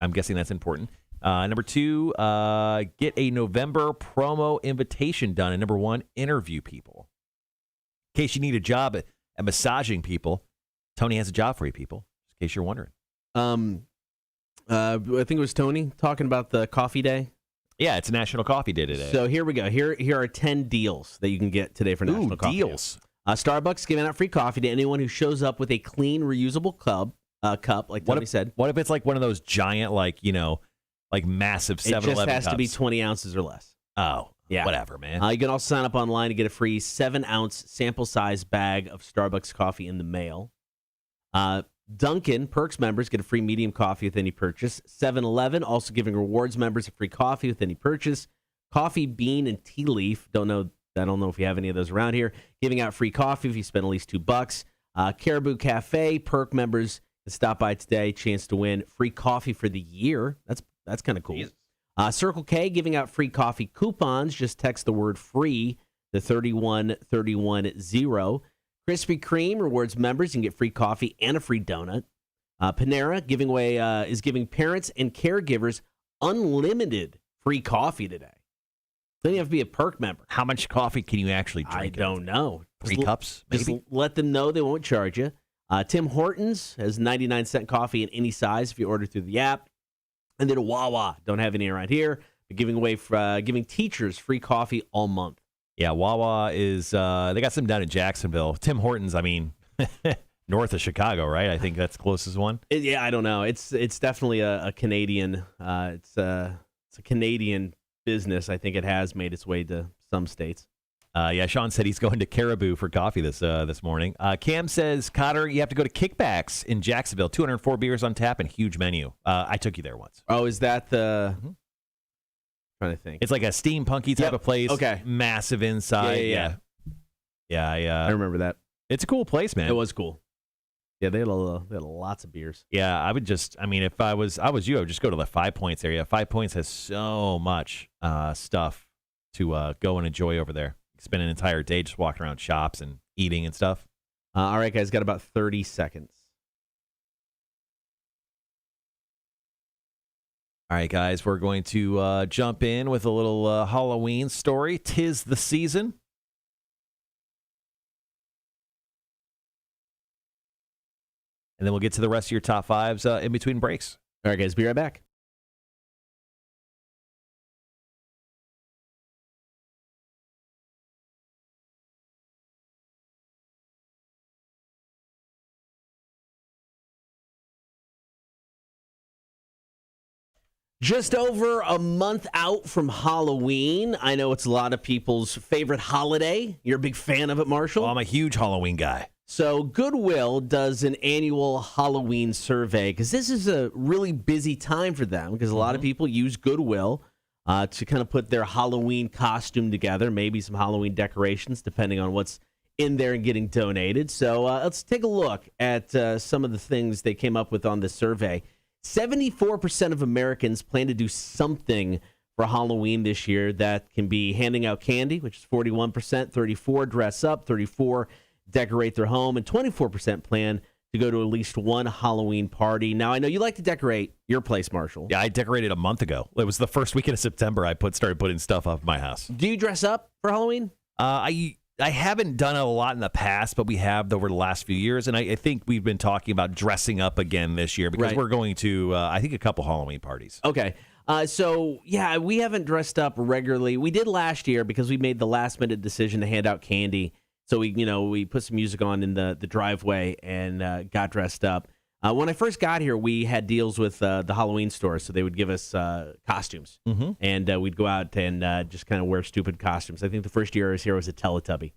I'm guessing that's important. Number 2, get a November promo invitation done. And number 1, interview people. In case you need a job at massaging people, Tony has a job for you, people, in case you're wondering. I think it was Tony talking about the coffee day. Yeah, it's National Coffee Day today. So here we go. Here are 10 deals that you can get today for National Coffee Day. Deals. Starbucks giving out free coffee to anyone who shows up with a clean, reusable cup, like Tony said. What if it's like one of those giant, like massive 7-Eleven cups? It just has to be 20 ounces or less. Oh, yeah. Whatever, man. You can also sign up online to get a free 7-ounce sample size bag of Starbucks coffee in the mail. Dunkin' Perks members get a free medium coffee with any purchase. 7-Eleven also giving rewards members a free coffee with any purchase. Coffee Bean and Tea Leaf. I don't know if you have any of those around here. Giving out free coffee if you spend at least $2. Caribou Cafe Perk members can stop by today. Chance to win free coffee for the year. That's kind of cool. Circle K giving out free coffee coupons. Just text the word free to 31310. Krispy Kreme rewards members and get free coffee and a free donut. Panera is giving parents and caregivers unlimited free coffee today. Then you have to be a perk member. How much coffee can you actually drink? I don't know. 3 cups, maybe? Just let them know they won't charge you. Tim Hortons has 99-cent coffee in any size if you order through the app. And then Wawa, don't have any around here, but giving teachers free coffee all month. Yeah, Wawa is, they got some down in Jacksonville. Tim Hortons, I mean, north of Chicago, right? I think that's the closest one. Yeah, I don't know. It's definitely a Canadian, it's a Canadian business. I think it has made its way to some states. Yeah, Sean said he's going to Caribou for coffee this morning. Cam says, Cotter, you have to go to Kickbacks in Jacksonville. 204 beers on tap and huge menu. I took you there once. Oh, is that the... Mm-hmm. Trying to think. It's like a steampunky type of place. Okay. Massive inside. Yeah. I remember that. It's a cool place, man. It was cool. Yeah, they had lots of beers. Yeah, I would just, if I was you, I would just go to the 5 Points area. 5 Points has so much stuff to go and enjoy over there. Spend an entire day just walking around shops and eating and stuff. All right, guys, got about 30 seconds. All right, guys, we're going to jump in with a little Halloween story. 'Tis the season. And then we'll get to the rest of your top fives in between breaks. All right, guys, be right back. Just over a month out from Halloween. I know it's a lot of people's favorite holiday. You're a big fan of it, Marshall? Well, I'm a huge Halloween guy. So Goodwill does an annual Halloween survey because this is a really busy time for them because a lot of people use Goodwill to kind of put their Halloween costume together, maybe some Halloween decorations, depending on what's in there and getting donated. So let's take a look at some of the things they came up with on this survey. 74% of Americans plan to do something for Halloween this year. That can be handing out candy, which is 41%, 34% dress up, 34% decorate their home, and 24% plan to go to at least one Halloween party. Now, I know you like to decorate your place, Marshall. Yeah, I decorated a month ago. It was the first weekend of September I started putting stuff up in my house. Do you dress up for Halloween? I haven't done it a lot in the past, but we have over the last few years, and I think we've been talking about dressing up again this year because we're going to, I think, a couple Halloween parties. Okay. So, yeah, we haven't dressed up regularly. We did last year because we made the last-minute decision to hand out candy. So, we put some music on in the driveway and got dressed up. When I first got here, we had deals with the Halloween store, so they would give us costumes. And we'd go out and just kind of wear stupid costumes. I think the first year I was here was a Teletubby.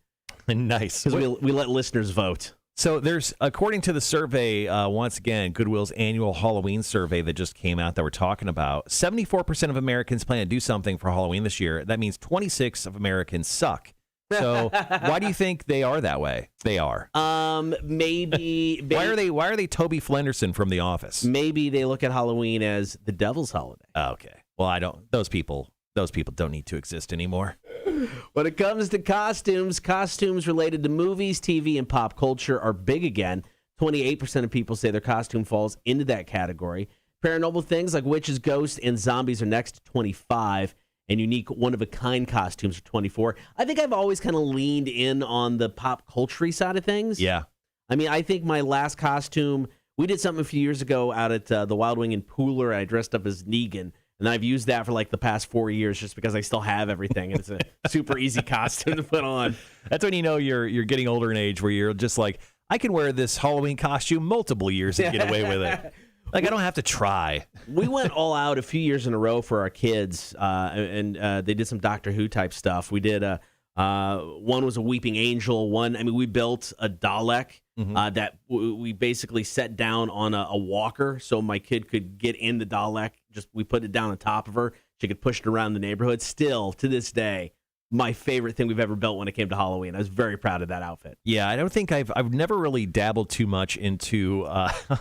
Nice. Because we let listeners vote. So there's, according to the survey, once again, Goodwill's annual Halloween survey that just came out that we're talking about, 74% of Americans plan to do something for Halloween this year. That means 26% of Americans suck. So why do you think they are that way? They are. Maybe why are they Toby Flenderson from The Office? Maybe they look at Halloween as the devil's holiday. Okay. Well, I don't. Those people don't need to exist anymore. When it comes to costumes related to movies, TV, and pop culture are big again. 28% of people say their costume falls into that category. Paranormal things like witches, ghosts, and zombies are next to 25%. And unique one-of-a-kind costumes are 24%. I think I've always kind of leaned in on the pop culture side of things. Yeah. I mean, I think my last costume, we did something a few years ago out at the Wild Wing in Pooler. I dressed up as Negan, and I've used that for like the past 4 years just because I still have everything. And it's a super easy costume to put on. That's when you know you're getting older in age, where you're just like, I can wear this Halloween costume multiple years and get away with it. Like, I don't have to try. We went all out a few years in a row for our kids, and they did some Doctor Who type stuff. We did one was a weeping angel. We built a Dalek that we basically set down on a walker so my kid could get in the Dalek. We put it down on top of her. She could push it around the neighborhood. Still, to this day, my favorite thing we've ever built when it came to Halloween. I was very proud of that outfit. Yeah, I don't think I've never really dabbled too much into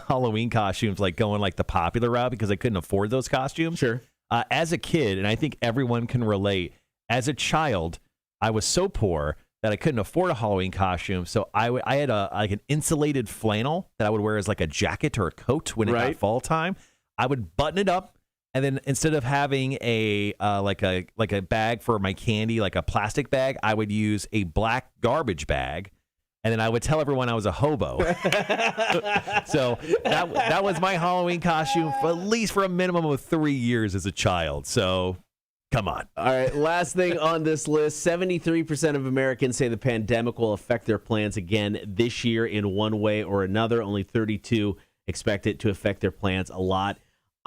Halloween costumes, like going like the popular route, because I couldn't afford those costumes. Sure. As a kid, and I think everyone can relate, as a child, I was so poor that I couldn't afford a Halloween costume. So I had an insulated flannel that I would wear as like a jacket or a coat when it got fall time. I would button it up. And then instead of having a bag for my candy, like a plastic bag, I would use a black garbage bag, and then I would tell everyone I was a hobo. So that was my Halloween costume for at least for a minimum of 3 years as a child. So come on. All right, last thing on this list, 73% of Americans say the pandemic will affect their plans again this year in one way or another. Only 32% expect it to affect their plans a lot.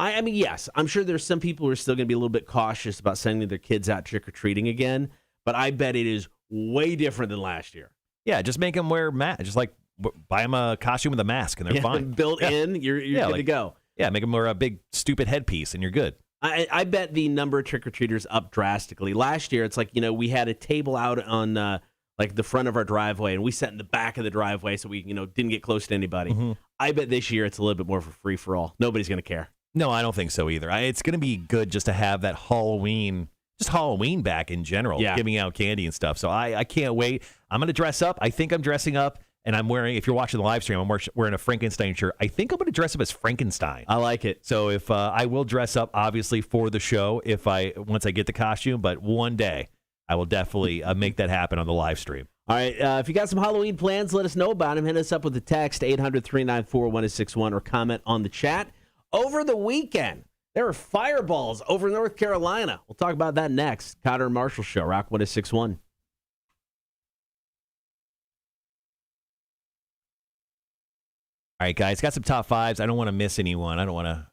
I mean, yes, I'm sure there's some people who are still going to be a little bit cautious about sending their kids out trick-or-treating again, but I bet it is way different than last year. Yeah, just make them wear masks. Just like buy them a costume with a mask, and they're fine. Built in, you're good to go. Yeah, make them wear a big, stupid headpiece, and you're good. I bet the number of trick-or-treaters up drastically. Last year, it's like, we had a table out on like the front of our driveway, and we sat in the back of the driveway so we didn't get close to anybody. I bet this year it's a little bit more of a free-for-all. Nobody's going to care. No, I don't think so either. It's going to be good just to have that Halloween back in general, giving out candy and stuff. So I can't wait. I'm going to dress up. I think I'm dressing up, and I'm wearing, if you're watching the live stream, I'm wearing a Frankenstein shirt. I think I'm going to dress up as Frankenstein. I like it. So if I will dress up, obviously, for the show once I get the costume, but one day I will definitely make that happen on the live stream. All right, if you got some Halloween plans, let us know about them. Hit us up with a text, 800-394-1061, or comment on the chat. Over the weekend, there were fireballs over North Carolina. We'll talk about that next. Cotter and Marshall Show, Rock 106.1. All right, guys, got some top fives. I don't want to miss anyone. I don't want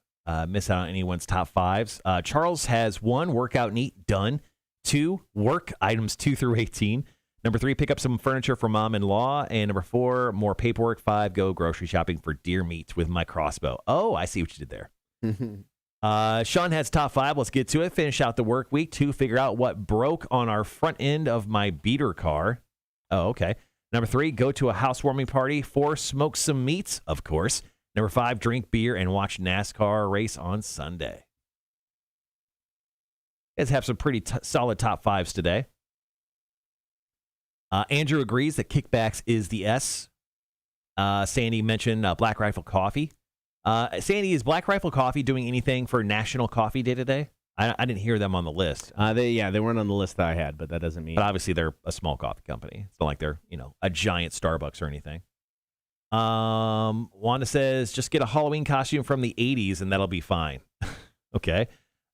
miss out on anyone's top fives. Charles has 1, workout neat, done. 2, work items 2 through 18. Number 3, pick up some furniture for mom-in-law. And number 4, more paperwork. 5, go grocery shopping for deer meat with my crossbow. Oh, I see what you did there. Sean has top 5. Let's get to it. Finish out the work week. 2, figure out what broke on our front end of my beater car. Oh, okay. Number 3, go to a housewarming party. 4, smoke some meats, of course. Number 5, drink beer and watch NASCAR race on Sunday. Guys have some pretty solid top 5s today. Andrew agrees that kickbacks is the S. Sandy mentioned Black Rifle Coffee. Sandy, is Black Rifle Coffee doing anything for National Coffee Day today? I didn't hear them on the list. They weren't on the list that I had, but that doesn't mean. But obviously they're a small coffee company. It's not like they're a giant Starbucks or anything. Wanda says just get a Halloween costume from the 80s and that'll be fine. Okay.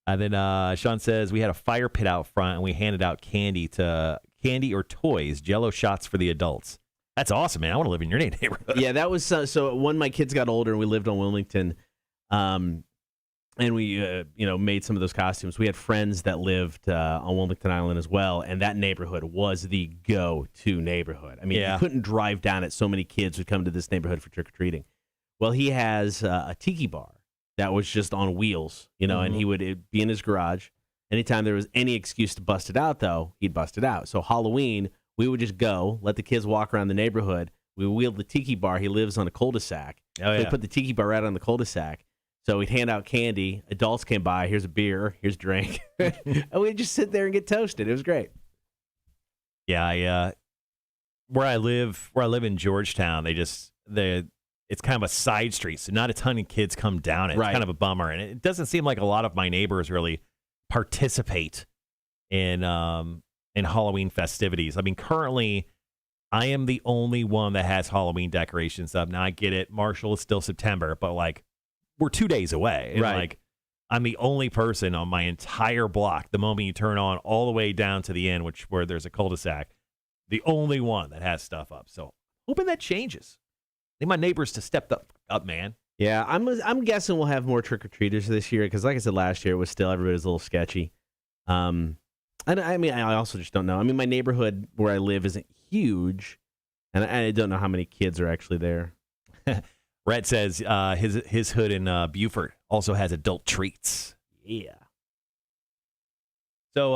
And then Sean says we had a fire pit out front and we handed out candy or toys, Jell-O shots for the adults. That's awesome, man. I want to live in your neighborhood. Yeah, that was so when my kids got older and we lived on Wilmington, and we made some of those costumes. We had friends that lived on Wilmington Island as well, and that neighborhood was the go-to neighborhood. I mean, you couldn't drive down it. So many kids would come to this neighborhood for trick-or-treating. Well, he has a tiki bar that was just on wheels, and he would be in his garage. Anytime there was any excuse to bust it out, though, he'd bust it out. So Halloween, we would just go, let the kids walk around the neighborhood. We wheeled the tiki bar. He lives on a cul-de-sac. Oh, yeah. We put the tiki bar right on the cul-de-sac. So we'd hand out candy. Adults came by. Here's a beer. Here's a drink. And we'd just sit there and get toasted. It was great. Yeah, where I live in Georgetown, it's kind of a side street, so not a ton of kids come down it. It's kind of a bummer, and it doesn't seem like a lot of my neighbors really participate in Halloween festivities. I mean, currently, I am the only one that has Halloween decorations up. Now, I get it. Marshall is still September, but we're 2 days away. And I'm the only person on my entire block, the moment you turn on all the way down to the end, where there's a cul-de-sac, the only one that has stuff up. So hoping that changes. I need my neighbors to step up, man. Yeah, I'm guessing we'll have more trick-or-treaters this year because, like I said, last year it was still everybody was a little sketchy. And I mean, I also just don't know. I mean, my neighborhood where I live isn't huge, and I don't know how many kids are actually there. Rhett says his hood in Beaufort also has adult treats. Yeah. So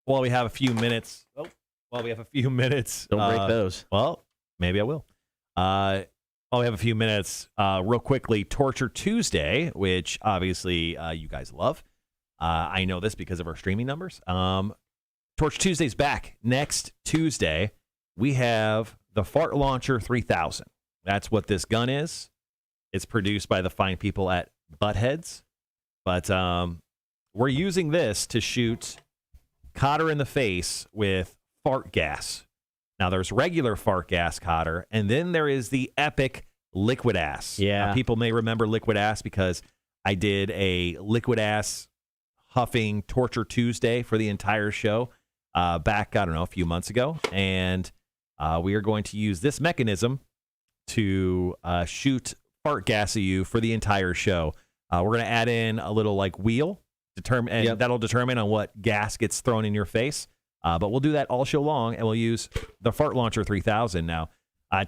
while we have a few minutes, don't break those. Well, maybe I will. While we have a few minutes, real quickly, Torture Tuesday, which obviously you guys love. I know this because of our streaming numbers. Torture Tuesday's back next Tuesday. We have the Fart Launcher 3000. That's what this gun is. It's produced by the fine people at Buttheads. But we're using this to shoot Cotter in the face with fart gas. Now, there's regular fart gas, Cotter, and then there is the epic liquid ass. Yeah. People may remember liquid ass because I did a liquid ass huffing Torture Tuesday for the entire show back, I don't know, a few months ago. And we are going to use this mechanism to shoot fart gas at you for the entire show. We're going to add in a little wheel, that'll determine on what gas gets thrown in your face. But we'll do that all show long, and we'll use the Fart Launcher 3000. Now,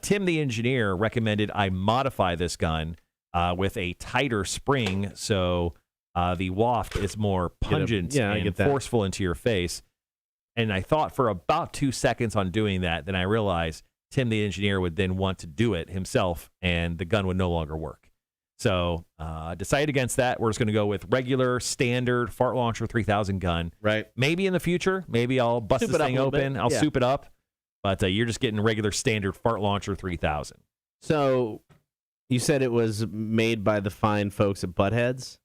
Tim, the engineer, recommended I modify this gun with a tighter spring so the waft is more pungent and forceful into your face. And I thought for about 2 seconds on doing that, then I realized Tim, the engineer, would then want to do it himself, and the gun would no longer work. So decided against that. We're just going to go with regular, standard Fart Launcher 3000 gun. Right. Maybe in the future, maybe I'll bust this thing open. I'll soup it up. But you're just getting regular, standard Fart Launcher 3000. So you said it was made by the fine folks at Buttheads?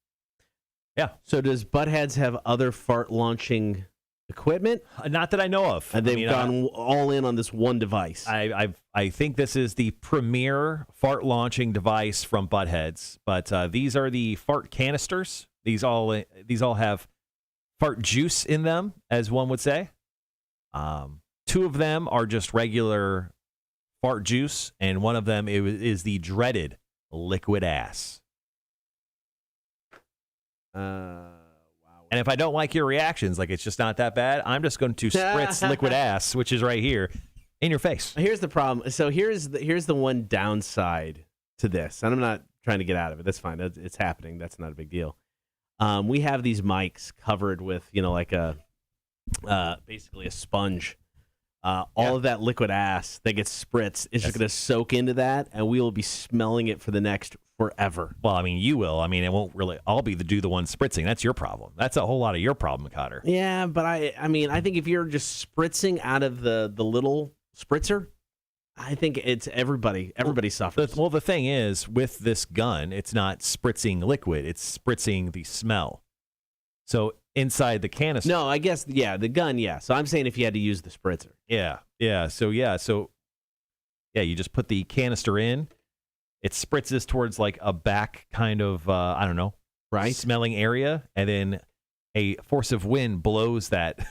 Yeah. So does Buttheads have other fart launching equipment? Not that I know of. And they've gone all in on this one device. I think this is the premier fart launching device from Buttheads. But these are the fart canisters. These all have fart juice in them, as one would say. 2 of them are just regular fart juice, and one of them is the dreaded liquid ass. And if I don't like your reactions, like it's just not that bad, I'm just going to spritz liquid ass, which is right here, in your face. Here's the problem. So here's the one downside to this, and I'm not trying to get out of it. That's fine. It's happening. That's not a big deal. We have these mics covered with, like a basically a sponge. All of that liquid ass that gets spritzed is just going to soak into that, and we will be smelling it for the next forever. Well, I mean, you will. I mean, it won't really. I'll be the one spritzing. That's your problem. That's a whole lot of your problem, Cotter. Yeah, but I mean, I think if you're just spritzing out of the little spritzer, I think it's everybody suffers. Well, the thing is, with this gun, it's not spritzing liquid. It's spritzing the smell. So inside the canister. No, I guess, the gun, yeah. So I'm saying if you had to use the spritzer. Yeah. So you just put the canister in. It spritzes towards like a back kind of, I don't know, right, smelling area. And then a force of wind blows that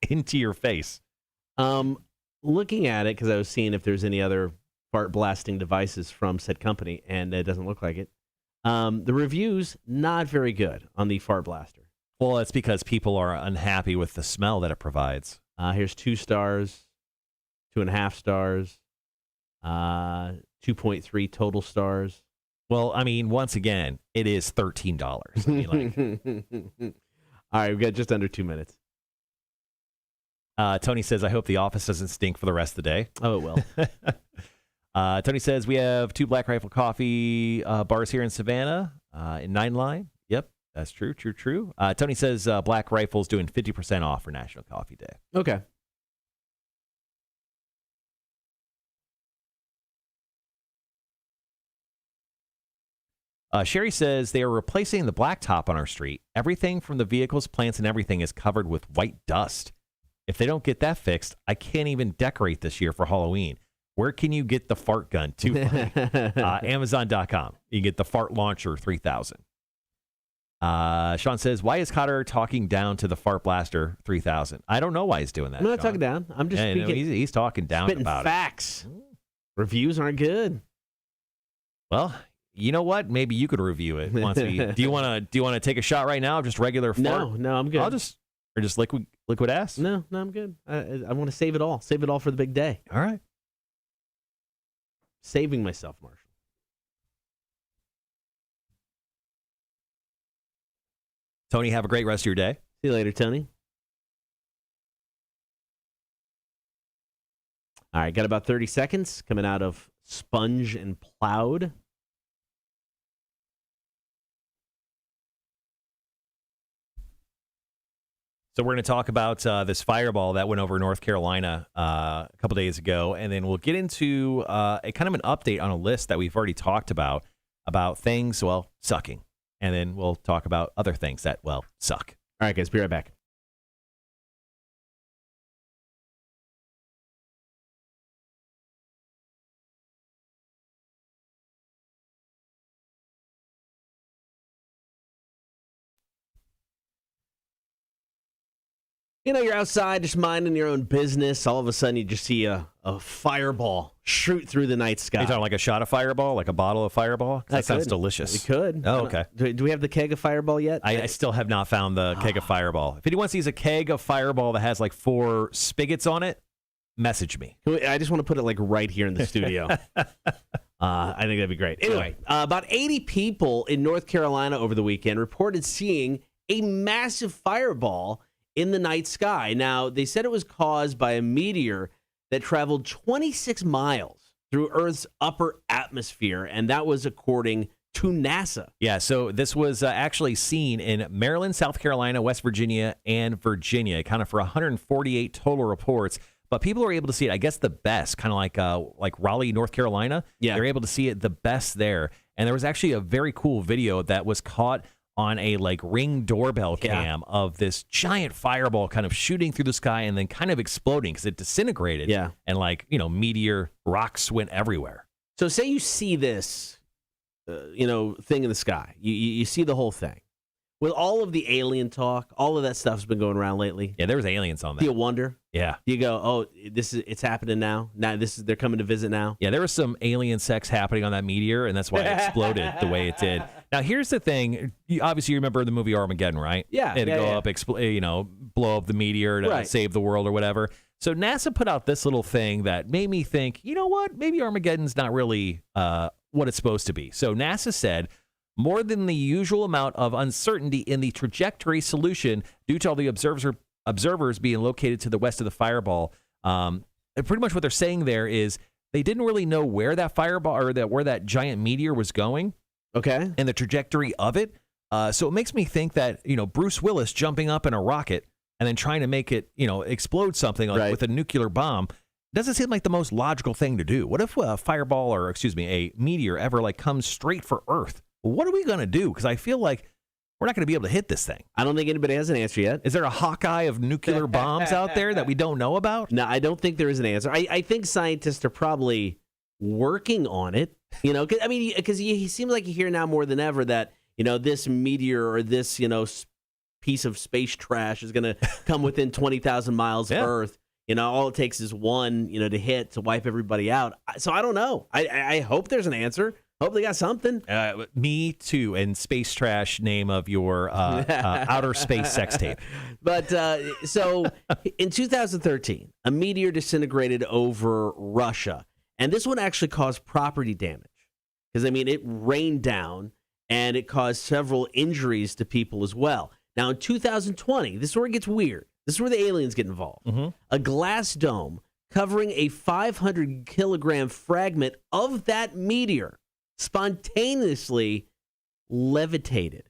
into your face. Looking at it, because I was seeing if there's any other fart blasting devices from said company, and it doesn't look like it. The reviews, not very good on the fart blaster. Well, it's because people are unhappy with the smell that it provides. Here's 2 stars, 2.5 stars, 2.3 total stars. Well, I mean, once again, it is $13. I mean, all right, we've got just under 2 minutes. Tony says, I hope the office doesn't stink for the rest of the day. Oh, it will. Tony says, we have 2 Black Rifle Coffee bars here in Savannah in 9 Line. Yep, that's true. Tony says Black Rifle's doing 50% off for National Coffee Day. Okay. Sherry says they are replacing the blacktop on our street. Everything from the vehicles, plants, and everything is covered with white dust. If they don't get that fixed, I can't even decorate this year for Halloween. Where can you get the fart gun? Too funny. Amazon.com. You can get the fart launcher 3000. Sean says, why is Cotter talking down to the fart blaster 3000? I don't know why he's doing that. I'm not Sean. talking down. I'm just speaking. No, he's talking down about facts. Reviews aren't good. Well, you know what? Maybe you could review it once we. Do you want to take a shot right now? Just regular fart? No, I'm good. Or just liquid ass? No, I'm good. I want to save it all. Save it all for the big day. All right. Saving myself, Marshall. Tony, have a great rest of your day. See you later, Tony. All right, got about 30 seconds coming out of Sponge and Plowed. So we're going to talk about this fireball that went over North Carolina a couple days ago, and then we'll get into a kind of an update on a list that we've already talked about things, sucking. And then we'll talk about other things that, suck. All right, guys, be right back. You're outside just minding your own business. All of a sudden, you just see a fireball shoot through the night sky. Are you talking like a shot of Fireball, like a bottle of Fireball? That sounds delicious. We could. Oh, okay. Do we have the keg of Fireball yet? I still have not found the keg of Fireball. If anyone sees a keg of Fireball that has like 4 spigots on it, message me. I just want to put it like right here in the studio. I think that'd be great. Anyway, about 80 people in North Carolina over the weekend reported seeing a massive fireball in the night sky. Now, they said it was caused by a meteor that traveled 26 miles through Earth's upper atmosphere, and that was according to NASA. Yeah, so this was actually seen in Maryland, South Carolina, West Virginia, and Virginia. It accounted for 148 total reports, but people were able to see it, I guess, the best, kind of like Raleigh, North Carolina. Yeah. They're able to see it the best there. And there was actually a very cool video that was caught on a Ring doorbell cam of this giant fireball kind of shooting through the sky and then kind of exploding because it disintegrated. Yeah. And meteor rocks went everywhere. So say you see this, thing in the sky. You see the whole thing. With all of the alien talk, all of that stuff's been going around lately. Yeah, there was aliens on that. Do you wonder? Yeah. You go, oh, it's happening now. Now they're coming to visit now. Yeah, there was some alien sex happening on that meteor, and that's why it exploded the way it did. Now, here's the thing. Obviously, you remember the movie Armageddon, right? Yeah. It'd go up, blow up the meteor to save the world or whatever. So NASA put out this little thing that made me think, you know what? Maybe Armageddon's not really what it's supposed to be. So NASA said, more than the usual amount of uncertainty in the trajectory solution due to all the observers being located to the west of the fireball. And pretty much what they're saying there is they didn't really know where that fireball or where that giant meteor was going. Okay. And the trajectory of it. So it makes me think that, Bruce Willis jumping up in a rocket and then trying to make it, explode something like with a nuclear bomb doesn't seem like the most logical thing to do. What if a fireball or, a meteor ever comes straight for Earth? What are we going to do? Because I feel like we're not going to be able to hit this thing. I don't think anybody has an answer yet. Is there a Hawkeye of nuclear bombs out there that we don't know about? No, I don't think there is an answer. I think scientists are probably working on it. Because he seems like you hear now more than ever that, this meteor or this, piece of space trash is going to come within 20,000 miles of Earth. All it takes is one, to hit to wipe everybody out. So I don't know. I hope there's an answer. Hope they got something. Me too. And space trash, name of your outer space sex tape. But so in 2013, a meteor disintegrated over Russia. And this one actually caused property damage. Because, it rained down and it caused several injuries to people as well. Now, in 2020, this is where it gets weird. This is where the aliens get involved. Mm-hmm. A glass dome covering a 500-kilogram fragment of that meteor spontaneously levitated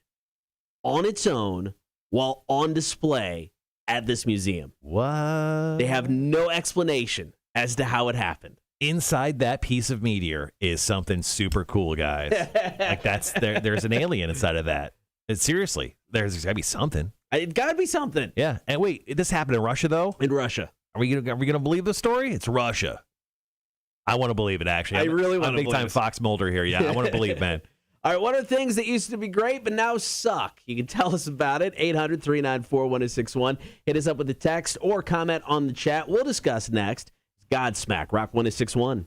on its own while on display at this museum. What? They have no explanation as to how it happened. Inside that piece of meteor is something super cool, guys. There's an alien inside of that. Seriously, there's got to be something. It's got to be something. Yeah. And wait, this happened in Russia, though? In Russia. Are we gonna believe the story? It's Russia. I want to believe it, actually. I really want to believe I'm big-time Fox Mulder here. Yeah, I want to believe, man. All right, what are things that used to be great but now suck? You can tell us about it. 800-394-1061. Hit us up with a text or comment on the chat. We'll discuss next. Godsmack, Rock 1061.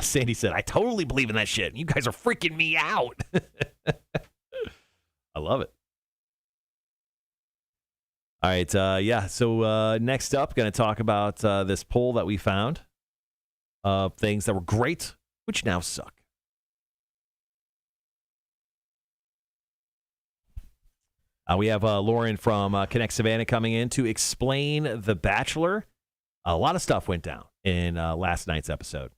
Sandy said, I totally believe in that shit. You guys are freaking me out. I love it. All right, so next up, going to talk about this poll that we found of things that were great, which now suck. We have Lauren from Connect Savannah coming in to explain The Bachelor. A lot of stuff went down in last night's episode.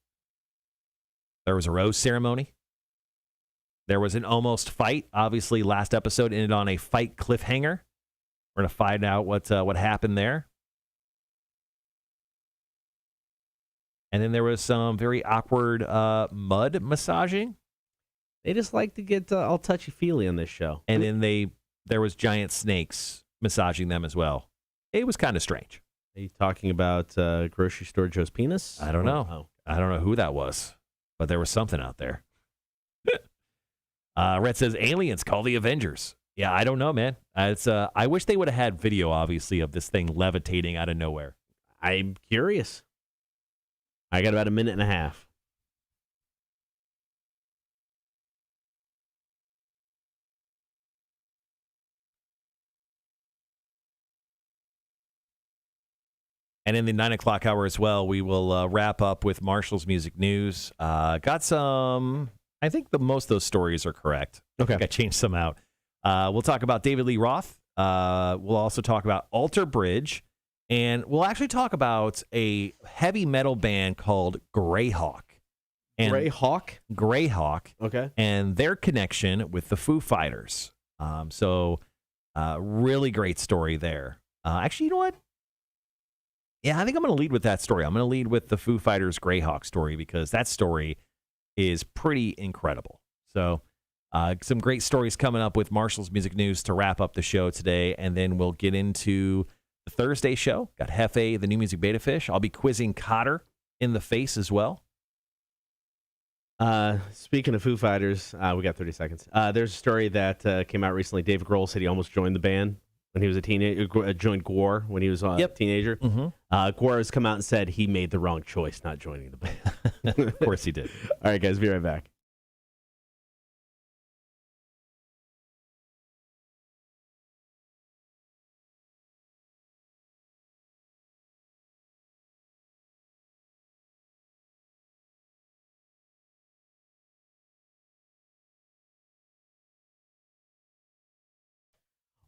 There was a rose ceremony. There was an almost fight. Obviously, last episode ended on a fight cliffhanger. We're going to find out what happened there. And then there was some very awkward mud massaging. They just like to get all touchy-feely on this show. And then there was giant snakes massaging them as well. It was kind of strange. Are you talking about Grocery Store Joe's penis? I don't know. Oh. I don't know who that was, but there was something out there. Rhett says, aliens, call the Avengers. Yeah, I don't know, man. I wish they would have had video, obviously, of this thing levitating out of nowhere. I'm curious. I got about a minute and a half. And in the 9 o'clock hour as well, we will wrap up with Marshall's music news. Got some, I think most of those stories are correct. Okay. I changed some out. We'll talk about David Lee Roth. We'll also talk about Alter Bridge. And we'll actually talk about a heavy metal band called Greyhawk. Greyhawk. Okay. And their connection with the Foo Fighters. Really great story there. Actually, you know what? Yeah, I think I'm going to lead with that story. I'm going to lead with the Foo Fighters Greyhawk story because that story is pretty incredible. So some great stories coming up with Marshall's Music News to wrap up the show today. And then we'll get into the Thursday show. Got Hefe, the new music beta fish. I'll be quizzing Cotter in the face as well. Speaking of Foo Fighters, we got 30 seconds. There's a story that came out recently. Dave Grohl said he almost joined the band when he was a teenager, joined Gwar when he was a teenager. Gwar has come out and said he made the wrong choice not joining the band. Of course he did. All right, guys, be right back.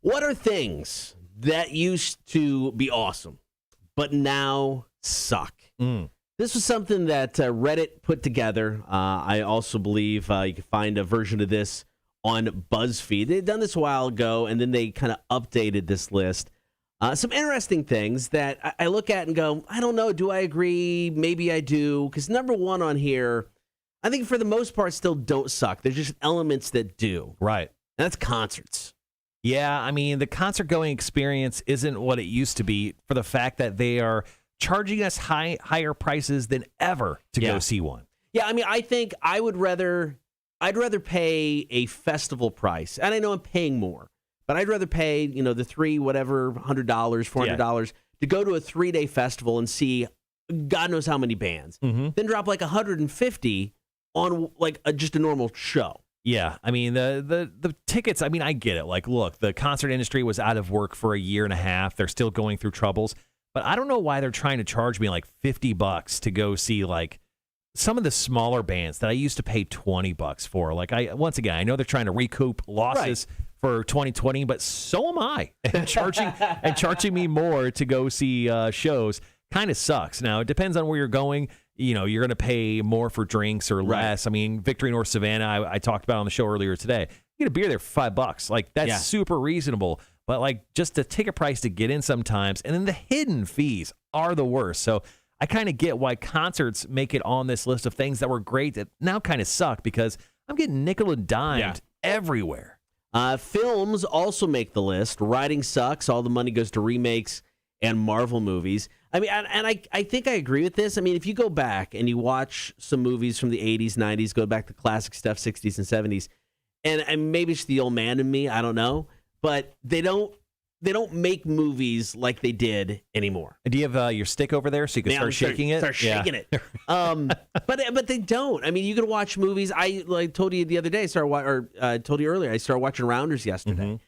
What are things that used to be awesome, but now suck? This was something that Reddit put together. I also believe you can find a version of this on BuzzFeed. They'd done this a while ago, and then they kind of updated this list. Some interesting things that I look at and go, I don't know, do I agree? Maybe I do. Because number one on here, I think for the most part still don't suck. There's just elements that do. Right. And that's concerts. Yeah, I mean, the concert-going experience isn't what it used to be for the fact that they are charging us higher prices than ever to go see one. Yeah, I mean, I think I'd rather pay a festival price, and I know I'm paying more, but I'd rather pay, the $100, $400 to go to a 3-day festival and see God knows how many bands, then drop like $150 on like just a normal show. Yeah, I mean, the tickets, I mean, I get it. Like, look, the concert industry was out of work for a year and a half. They're still going through troubles. But I don't know why they're trying to charge me like $50 to go see like some of the smaller bands that I used to pay $20 for. Like, once again, I know they're trying to recoup losses for 2020, but so am I. And charging me more to go see shows kind of sucks. Now, it depends on where you're going. You're going to pay more for drinks or less. I mean, Victory North Savannah, I talked about on the show earlier today. You get a beer there for $5. Like, that's super reasonable. But, like, just the ticket price to get in sometimes, and then the hidden fees are the worst. So I kind of get why concerts make it on this list of things that were great that now kind of suck because I'm getting nickel and dimed everywhere. Films also make the list. Writing sucks. All the money goes to remakes and Marvel movies. I mean, and I think I agree with this. I mean, if you go back and you watch some movies from the 80s, 90s, go back to classic stuff, 60s and 70s, and maybe it's the old man in me, I don't know, but they don't make movies like they did anymore. Do you have your stick over there so you can start shaking it? Start shaking it. But they don't. I mean, you can watch movies. I told you the other day, told you earlier, I started watching Rounders yesterday.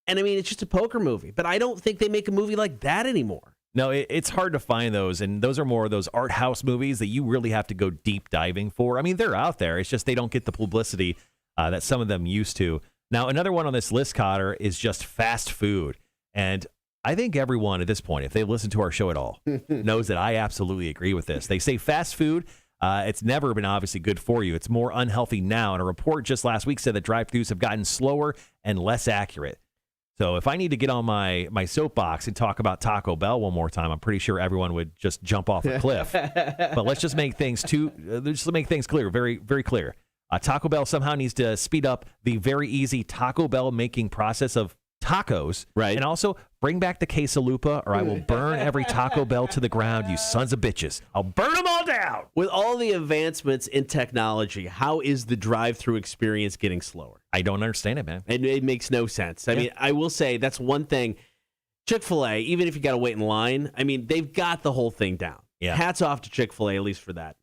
And I mean, it's just a poker movie, but I don't think they make a movie like that anymore. No, it's hard to find those, and those are more of those art house movies that you really have to go deep diving for. I mean, they're out there. It's just they don't get the publicity that some of them used to. Now, another one on this list, Cotter, is just fast food. And I think everyone at this point, if they listen to our show at all, knows that I absolutely agree with this. They say fast food, it's never been obviously good for you. It's more unhealthy now. And a report just last week said that drive-thrus have gotten slower and less accurate. So if I need to get on my soapbox and talk about Taco Bell one more time, I'm pretty sure everyone would just jump off a cliff. But let's just make things clear, very, very clear. Taco Bell somehow needs to speed up the very easy Taco Bell making process of tacos, right? And also bring back the quesalupa, or I will burn every Taco Bell to the ground, you sons of bitches. I'll burn them all down. With all the advancements in technology, how is the drive-through experience getting slower? I don't understand it, man. It makes no sense. I mean, I will say that's one thing. Chick-fil-A, even if you got to wait in line, I mean, they've got the whole thing down. Yeah. Hats off to Chick-fil-A, at least for that.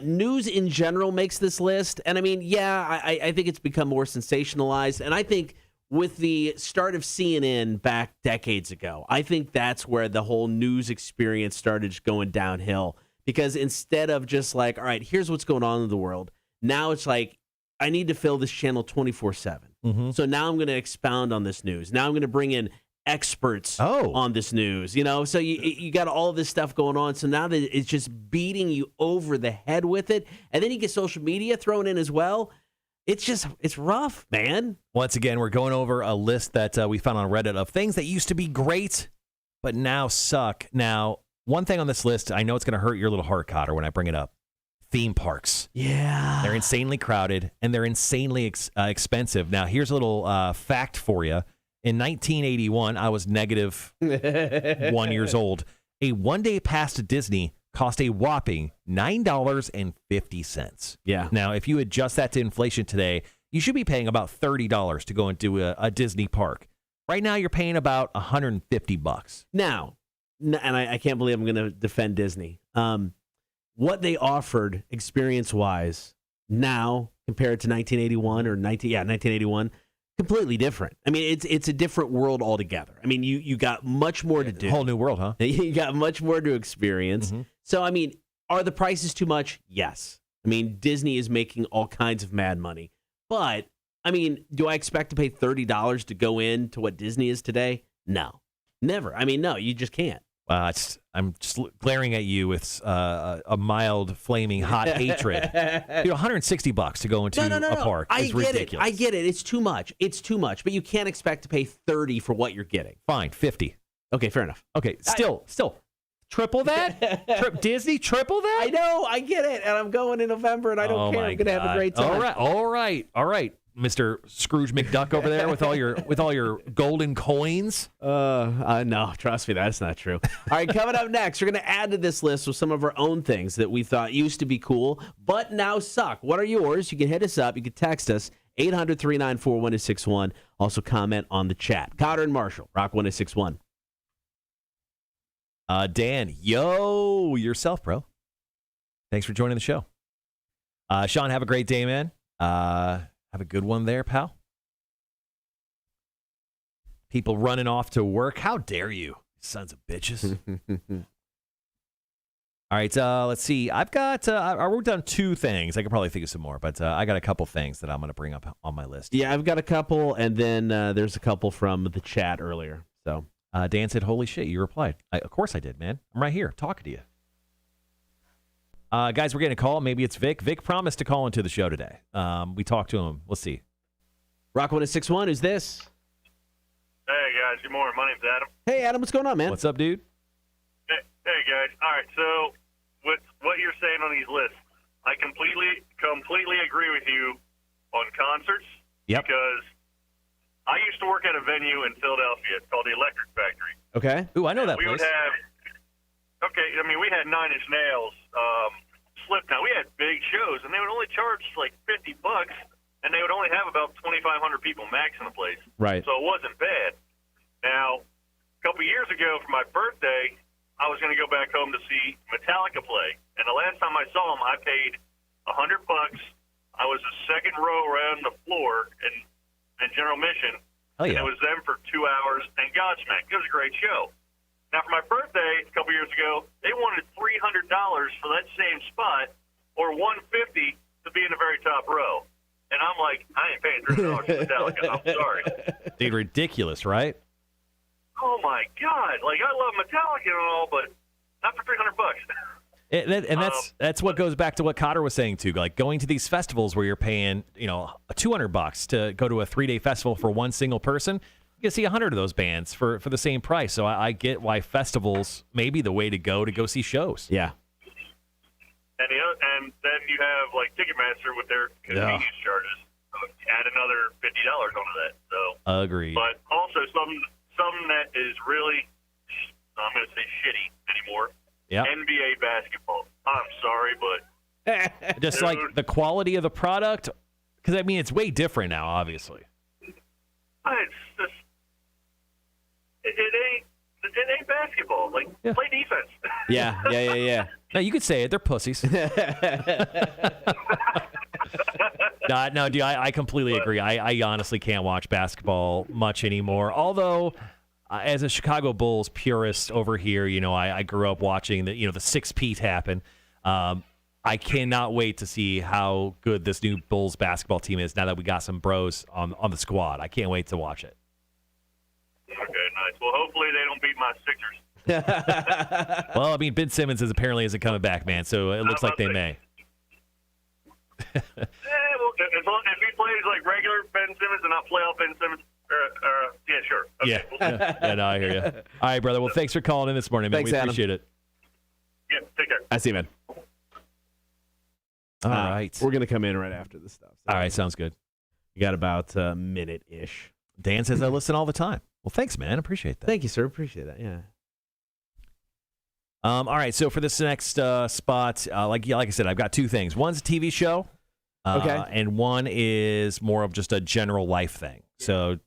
News in general makes this list. And I mean, I think it's become more sensationalized. And I think with the start of CNN back decades ago, I think that's where the whole news experience started going downhill. Because instead of just like, all right, here's what's going on in the world, now it's like, I need to fill this channel 24/7. So now I'm going to expound on this news. Now I'm going to bring in experts on this news. So you got all of this stuff going on. So now that it's just beating you over the head with it. And then you get social media thrown in as well. It's rough, man. Once again, we're going over a list that we found on Reddit of things that used to be great, but now suck. Now, one thing on this list, I know it's going to hurt your little heart, Cotter, when I bring it up. Theme parks. Yeah. They're insanely crowded, and they're insanely expensive. Now, here's a little fact for you. In 1981, I was negative 1 years old. A one-day pass to Disney cost a whopping $9.50. Yeah. Now, if you adjust that to inflation today, you should be paying about $30 to go into a Disney park. Right now, you're paying about $150. Now, and I can't believe I'm going to defend Disney. What they offered experience-wise now compared to 1981 or 1981, completely different. I mean, it's a different world altogether. I mean, you got much more to do. Whole new world, huh? You got much more to experience. So, I mean, are the prices too much? Yes. I mean, Disney is making all kinds of mad money. But, I mean, do I expect to pay $30 to go in to what Disney is today? No. Never. I mean, no, you just can't. I'm just glaring at you with a mild, flaming, hot hatred. $160 to go into a park is ridiculous. I get it. It's too much. But you can't expect to pay $30 for what you're getting. Fine, $50. Okay, fair enough. Okay, still. Triple that? Disney, triple that? I know, I get it. And I'm going in November, and I don't care. I'm going to have a great time. All right. Mr. Scrooge McDuck over there with all your golden coins. No, trust me, that's not true. All right, coming up next, we're going to add to this list with some of our own things that we thought used to be cool, but now suck. What are yours? You can hit us up. You can text us, 800-394-1261. Also comment on the chat. Cotter and Marshall, Rock 1061. Dan, yo, yourself, bro. Thanks for joining the show. Sean, have a great day, man. Have a good one there, pal. People running off to work. How dare you, sons of bitches. All right, let's see. I've got, I wrote down two things. I could probably think of some more, but I got a couple things that I'm going to bring up on my list. Yeah, I've got a couple, and then there's a couple from the chat earlier. So Dan said, holy shit, you replied. Of course I did, man. I'm right here talking to you. Guys, we're getting a call. Maybe it's Vic. Vic promised to call into the show today. We talked to him. Let's see. Rock 1061, who's this? Hey, guys. Good morning. My name's Adam. Hey, Adam. What's going on, man? What's up, dude? Hey, guys. All right. So, with what you're saying on these lists, I completely agree with you on concerts. Yep. Because I used to work at a venue in Philadelphia. It's called the Electric Factory. Okay. Ooh, I know that place. We had Nine Inch Nails, Slipknot. We had big shows, and they would only charge like $50, and they would only have about 2,500 people max in the place. Right. So it wasn't bad. Now, a couple years ago for my birthday, I was going to go back home to see Metallica play, and the last time I saw them, I paid $100. I was the second row around the floor in General Mission, and it was them for 2 hours and Godsmack. It was a great show. Now, for my birthday a couple years ago, they wanted $300 for that same spot, or $150 to be in the very top row. And I'm like, I ain't paying $300 for Metallica. I'm sorry. Dude, ridiculous, right? Oh my God! Like, I love Metallica and all, but not for $300. And that's what goes back to what Cotter was saying too. Like going to these festivals where you're paying, $200 to go to a 3-day festival for one single person. You can see 100 of those bands for the same price. So I get why festivals may be the way to go see shows. Yeah. And then you have like Ticketmaster with their convenience charges. So add another $50 onto that. So agreed. But also something that is really, I'm going to say shitty anymore. Yeah. NBA basketball. I'm sorry, but just like the quality of the product, because I mean it's way different now, obviously. It's just. It ain't basketball. Like, play defense. Yeah. No, you could say it. They're pussies. No, dude, I completely agree. I honestly can't watch basketball much anymore. Although, as a Chicago Bulls purist over here, I grew up watching the six-peat happen. I cannot wait to see how good this new Bulls basketball team is now that we got some bros on the squad. I can't wait to watch it. Okay, nice. Well, hopefully they don't beat my Sixers. Well, I mean, Ben Simmons apparently isn't coming back, man, so it looks like they may. Well, if he plays like regular Ben Simmons and not playoff Ben Simmons, yeah, sure. Okay, yeah, no, I hear you. All right, brother. Well, thanks for calling in this morning, man. Thanks, we Adam. appreciate it. Yeah, take care. I see you, man. All right. We're going to come in right after this stuff. All right, sounds good. You got about a minute-ish. Dan says I listen all the time. Well, thanks, man. Appreciate that. Thank you, sir. Appreciate that. Yeah. All right. So for this next spot, like I said, I've got two things. One's a TV show. Okay. And one is more of just a general life thing. So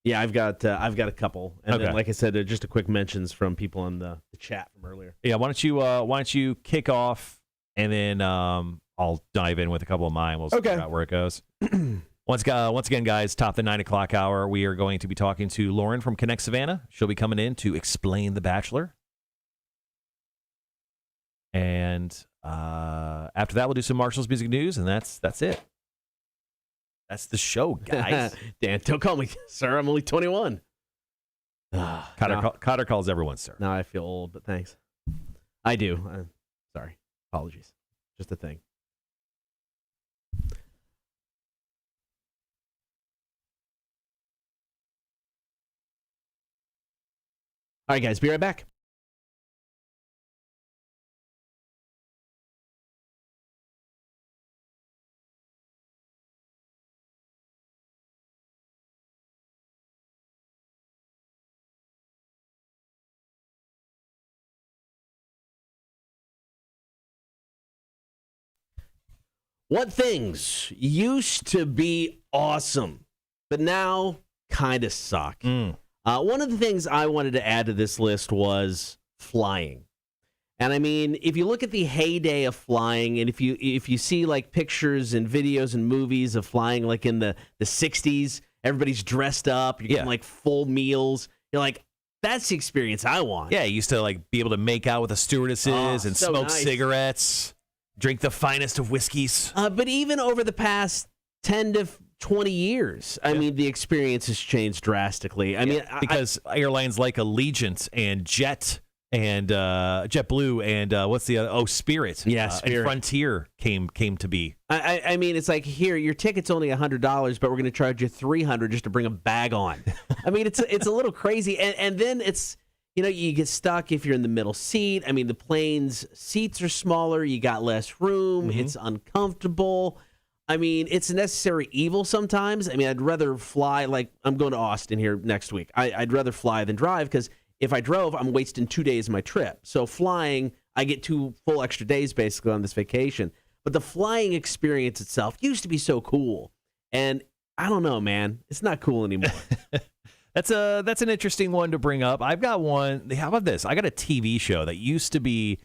Yeah, I've got a couple, and Okay. then, like I said, just a quick mentions from people in the chat from earlier. Yeah, why don't you kick off, and then I'll dive in with a couple of mine. We'll figure out where it goes. Once again, guys, top the 9 o'clock hour, we are going to be talking to Lauren from Connect Savannah. She'll be coming in to explain The Bachelor. And after that, we'll do some Marshall's Music News, and that's it. That's the show, guys. Dan, don't call me sir. I'm only 21. Cotter calls everyone sir. Now I feel old, but thanks. I do. Sorry. Apologies. Just a thing. All right, guys. Be right back. What things used to be awesome, but now kind of suck? One of the things I wanted to add to this list was flying. And I mean, if you look at the heyday of flying, and if you see like pictures and videos and movies of flying like in the 60s, everybody's dressed up, you're getting like full meals. You're like, that's the experience I want. Yeah, you used to like be able to make out with the stewardesses and so smoke nice. Cigarettes. Drink the finest of whiskeys. But even over the past 10 to 20 years, I mean, the experience has changed drastically. I mean, because airlines like Allegiant and Jet and JetBlue and what's the other? Oh, Spirit. Yeah, Spirit. And Frontier came to be. I mean, it's like, here, your ticket's only $100, but we're going to charge you $300 just to bring a bag on. I mean, it's a little crazy. And then it's, you get stuck if you're in the middle seat. I mean, the plane's seats are smaller. You got less room. It's uncomfortable. I mean, it's a necessary evil sometimes. I mean, I'd rather fly. Like, I'm going to Austin here next week. I'd rather fly than drive, because if I drove, I'm wasting 2 days of my trip. So flying, I get 2 full extra days basically on this vacation. But the flying experience itself used to be so cool. And I don't know, man. It's not cool anymore. That's an interesting one to bring up. I've got one. How about this? I got a TV show that used to be,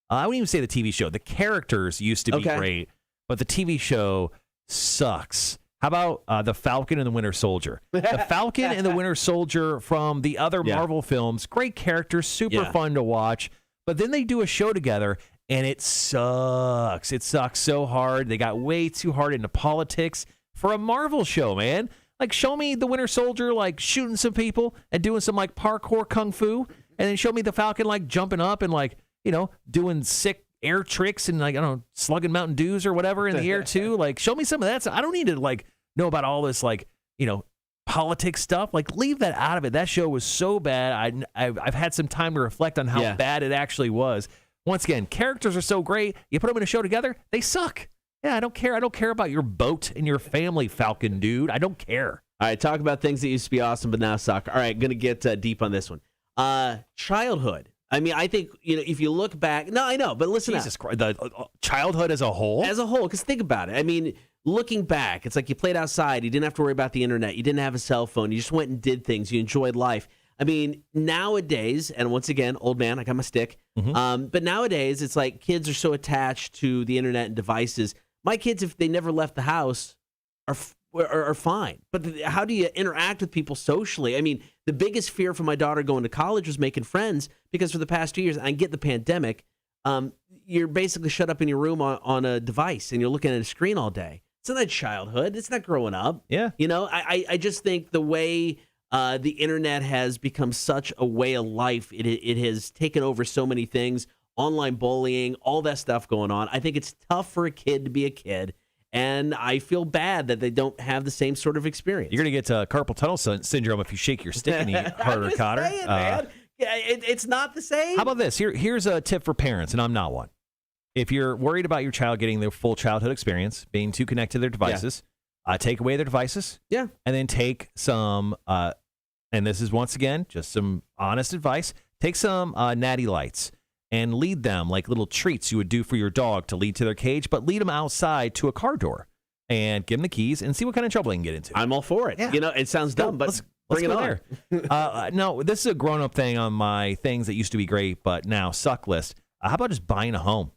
I wouldn't even say the TV show. The characters used to be great, but the TV show sucks. How about The Falcon and the Winter Soldier? The Falcon and the Winter Soldier from the other Marvel films, great characters, super fun to watch, but then they do a show together, and it sucks. It sucks so hard. They got way too hard into politics for a Marvel show, man. Like, show me the Winter Soldier, like, shooting some people and doing some, like, parkour kung fu. And then show me the Falcon, like, jumping up and, like, doing sick air tricks and, like, I don't know, slugging Mountain Dews or whatever in the air, too. Like, show me some of that. So I don't need to, like, know about all this, like, politics stuff. Like, leave that out of it. That show was so bad. I've had some time to reflect on how bad it actually was. Once again, characters are so great. You put them in a show together, they suck. Yeah, I don't care. I don't care about your boat and your family, Falcon dude. I don't care. All right, talk about things that used to be awesome but now suck. All right, going to get deep on this one. Childhood. I mean, I think, if you look back. No, I know, but listen. Jesus Christ. The childhood as a whole? As a whole, because think about it. I mean, looking back, it's like you played outside. You didn't have to worry about the internet. You didn't have a cell phone. You just went and did things. You enjoyed life. I mean, nowadays, and once again, old man, I got my stick. But nowadays, it's like kids are so attached to the internet and devices. My kids, if they never left the house, are fine. But how do you interact with people socially? I mean, the biggest fear for my daughter going to college was making friends, because for the past 2 years, I get the pandemic, you're basically shut up in your room on a device, and you're looking at a screen all day. It's not childhood. It's not growing up. Yeah. I just think the way the internet has become such a way of life, it has taken over so many things. Online bullying, all that stuff going on. I think it's tough for a kid to be a kid, and I feel bad that they don't have the same sort of experience. You're going to get carpal tunnel syndrome if you shake your stick any harder, Cotter. Man. It's not the same. How about this? Here's a tip for parents, and I'm not one. If you're worried about your child getting their full childhood experience, being too connected to their devices, take away their devices. Yeah. And then take some, and this is once again just some honest advice, take some Natty Lights and lead them like little treats you would do for your dog to lead to their cage, but lead them outside to a car door and give them the keys and see what kind of trouble they can get into. I'm all for it. Yeah. It sounds dumb, but Let's Bring it go on. there. No, this is a grown-up thing on my things that used to be great, but now suck list. How about just buying a home?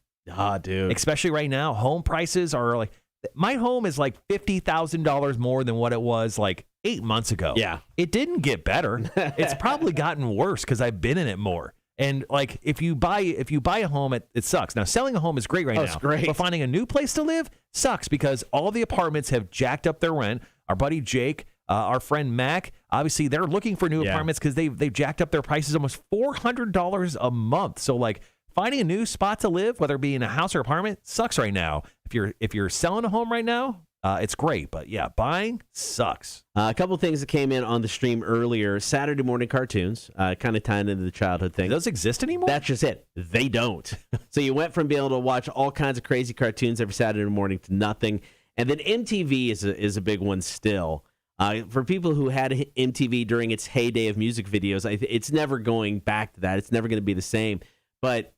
Dude. Especially right now, home prices are like, my home is like $50,000 more than what it was like 8 months ago. Yeah. It didn't get better. It's probably gotten worse because I've been in it more. And like, if you buy a home, it sucks. Now, selling a home is great right now. It's great. But finding a new place to live sucks because all the apartments have jacked up their rent. Our buddy Jake, our friend Mac, obviously they're looking for new apartments because they've jacked up their prices almost $400 a month. So like, finding a new spot to live, whether it be in a house or apartment, sucks right now. If you're selling a home right now, it's great. But yeah, buying sucks. A couple of things that came in on the stream earlier. Saturday morning cartoons, kind of tying into the childhood thing. Do those exist anymore? That's just it. They don't. So you went from being able to watch all kinds of crazy cartoons every Saturday morning to nothing. And then MTV is a big one still. For people who had MTV during its heyday of music videos, it's never going back to that. It's never going to be the same. But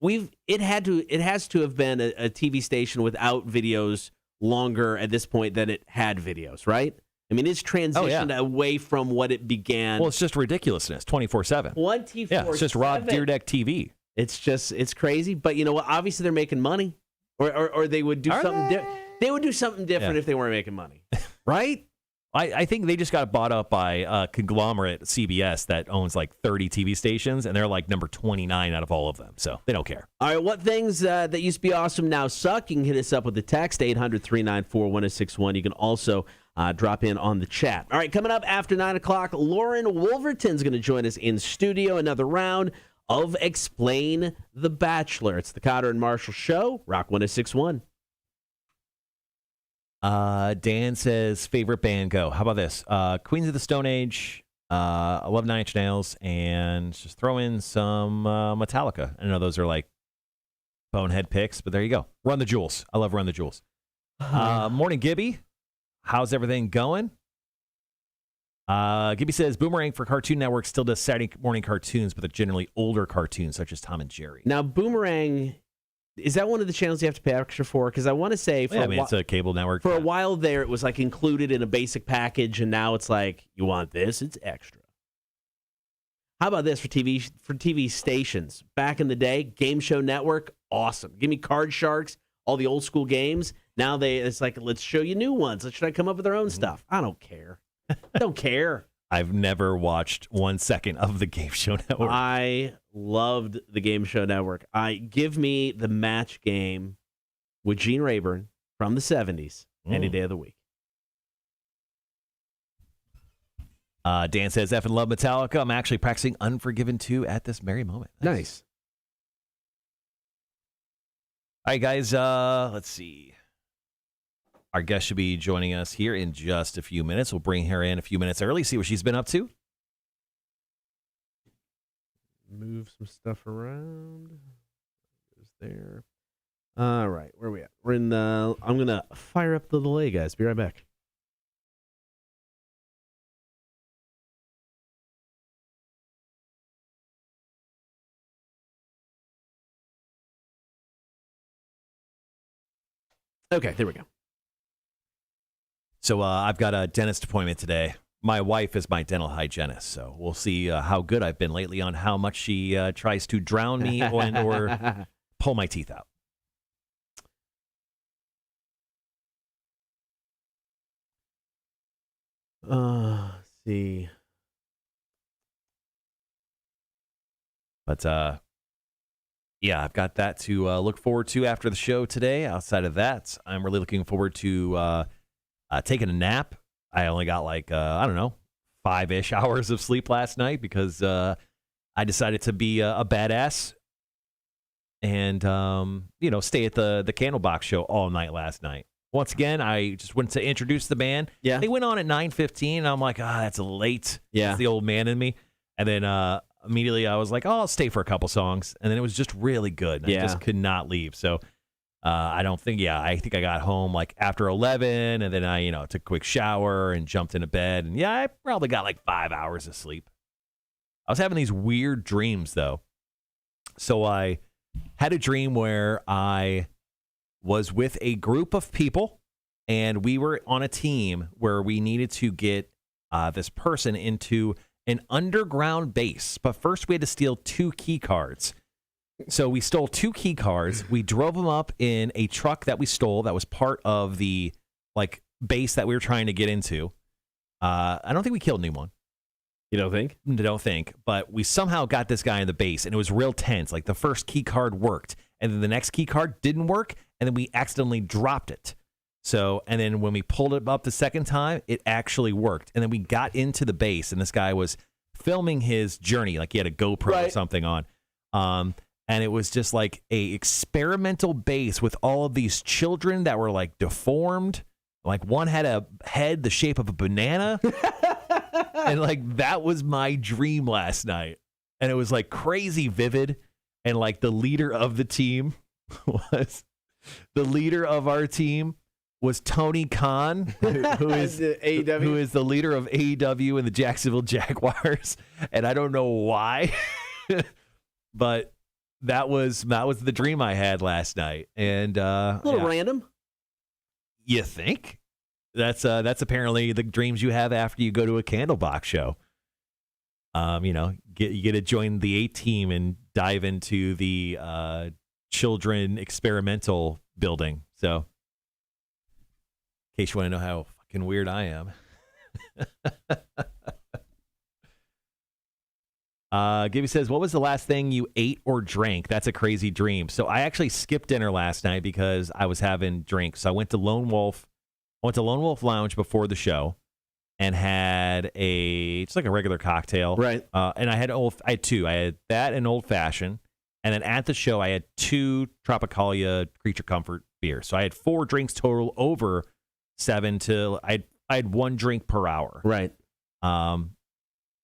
it has to have been a TV station without videos longer at this point than it had videos, right? I mean, it's transitioned away from what it began. Well, it's just ridiculousness, 24/7. 24/7. Yeah, it's just Rob Dyrdek TV. It's crazy, but you know what? Obviously, they're making money, or they would do something. They would do something different if they weren't making money, right? I think they just got bought up by a conglomerate, CBS, that owns like 30 TV stations, and they're like number 29 out of all of them. So they don't care. All right, what things that used to be awesome now suck? You can hit us up with the text, 800-394-1061. You can also drop in on the chat. All right, coming up after 9 o'clock, Lauren Wolverton's going to join us in studio. Another round of Explain the Bachelor. It's the Cotter and Marshall Show, Rock 1061. Dan says, favorite band, go. How about this? Queens of the Stone Age, I love Nine Inch Nails, and just throw in some Metallica. I know those are like bonehead picks, but there you go. Run the Jewels. I love Run the Jewels. Morning, Gibby. How's everything going? Gibby says, Boomerang for Cartoon Network still does Saturday morning cartoons, but they're generally older cartoons, such as Tom and Jerry. Now, Boomerang... Is that one of the channels you have to pay extra for? Because I want to say, it's a cable network. For a while there, it was like included in a basic package, and now it's like, you want this? It's extra. How about this for TV stations? Back in the day, Game Show Network, awesome. Give me Card Sharks, all the old school games. Now it's like, let's show you new ones. Should I come up with their own stuff? I don't care. Don't care. I've never watched 1 second of the Game Show Network. I loved the Game Show Network. Give me the match game with Gene Rayburn from the 70s any day of the week. Dan says, effing love Metallica. I'm actually practicing Unforgiven 2 at this very moment. Nice. All right, guys, let's see. Our guest should be joining us here in just a few minutes. We'll bring her in a few minutes early, see what she's been up to. Move some stuff around. There's there. All right, where are we at? We're in the... I'm going to fire up the delay, guys. Be right back. Okay, there we go. So I've got a dentist appointment today. My wife is my dental hygienist, so we'll see how good I've been lately on how much she tries to drown me or pull my teeth out. Let's see. But yeah, I've got that to look forward to after the show today. Outside of that, I'm really looking forward to taking a nap. I only got like, 5-ish hours of sleep last night because I decided to be a badass and, stay at the Candlebox show all night last night. Once again, I just went to introduce the band. Yeah. They went on at 9:15, and I'm like, that's late. Yeah. It's the old man in me. And then immediately I was like, I'll stay for a couple songs. And then it was just really good. I just could not leave. So I think I got home like after 11, and then I, took a quick shower and jumped into bed. And I probably got like 5 hours of sleep. I was having these weird dreams, though. So I had a dream where I was with a group of people, and we were on a team where we needed to get this person into an underground base. But first we had to steal 2 key cards. So we stole 2 key cards. We drove them up in a truck that we stole that was part of the base that we were trying to get into. I don't think we killed anyone. You don't think? Don't think. But we somehow got this guy in the base, and it was real tense. Like the first key card worked, and then the next key card didn't work, and then we accidentally dropped it. So, and then when we pulled it up the second time, it actually worked. And then we got into the base, and this guy was filming his journey, like he had a GoPro or something on. And it was just like a experimental base with all of these children that were like deformed. Like one had a head the shape of a banana. And like that was my dream last night. And it was like crazy vivid. And like the leader of the team was Tony Khan, who is AEW? who is the leader of AEW and the Jacksonville Jaguars. And I don't know why, but that was the dream I had last night. And a little random. You think? That's apparently the dreams you have after you go to a Candlebox show. You get to join the A-Team and dive into the children experimental building. So, in case you want to know how fucking weird I am. Gibby says, what was the last thing you ate or drank? That's a crazy dream. So I actually skipped dinner last night because I was having drinks. So I went to Lone Wolf Lounge before the show and had just like a regular cocktail. Right. And I had 2. I had that and old fashioned. And then at the show, I had 2 Tropicalia Creature Comfort beers. So I had 4 drinks total over 7 till I had 1 drink per hour. Right.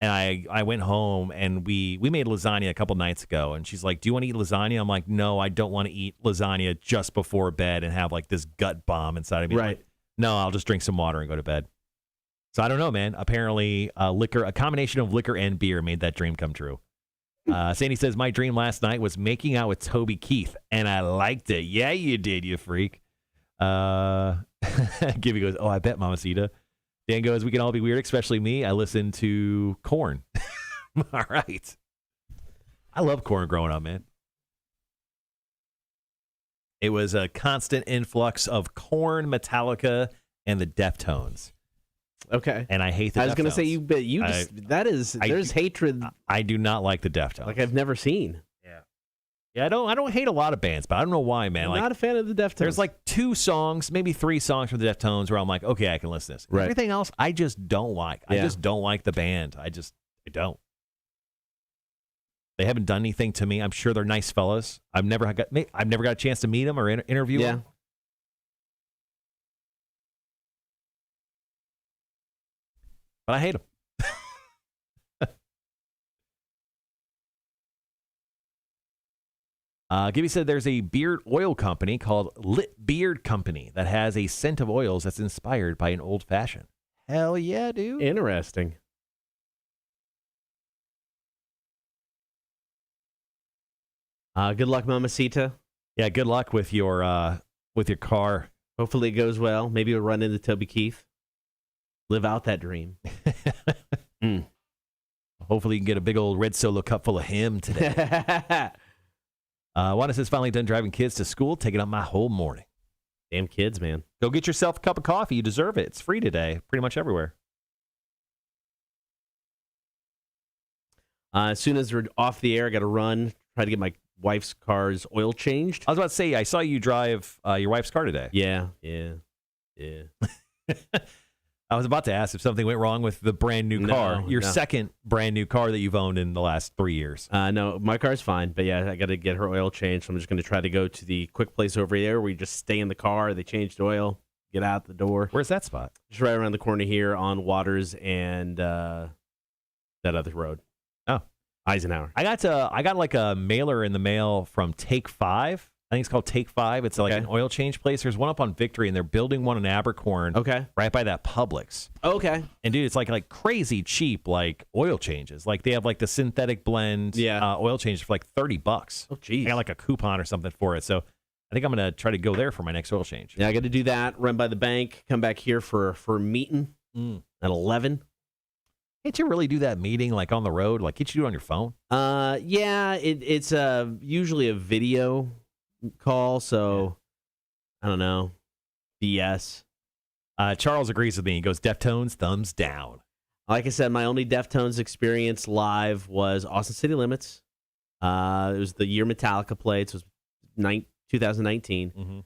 And I went home and we made lasagna a couple nights ago. And she's like, do you want to eat lasagna? I'm like, no, I don't want to eat lasagna just before bed and have like this gut bomb inside of me. Right. Like, no, I'll just drink some water and go to bed. So I don't know, man. Apparently a combination of liquor and beer made that dream come true. Sandy says, my dream last night was making out with Toby Keith, and I liked it. Yeah, you did, you freak. Gibby goes, oh, I bet, Mamacita. Dan goes, we can all be weird, especially me. I listen to Korn. All right. I love Korn growing up, man. It was a constant influx of Korn, Metallica, and the Deftones. Okay. And I hate the Deftones. I was going to say, there's hatred. I do not like the Deftones. Like I've never seen. Yeah, I don't hate a lot of bands, but I don't know why, man. I'm not a fan of the Deftones. There's like 2 songs, maybe 3 songs from the Deftones where I'm like, okay, I can listen to this. Right. Everything else, I just don't like. I just don't like the band. I don't. They haven't done anything to me. I'm sure they're nice fellas. I've never got a chance to meet them or interview them. But I hate them. Gibby said there's a beard oil company called Lit Beard Company that has a scent of oils that's inspired by an old fashioned. Hell yeah, dude. Interesting. Good luck, Mamacita. Yeah, good luck with your car. Hopefully it goes well. Maybe we'll run into Toby Keith. Live out that dream. Hopefully you can get a big old red Solo cup full of him today. Wanda says, finally done driving kids to school, taking up my whole morning. Damn kids, man. Go get yourself a cup of coffee. You deserve it. It's free today, pretty much everywhere. As soon as we're off the air, I got to run, try to get my wife's car's oil changed. I was about to say, I saw you drive your wife's car today. Yeah. I was about to ask if something went wrong with the brand new car. Your second brand new car that you've owned in the last 3 years. No, my car's fine. But yeah, I got to get her oil changed. So I'm just going to try to go to the quick place over there where you just stay in the car. They change the oil, get out the door. Where's that spot? Just right around the corner here on Waters and that other road. Oh, Eisenhower. I got like a mailer in the mail from Take 5. I think it's called Take 5. It's like an oil change place. There's one up on Victory, and they're building one in Abercorn. Okay. Right by that Publix. Okay. And dude, it's like crazy cheap like oil changes. Like they have like the synthetic blend oil changes for like $30. Oh, geez. I got like a coupon or something for it. So I think I'm gonna try to go there for my next oil change. Yeah, I got to do that. Run by the bank. Come back here for a meeting at 11. Can't you really do that meeting like on the road? Like, can't you do it on your phone? Yeah, it's usually a video call, so I don't know. BS. Charles agrees with me. He goes, Deftones, thumbs down. Like I said, my only Deftones experience live was Austin City Limits. It was the year Metallica played. So it was 2019.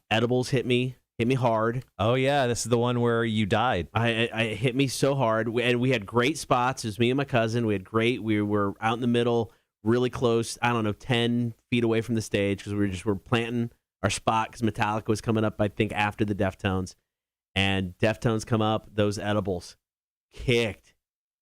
Edibles hit me hard. Oh yeah, this is the one where you died. I hit me so hard, and we had great spots. It was me and my cousin. We were out in the middle, really close. I don't know, 10 feet away from the stage because we were planting our spot because Metallica was coming up. I think after the Deftones, and Deftones come up. Those edibles kicked.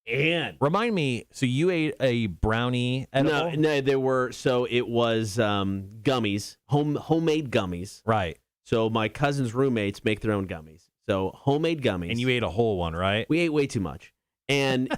And remind me, so you ate a brownie edible? No, there were. So it was gummies, homemade gummies. Right. So my cousin's roommates make their own gummies. So homemade gummies. And you ate a whole one, right? We ate way too much. And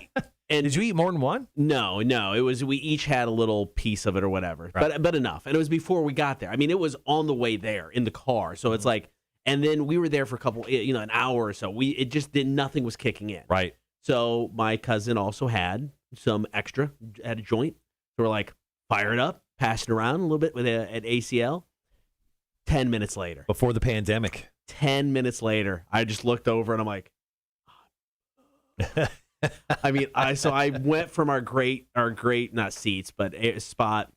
did you eat more than one? No. It was we each had a little piece of it or whatever. Right. But enough. And it was before we got there. I mean, it was on the way there in the car. So it's like, and then we were there for a couple, an hour or so. Nothing was kicking in. Right. So my cousin also had some extra, had a joint. So we're like, fire it up, pass it around a little bit with an ACL. 10 minutes later. Before the pandemic. 10 minutes later, I just looked over and I'm like, I mean, I went from our great, not seats, but a spot.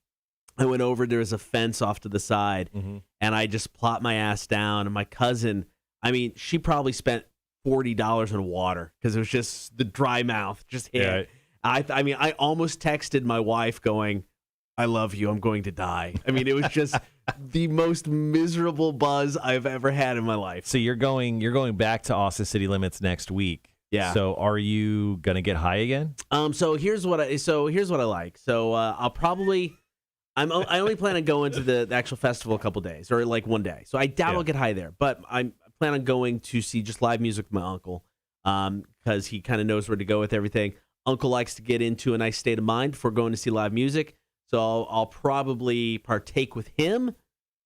I went over, there was a fence off to the side, and I just plopped my ass down. And my cousin, I mean, she probably spent $40 in water because it was just the dry mouth just hit. Yeah. I almost texted my wife going, I love you, I'm going to die. I mean, it was just the most miserable buzz I've ever had in my life. So you're going back to Austin City Limits next week. Yeah. So are you gonna get high again? So here's what I like. So I'll probably I only plan on going to the actual festival a couple days or like one day. So I doubt I'll get high there, but I plan on going to see just live music with my uncle because he kind of knows where to go with everything. Uncle likes to get into a nice state of mind before going to see live music. So I'll probably partake with him,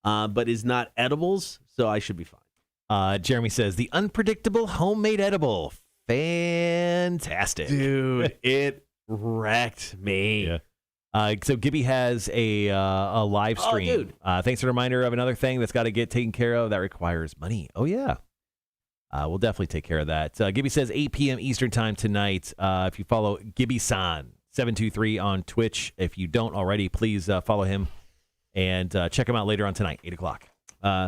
but is not edibles, so I should be fine. Jeremy says, the unpredictable homemade edible. Fantastic. Dude, it wrecked me. Yeah. So Gibby has a live stream. Oh, dude. Thanks for the reminder of another thing that's got to get taken care of that requires money. Oh, yeah. We'll definitely take care of that. Gibby says 8 p.m. Eastern time tonight. If you follow Gibby-san, 723 on Twitch. If you don't already, please follow him and check him out later on tonight, 8 o'clock.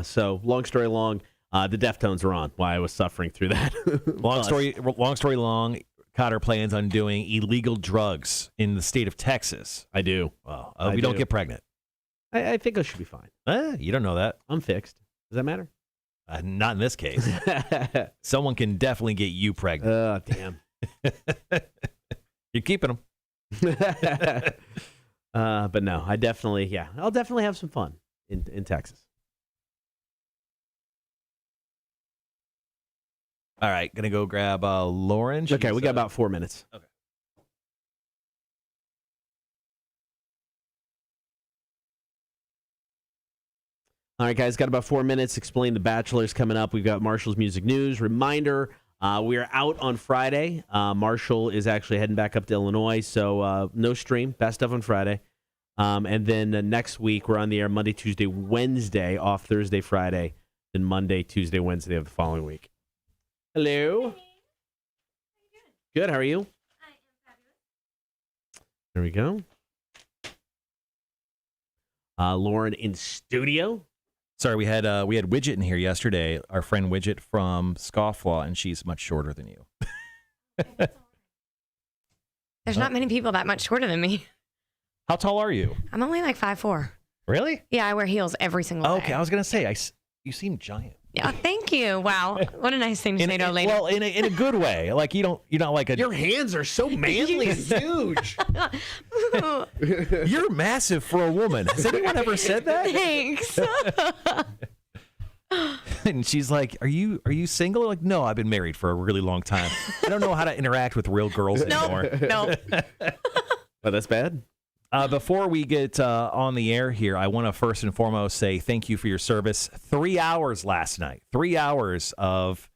So long story long, the Deftones are on while I was suffering through that. long story long, Cotter plans on doing illegal drugs in the state of Texas. I do. Well, I hope you don't get pregnant. I think I should be fine. You don't know that. I'm fixed. Does that matter? Not in this case. Someone can definitely get you pregnant. Oh, damn. You're keeping them. But no, I'll definitely have some fun in Texas. All right, gonna go grab Lauren. Okay, we got about 4 minutes. Okay. All right, guys, got about 4 minutes. Explain the Bachelor's coming up. We've got Marshall's Music News. Reminder, we are out on Friday. Marshall is actually heading back up to Illinois, so no stream. Best of on Friday. And then next week, we're on the air Monday, Tuesday, Wednesday, off Thursday, Friday, then Monday, Tuesday, Wednesday of the following week. Hello. Good, how are you? I am fabulous. There we go. Lauren in studio. Sorry, we had Widget in here yesterday, our friend Widget from Scofflaw, and she's much shorter than you. There's not many people that much shorter than me. How tall are you? I'm only like 5'4". Really? Yeah, I wear heels every single day. Okay, I was going to say, you seem giant. Yeah, thank you. Wow, what a nice thing to say to a lady. Well, in a good way. Like you're not like a. Your hands are so manly and huge. You're massive for a woman. Has anyone ever said that? Thanks. And she's like, "Are you single?" Like, no, I've been married for a really long time. I don't know how to interact with real girls anymore. No. Well, that's bad. Before we get on the air here, I want to first and foremost say thank you for your service. 3 hours last night. 3 hours of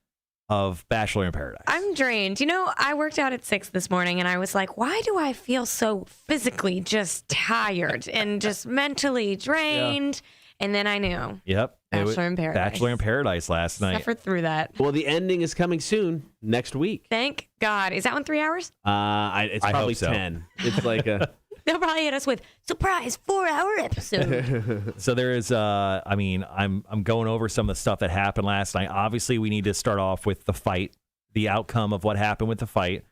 of Bachelor in Paradise? I'm drained. You know, I worked out at 6 this morning, and I was like, why do I feel so physically just tired and just mentally drained? And then I knew. Yep. Bachelor in Paradise. Bachelor in Paradise last night. Suffered through that. Well, the ending is coming soon, next week. Thank God. Is that one 3 hours? It's I probably hope so. 10. It's like a... They'll probably hit us with, surprise, 4-hour episode. So there is, I'm going over some of the stuff that happened last night. Obviously, we need to start off with the fight, the outcome of what happened with the fight.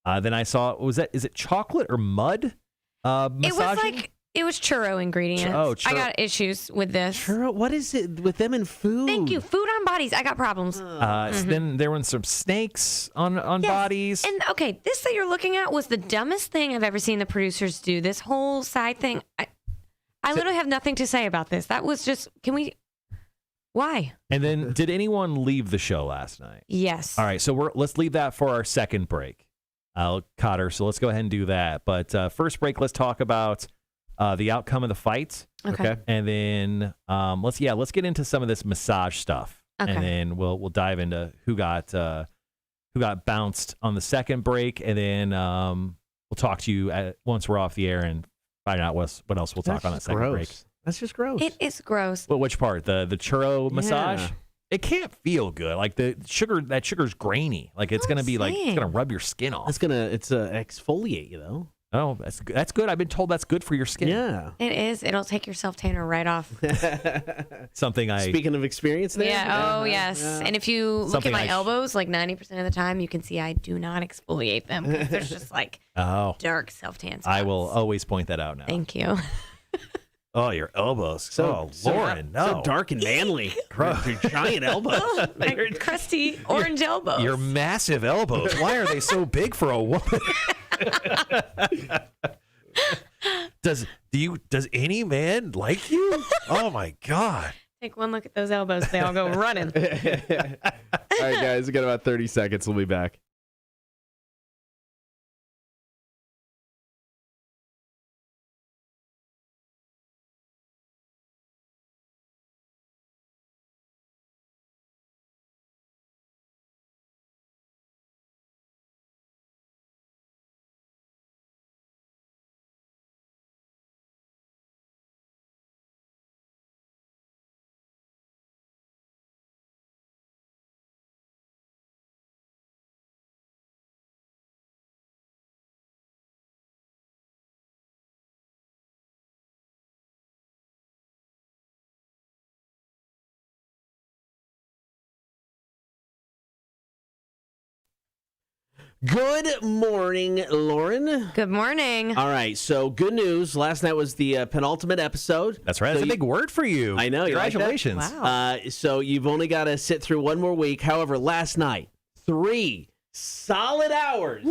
Then I saw, is it chocolate or mud? Massaging? It was churro ingredients. Churro. I got issues with this. Churro? What is it with them and food? Thank you. Food on bodies. I got problems. So then there were some snakes on bodies. And okay, this that you're looking at was the dumbest thing I've ever seen the producers do. This whole side thing. I literally have nothing to say about this. That was just, why? And then did anyone leave the show last night? Yes. All right, so let's leave that for our second break, Cotter. So let's go ahead and do that. But first break, let's talk about the outcome of the fight. Okay. And then let's get into some of this massage stuff. Okay. And then we'll dive into who got bounced on the second break, and then we'll talk to you once we're off the air and find out what else we'll talk on that second break. That's just gross. It is gross. Well, which part? The churro massage? Yeah. It can't feel good. Like that sugar's grainy. Like it's gonna be like it's gonna rub your skin off. It's exfoliate you though. Oh, that's good. I've been told that's good for your skin. Yeah. It is. It'll take your self-tanner right off. Speaking of experience there. Yeah. Oh, yes. Yeah. And if you look at my elbows, like 90% of the time, you can see I do not exfoliate them. There's just like dark self-tan spots. I will always point that out now. Thank you. Oh, your elbows. Lauren, no. So dark and manly. Your giant elbows. Oh, my crusty orange elbows. Your massive elbows. Why are they so big for a woman? Does any man like you? Oh my God. Take one look at those elbows. They all go running. All right, guys, we got about 30 seconds. We'll be back. Good morning, Lauren. Good morning. All right, so good news. Last night was the penultimate episode. That's right. So That's a big word for you. I know. Congratulations. You like that? Wow. So you've only got to sit through one more week. However, last night, 3 solid hours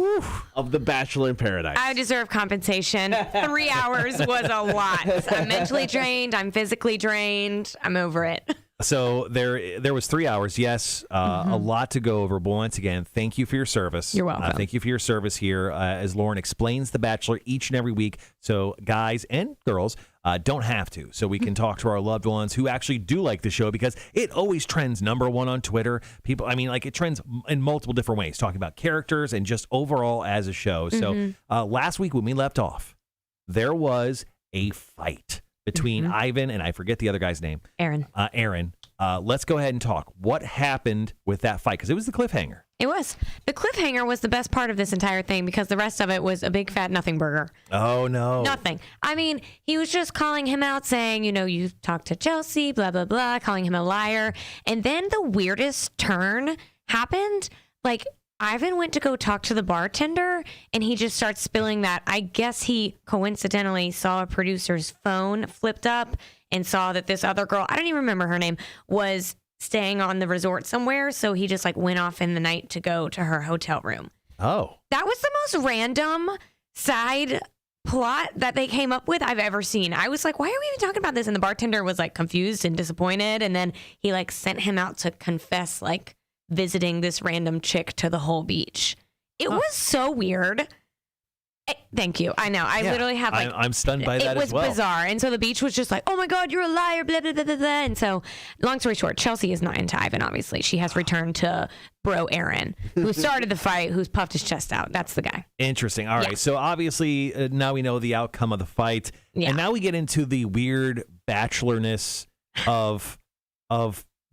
of The Bachelor in Paradise. I deserve compensation. 3 hours was a lot. I'm mentally drained. I'm physically drained. I'm over it. So there was 3 hours. Yes, a lot to go over. But once again, thank you for your service. You're welcome. Thank you for your service here as Lauren explains The Bachelor each and every week. So guys and girls don't have to. So we can talk to our loved ones who actually do like the show, because it always trends #1 on Twitter. People, it trends in multiple different ways, talking about characters and just overall as a show. So last week when we left off, there was a fight between Ivan and I forget the other guy's name. Aaron. Aaron. Let's go ahead and talk. What happened with that fight? Because it was the cliffhanger. It was. The cliffhanger was the best part of this entire thing, because the rest of it was a big fat nothing burger. Oh, no. Nothing. I mean, he was just calling him out, saying, you talked to Chelsea, blah, blah, blah, calling him a liar. And then the weirdest turn happened. Like, Ivan went to go talk to the bartender, and he just starts spilling that. I guess he coincidentally saw a producer's phone flipped up and saw that this other girl, I don't even remember her name, was staying on the resort somewhere. So he just went off in the night to go to her hotel room. Oh. That was the most random side plot that they came up with I've ever seen. I was like, why are we even talking about this? And the bartender was confused and disappointed. And then he sent him out to confess visiting this random chick to the whole beach. It was so weird. Thank you. I know. I literally have like. I'm stunned by that as well. It was bizarre. And so the beach was just like, oh my God, you're a liar, blah, blah, blah, blah, blah. And so, long story short, Chelsea is not into Ivan, obviously. She has returned to bro Aaron, who started the fight, who's puffed his chest out. That's the guy. Interesting. All right. So obviously, now we know the outcome of the fight. Yeah. And now we get into the weird bachelorness of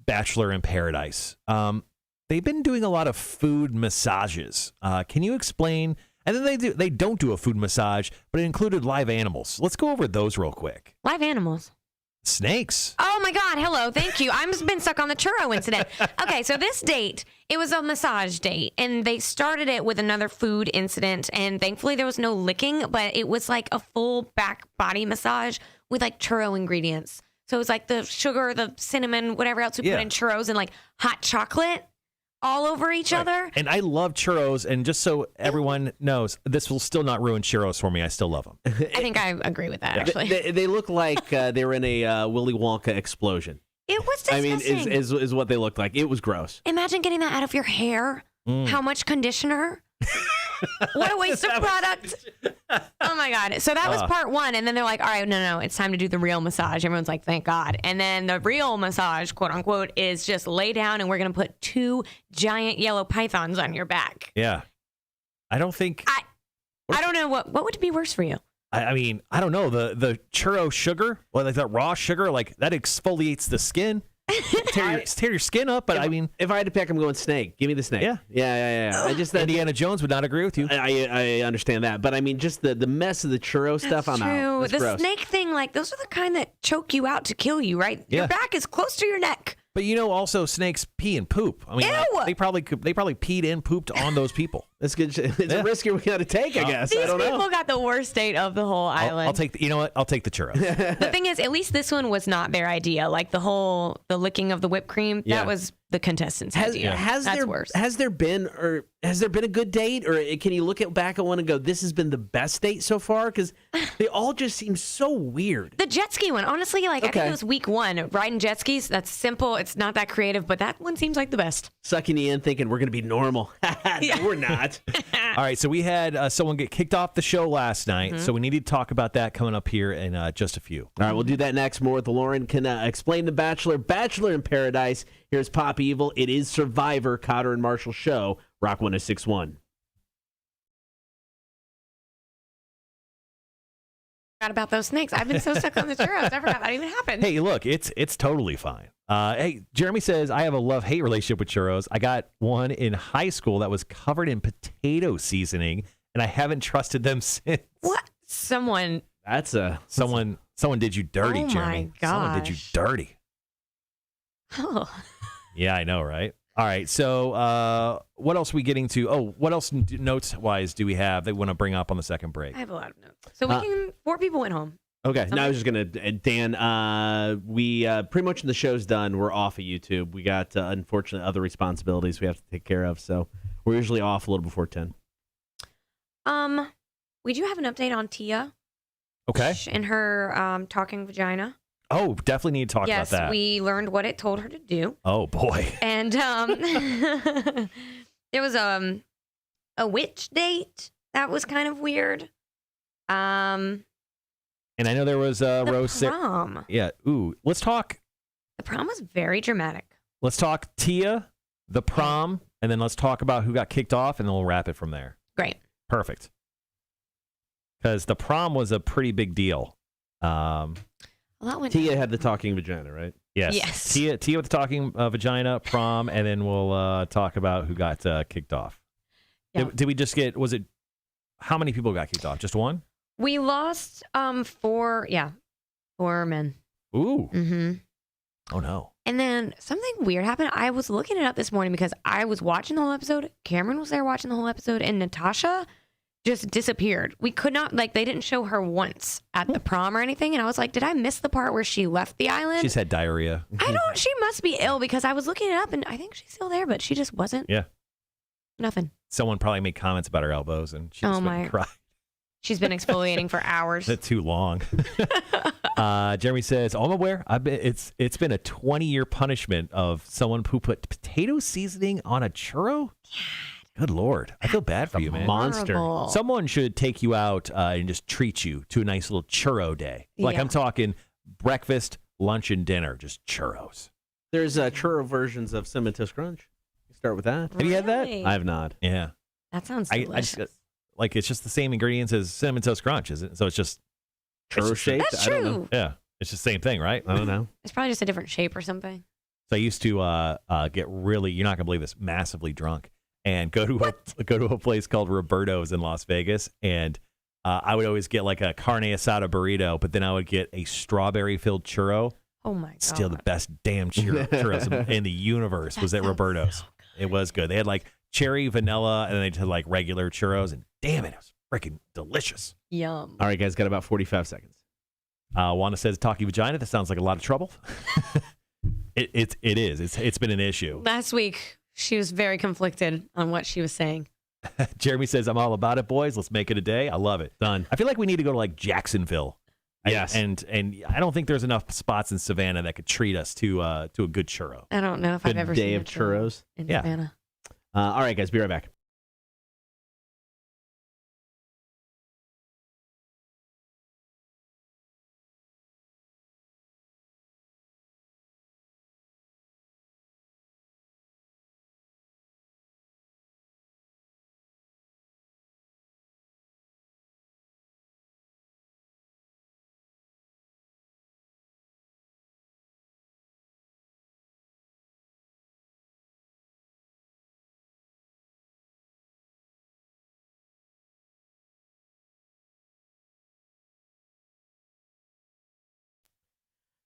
Bachelor in Paradise. They've been doing a lot of food massages. Can you explain? And then they don't do a food massage, but it included live animals. Let's go over those real quick. Live animals. Snakes. Oh my God. Hello. Thank you. I've been stuck on the churro incident. Okay. So this date, it was a massage date, and they started it with another food incident. And thankfully there was no licking, but it was like a full back body massage with like churro ingredients. So it was like the sugar, the cinnamon, whatever else we put in churros, and like hot chocolate all over each other. And I love churros, and just so everyone knows, this will still not ruin churros for me. I still love them. I think I agree with that, actually. They look like they were in a Willy Wonka explosion. It was disgusting. I mean, is what they looked like. It was gross. Imagine getting that out of your hair. How much conditioner? What a waste of product. Oh my God. So that was part one. And then they're like, all right, no, it's time to do the real massage. Everyone's like, thank God. And then the real massage, quote unquote, is just lay down and we're going to put 2 giant yellow pythons on your back. Yeah. I don't think. I don't know what would be worse for you. I mean, I don't know. The churro sugar, or like that raw sugar, like that exfoliates the skin. tear your skin up, but I mean, if I had to pick, I'm going snake. Give me the snake. Yeah. I just Indiana Jones would not agree with you. I understand that, but I mean, just the mess of the churro stuff. I'm out. That's the gross. snake thing, like those are the kind that choke you out to kill you, right? Yeah. Your back is close to your neck. But you know, also snakes pee and poop. I mean, they probably peed and pooped on those people. That's good. It's a risk we got to take, I guess. These I don't know. people got the worst date of the whole island. I'll take. You know what? I'll take the churros. The thing is, at least this one was not their idea. Like the licking of the whipped cream, that was the contestants' idea. That's worse. Has there been a good date, or can you look back at one and go, this has been the best date so far? Because they all just seem so weird. The jet ski one, honestly, I think it was week 1. Riding jet skis, that's simple. It's not that creative, but that one seems like the best. Sucking you in, thinking we're going to be normal. No, we're not. All right, so we had someone get kicked off the show last night, so we need to talk about that coming up here in just a few. All right, we'll do that next. More with Lauren can explain the Bachelor in Paradise. Here's Pop Evil. It is Survivor, Cotter and Marshall Show, Rock 106.1. Forgot about those snakes. I've been so stuck on the churros. I forgot that even happened. Hey, look, it's totally fine. Hey, Jeremy says, I have a love-hate relationship with churros. I got one in high school that was covered in potato seasoning, and I haven't trusted them since. What? Someone did you dirty, oh Jeremy. My Someone did you dirty. Oh. Yeah, I know, right? All right, so what else are we getting to? Oh, what else notes-wise do we have that we want to bring up on the second break? I have a lot of notes. So 4 people went home. Okay, now I was just going to, Dan, we pretty much the show's done. We're off of YouTube. We got, unfortunately, other responsibilities we have to take care of, so we're usually off a little before 10. We do have an update on Tia. Okay. And her talking vagina. Oh, definitely need to talk about that. Yes, we learned what it told her to do. Oh, boy. And there was a witch date. That was kind of weird. And I know there was Rose. Prom. Yeah. Ooh, let's talk. The prom was very dramatic. Let's talk Tia, the prom, and then let's talk about who got kicked off, and then we'll wrap it from there. Great. Perfect. Because the prom was a pretty big deal. Tia had the talking vagina, right? Yes. Yes. Tia with the talking vagina, prom, and then we'll talk about who got kicked off. Yeah. Did we just get, how many people got kicked off? Just one? We lost 4 men. Ooh. Mm-hmm. Oh, no. And then something weird happened. I was looking it up this morning because I was watching the whole episode. Cameron was there watching the whole episode, and Natasha just disappeared. We could not, they didn't show her once at the prom or anything. And I was like, did I miss the part where she left the island? She's had diarrhea. She must be ill because I was looking it up and I think she's still there, but she just wasn't. Yeah. Nothing. Someone probably made comments about her elbows and she just went and cried. She's been exfoliating for hours. That's too long. Jeremy says, I'm aware. It's been a 20-year punishment of someone who put potato seasoning on a churro. Good Lord. I feel bad for you, man. Monster. Horrible. Someone should take you out and just treat you to a nice little churro day. Like Yeah. I'm talking breakfast, lunch, and dinner, just churros. There's churro versions of Cinnamon Toast Crunch. Start with that. Have you had that? Really? I have not. Yeah. That sounds I delicious. just, like it's just the same ingredients as Cinnamon Toast Crunch, isn't it? So it's just Churro shaped? That's I don't know. true. yeah, it's just the same thing, right? I don't know. It's probably just a different shape or something. So I used to get really, you're not gonna believe this, massively drunk, and go to a place called Roberto's in Las Vegas, and I would always get like a carne asada burrito, but then I would get a strawberry filled churro. Oh my god! Still the best damn churros in the universe was at Roberto's. It was good. They had like cherry, vanilla, and then they had like regular churros, and damn it, it was freaking delicious. Yum. All right, guys, got about 45 seconds. Wanda says talkie vagina. That sounds like a lot of trouble. It is. It's been an issue. Last week, she was very conflicted on what she was saying. Jeremy says I'm all about it, boys. Let's make it a day. I love it. Done. I feel like we need to go to like Jacksonville. Yes. And I don't think there's enough spots in Savannah that could treat us to a good churro. I don't know if Good I've ever day seen of a churro churros. in Yeah. Savannah. All right, guys, be right back.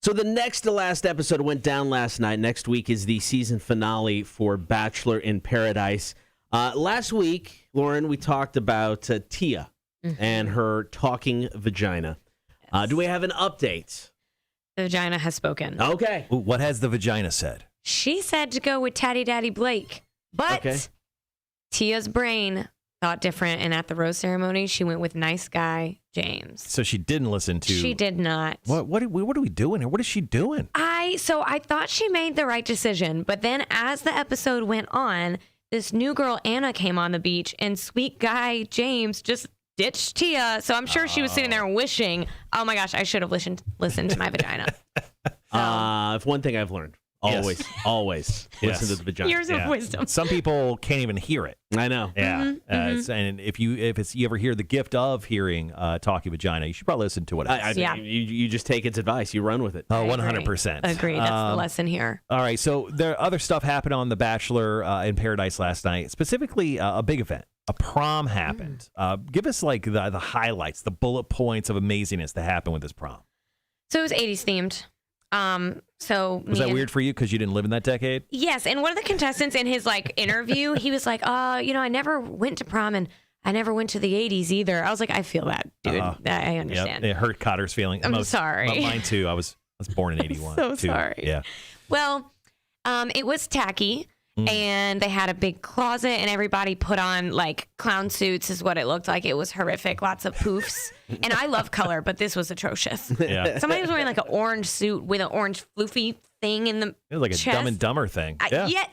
So the next to last episode went down last night. Next week is the season finale for Bachelor in Paradise. Last week, Lauren, we talked about Tia and her talking vagina. Do we have an update? The vagina has spoken. Okay. Ooh, what has the vagina said? She said to go with Tatty Daddy Blake, but Okay. Tia's brain thought different, and at the rose ceremony, she went with nice guy James. So she didn't listen to. She did not. What are we doing here? What is she doing? I thought she made the right decision, but then as the episode went on, this new girl Anna came on the beach, and sweet guy James just ditched Tia. So I'm sure she was sitting there wishing, "Oh my gosh, I should have listened to my vagina." If one thing I've learned, always Yes. listen to the vagina. Years of wisdom. Some people can't even hear it. I know. Yeah. And if you ever hear the gift of hearing talking vagina, you should probably listen to what it is. Yeah. You just take its advice. You run with it. Oh, 100%. Agree. That's the lesson here. All right. So there other stuff happened on The Bachelor in Paradise last night, specifically a big event. A prom happened. Give us like the highlights, the bullet points of amazingness that happened with this prom. So it was 80s themed. Was that weird for you because you didn't live in that decade? Yes, and one of the contestants in his interview, he was like, I never went to prom and I never went to the 80s either. I was like, I feel that, dude. I understand. Yep. It hurt Cotter's feelings. I'm sorry. Mine too. I was born in 81. So too. sorry. Yeah. Well, it was tacky. And they had a big closet, and everybody put on like clown suits, is what it looked like. It was horrific. Lots of poofs. And I love color, but this was atrocious. Yeah. Somebody was wearing like an orange suit with an orange floofy thing in the It was like a chest. Dumb and Dumber thing.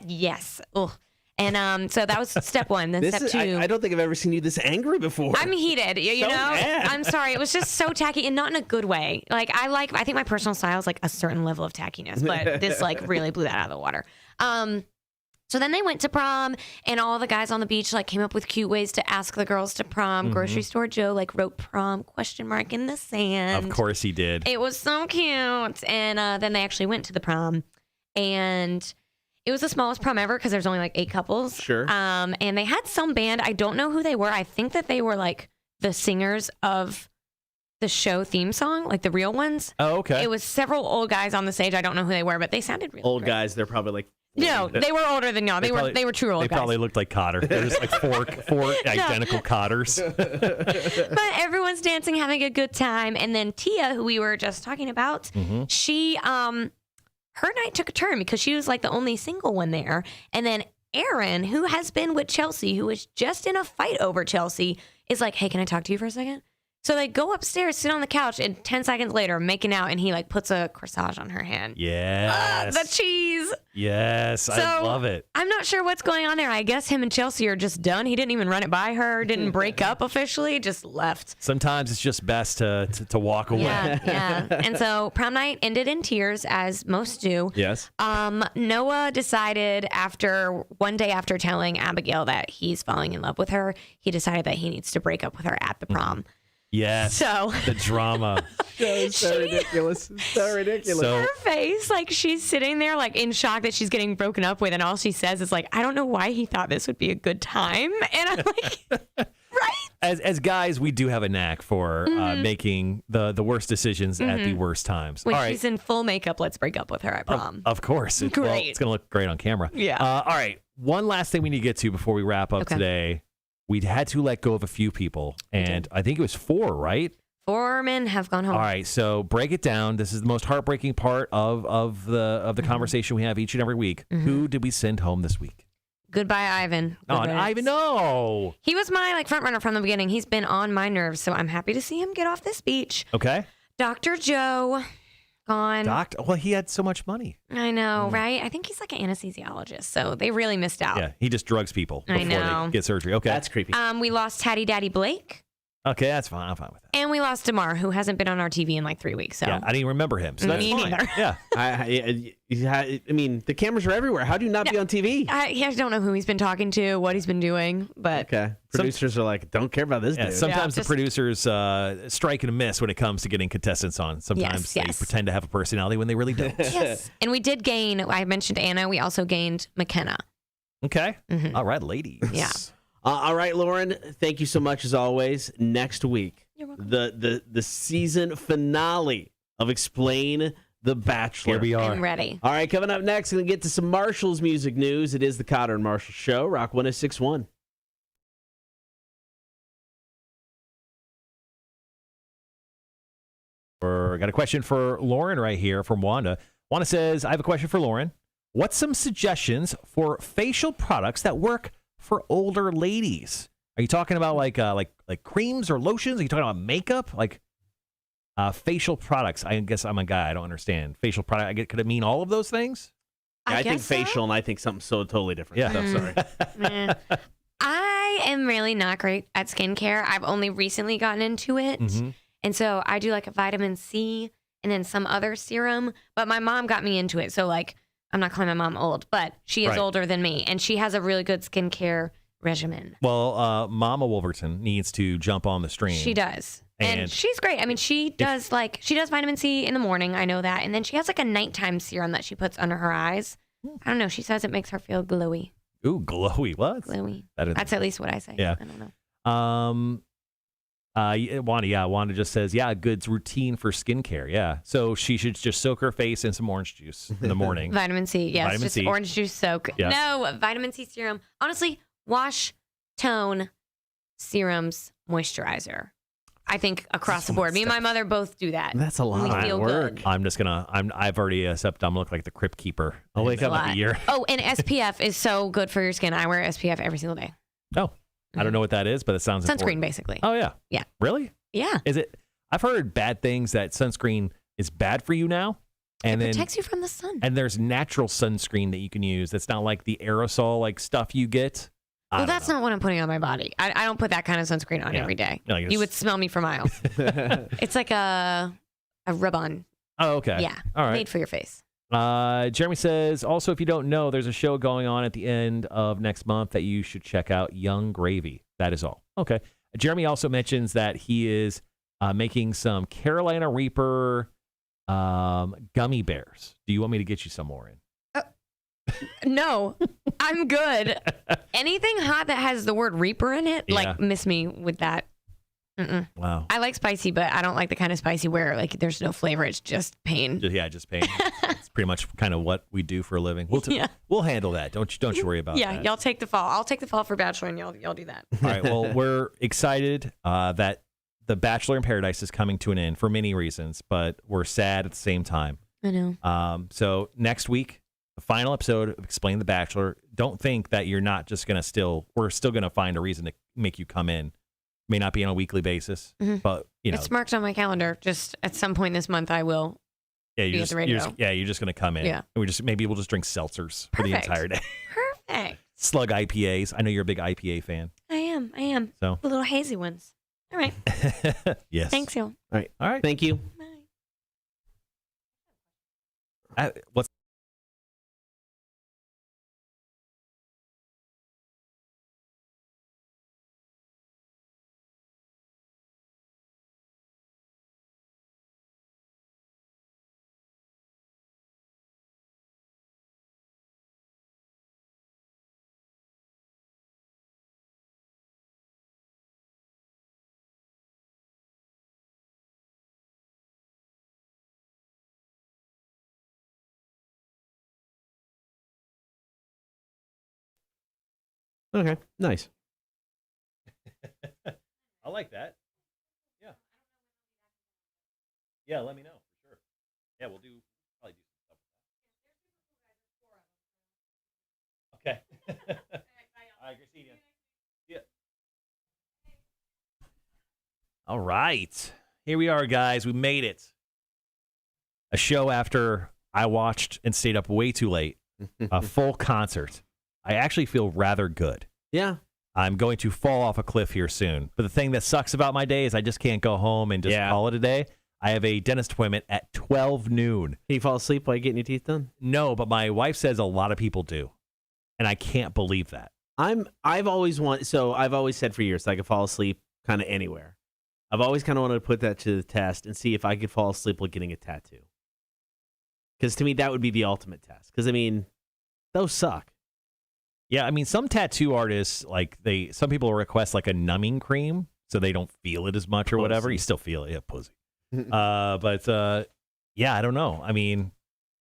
Yes. Ugh. And so that was step one. Then step two. I don't think I've ever seen you this angry before. I'm heated, you So know? mad. I'm sorry. It was just so tacky and not in a good way. I think my personal style is like a certain level of tackiness, but this really blew that out of the water. So then they went to prom, and all the guys on the beach came up with cute ways to ask the girls to prom. Grocery Store Joe wrote prom ? In the sand. Of course he did. It was so cute. And then they actually went to the prom, and it was the smallest prom ever because there's only 8 couples. Sure. And they had some band. I don't know who they were. I think that they were the singers of the show theme song, the real ones. Oh, okay. It was several old guys on the stage. I don't know who they were, but they sounded really Old great. guys, they're probably No, they were older than y'all. They were true old They guys. probably looked like Cotter. There's four identical Cotters. But everyone's dancing, having a good time. And then Tia, who we were just talking about, she, her night took a turn because she was the only single one there. And then Aaron, who has been with Chelsea, who was just in a fight over Chelsea, is like, "Hey, can I talk to you for a second?" So they go upstairs, sit on the couch, and 10 seconds later, making out, and he like puts a corsage on her hand. Yes. The cheese. Yes, I love it. I'm not sure what's going on there. I guess him and Chelsea are just done. He didn't even run it by her, didn't break up officially, just left. Sometimes it's just best to walk away. Yeah. And so prom night ended in tears, as most do. Yes. Noah decided one day after telling Abigail that he's falling in love with her, he decided that he needs to break up with her at the prom. Yes. So the drama. So ridiculous. So ridiculous. So, her face, like she's sitting there like in shock that she's getting broken up with, and all she says is like, I don't know why he thought this would be a good time. And I'm like, right? As guys, we do have a knack for making the worst decisions at the worst times. When All right. she's in full makeup, let's break up with her at prom. Of course. It's Great. it's going to look great on camera. Yeah. All right. One last thing we need to get to before we wrap up today. We had to let go of a few people, and I think it was 4, right? 4 men have gone home. All right, so break it down. This is the most heartbreaking part of the conversation we have each and every week. Who did we send home this week? Goodbye, Ivan. Oh, and Ivan, no. He was my front runner from the beginning. He's been on my nerves, so I'm happy to see him get off this beach. Okay. Dr. Joe, gone. Well, he had so much money. I know, right? I think he's like an anesthesiologist, so they really missed out. Yeah, he just drugs people I before know. they get surgery. Okay. That's creepy. We lost Tatty Daddy Blake, Okay, that's fine. I'm fine with that. and we lost Damar, who hasn't been on our TV in like 3 weeks. So Yeah, I didn't even remember him. So that's Me fine. neither. Yeah. I mean, the cameras are everywhere. How do you not be on TV? I don't know who he's been talking to, what he's been doing, but Okay. Producers are like, don't care about this Yeah, dude. sometimes just- the producers strike and miss when it comes to getting contestants on. Sometimes Yes, they yes. pretend to have a personality when they really don't. yes. And we did gain. I mentioned Anna. We also gained McKenna. Okay. All right, ladies. Yeah. All right, Lauren, thank you so much as always. Next week, the season finale of Explain the Bachelor. Here we are. I'm ready. All right, coming up next, going to get to some Marshall's music news. It is the Cotter and Marshall Show, Rock 106.1. We're got a question for Lauren right here from Wanda. Wanda says, I have a question for Lauren. What's some suggestions for facial products that work for older ladies? Are you talking about like creams or lotions? Are you talking about makeup? Like facial products? I guess I'm a guy. I don't understand. Facial product. Could it mean all of those things? Yeah, I think guess so. facial, and I think something so totally different. Yeah. So sorry. I am really not great at skincare. I've only recently gotten into it. And so I do like a vitamin C and then some other serum. But my mom got me into it. So like, I'm not calling my mom old, but she is Right. older than me. And she has a really good skincare regimen. Well, Mama Wolverton needs to jump on the stream. She does. And she's great. I mean, she does vitamin C in the morning. I know that. And then she has like a nighttime serum that she puts under her eyes. I don't know. She says it makes her feel glowy. Ooh, glowy. What? Glowy. Better than That's at least what I say. Yeah. I don't know. Wanda just says, a good routine for skincare. Yeah. So she should just soak her face in some orange juice in the morning. Vitamin C. Yes. Vitamin just C. orange juice soak. Yeah. No, vitamin C serum. Honestly, wash, tone, serums, moisturizer. I think across the board. Me and my mother both do that. That's a lot We of feel work. good. I'm just gonna. I've already accepted. I'm gonna look like the Crypt Keeper. I'll wake up Lot. a year. Oh, and SPF is so good for your skin. I wear SPF every single day. Oh, I don't know what that is, but it sounds Sunscreen, important. basically. Oh yeah. Yeah. Really? Yeah. Is it? I've heard bad things that sunscreen is bad for you now, and then Protects you from the sun. and there's natural sunscreen that you can use. That's not like the aerosol like stuff you get. Well, that's not what I'm putting on my body. I don't put that kind of sunscreen on every day. Like it's- You would smell me for miles. It's like a rub-on. Oh, okay. Yeah. All right. Made for your face. Jeremy says, also, if you don't know, there's a show going on at the end of next month that you should check out, Young Gravy. That is all. Okay. Jeremy also mentions that he is making some Carolina Reaper gummy bears. Do you want me to get you some more in? No, I'm good. Anything hot that has the word Reaper in it, Yeah. like, miss me with that. Mm-mm. Wow. I like spicy, but I don't like the kind of spicy where like there's no flavor. It's just pain. Just pain. It's pretty much kind of what we do for a living. We'll handle that. Don't you worry about Yeah, that. y'all take the fall. I'll take the fall for Bachelor, and y'all do that. All right. Well, we're excited that The Bachelor in Paradise is coming to an end for many reasons, but we're sad at the same time. I know. So next week, the final episode of Explain the Bachelor. Don't think that you're not just going to we're still going to find a reason to make you come in. May not be on a weekly basis, but It's marked on my calendar. Just at some point this month, I will. Yeah, be at the radio. you're just gonna come in. Yeah. And maybe we'll just drink seltzers for the Perfect. entire day. Perfect. Slug IPAs. I know you're a big IPA fan. I am. So The little hazy ones. All right. yes. Thanks, y'all. All right. Thank you. What's Okay. Nice. I like that. Yeah. Yeah, let me know for sure. Yeah, we'll probably do some stuff with that. Okay. All right, Christina. Yeah. All right. Here we are, guys. We made it. A show after I watched and stayed up way too late. A full concert. I actually feel rather good. Yeah. I'm going to fall off a cliff here soon. But the thing that sucks about my day is I just can't go home and just call it a day. I have a dentist appointment at 12 noon. Can you fall asleep while you're getting your teeth done? No, but my wife says a lot of people do. And I can't believe that. I've always said for years I could fall asleep kind of anywhere. I've always kind of wanted to put that to the test and see if I could fall asleep while getting a tattoo. Because to me, that would be the ultimate test. Because, I mean, those suck. Yeah, I mean, some tattoo artists, some people request like a numbing cream so they don't feel it as much or whatever. Pussy. You still feel it. Yeah, pussy. Yeah, I don't know. I mean,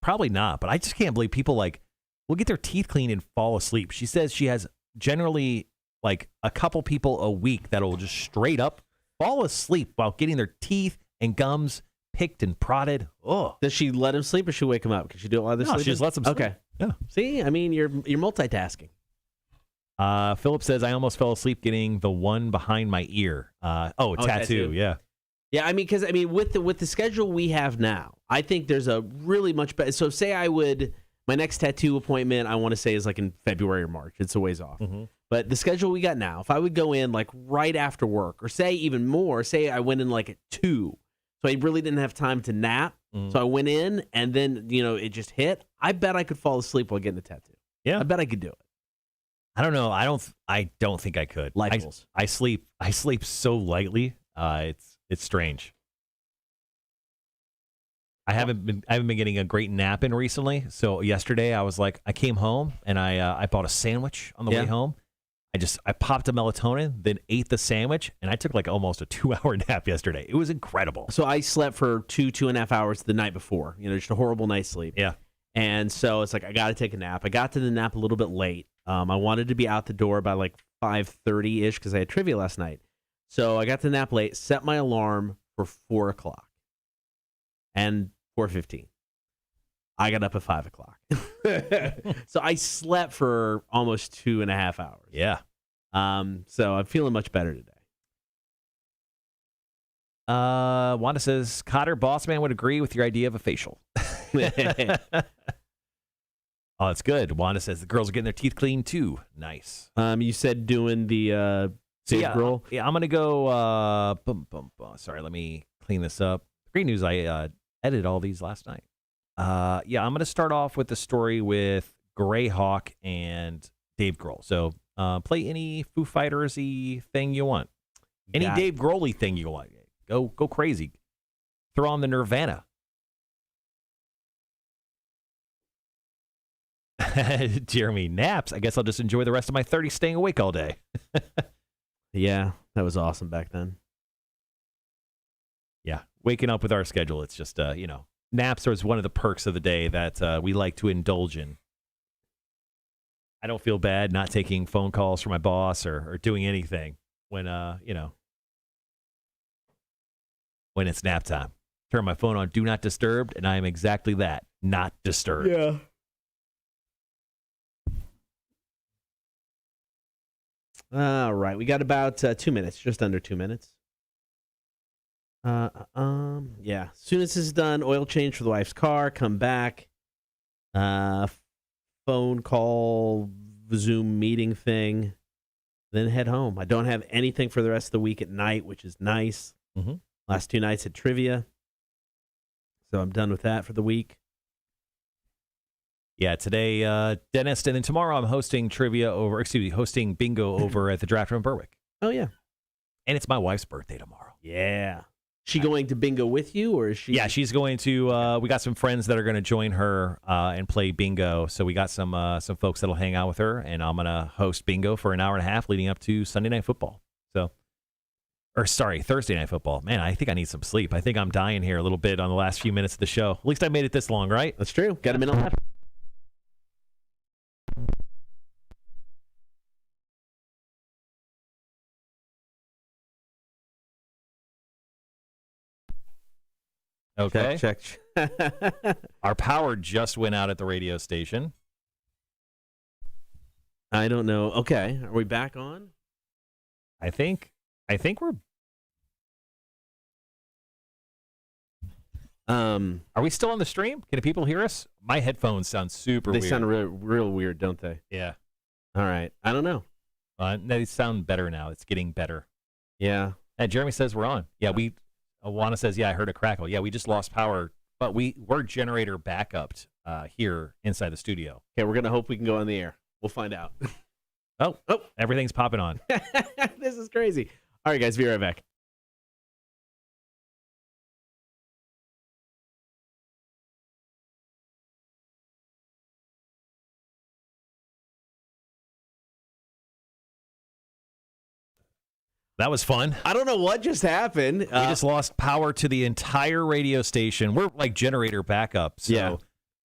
probably not. But I just can't believe people will get their teeth cleaned and fall asleep. She says she has generally a couple people a week that will just straight up fall asleep while getting their teeth and gums picked and prodded. Oh, does she let him sleep or she wake him up? Can she do it while they're No, sleeping? she just lets him sleep. Okay. Yeah. See, I mean, you're multitasking. Philip says I almost fell asleep getting the one behind my ear. Tattoo. Yeah. Yeah, I mean, because with the schedule we have now, I think there's a really much better. So, say my next tattoo appointment, I want to say is in February or March. It's a ways off. Mm-hmm. But the schedule we got now, if I would go in right after work, or say even more, say I went in at 2, so I really didn't have time to nap. Mm-hmm. So I went in, and then it just hit. I bet I could fall asleep while getting a tattoo. Yeah, I bet I could do it. I don't know. I don't think I could. I sleep so lightly. It's strange. I haven't been getting a great nap in recently. So yesterday I came home and I bought a sandwich on the way home. I popped a melatonin, then ate the sandwich, and I took almost a 2-hour nap yesterday. It was incredible. So I slept for 2.5 hours the night before. Just a horrible night's sleep. Yeah. And so it's I got to take a nap. I got to the nap a little bit late. I wanted to be out the door by 5:30-ish because I had trivia last night. So I got to the nap late, set my alarm for 4 o'clock. And 4:15. I got up at 5 o'clock. So I slept for almost 2.5 hours. Yeah. So I'm feeling much better today. Wanda says, Cotter, boss man would agree with your idea of a facial. Oh, that's good. Wanda says the girls are getting their teeth cleaned too. Nice. You said doing the Dave Grohl? Yeah, I'm going to go. Sorry, let me clean this up. Great news, I edited all these last night. I'm going to start off with the story with Greyhawk and Dave Grohl. So play any Foo Fighters-y thing you want. Any Dave Grohl-y thing you want. Go crazy. Throw on the Nirvana. Jeremy, naps. I guess I'll just enjoy the rest of my 30 staying awake all day. Yeah, that was awesome back then. Yeah, waking up with our schedule. It's just, naps are one of the perks of the day that we like to indulge in. I don't feel bad not taking phone calls from my boss or doing anything when it's nap time. Turn my phone on Do Not Disturb, and I am exactly that, not disturbed. Yeah. All right, we got about 2 minutes, just under 2 minutes. Yeah. As soon as this is done, oil change for the wife's car, come back, phone call, Zoom meeting thing, then head home. I don't have anything for the rest of the week at night, which is nice. Mm-hmm. Last 2 nights at trivia, so I'm done with that for the week. Yeah, today, dentist, and then tomorrow I'm hosting hosting bingo over at the Draft Room in Berwick. Oh, yeah. And it's my wife's birthday tomorrow. Yeah. She going to bingo with you, or is she? Yeah, she's going to. We got some friends that are going to join her and play bingo. So we got some folks that'll hang out with her, and I'm going to host bingo for an hour and a half leading up to Sunday Night Football. Thursday Night Football. Man, I think I need some sleep. I think I'm dying here a little bit on the last few minutes of the show. At least I made it this long, right? That's true. Got a minute left. Okay. Check. Our power just went out at the radio station. I don't know. Okay. Are we back on? I think we're. Are we still on the stream? Can people hear us? My headphones sound super weird. They sound real weird, don't they? Yeah. All right. I don't know. They sound better now. It's getting better. Yeah. And Jeremy says we're on. Yeah, Awana says, yeah, I heard a crackle. Yeah, we just lost power, but we're generator backupped here inside the studio. Okay, we're going to hope we can go on the air. We'll find out. Oh, everything's popping on. This is crazy. All right, guys, be right back. That was fun. I don't know what just happened. We just lost power to the entire radio station. We're like generator backup, so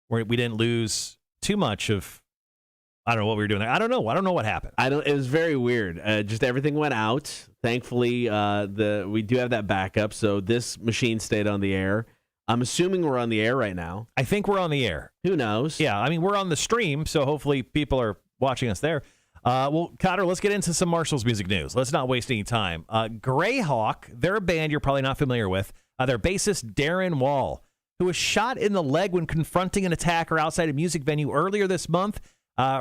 we didn't lose too much of. I don't know what we were doing there. I don't know what happened. It was very weird. Just everything went out. Thankfully, we do have that backup, so this machine stayed on the air. I'm assuming we're on the air right now. I think we're on the air. Who knows? Yeah, I mean we're on the stream, so hopefully people are watching us there. Well, Cotter, let's get into some Marshall's music news. Let's not waste any time. Greyhawk, they're a band you're probably not familiar with. Their bassist, Darren Wall, who was shot in the leg when confronting an attacker outside a music venue earlier this month,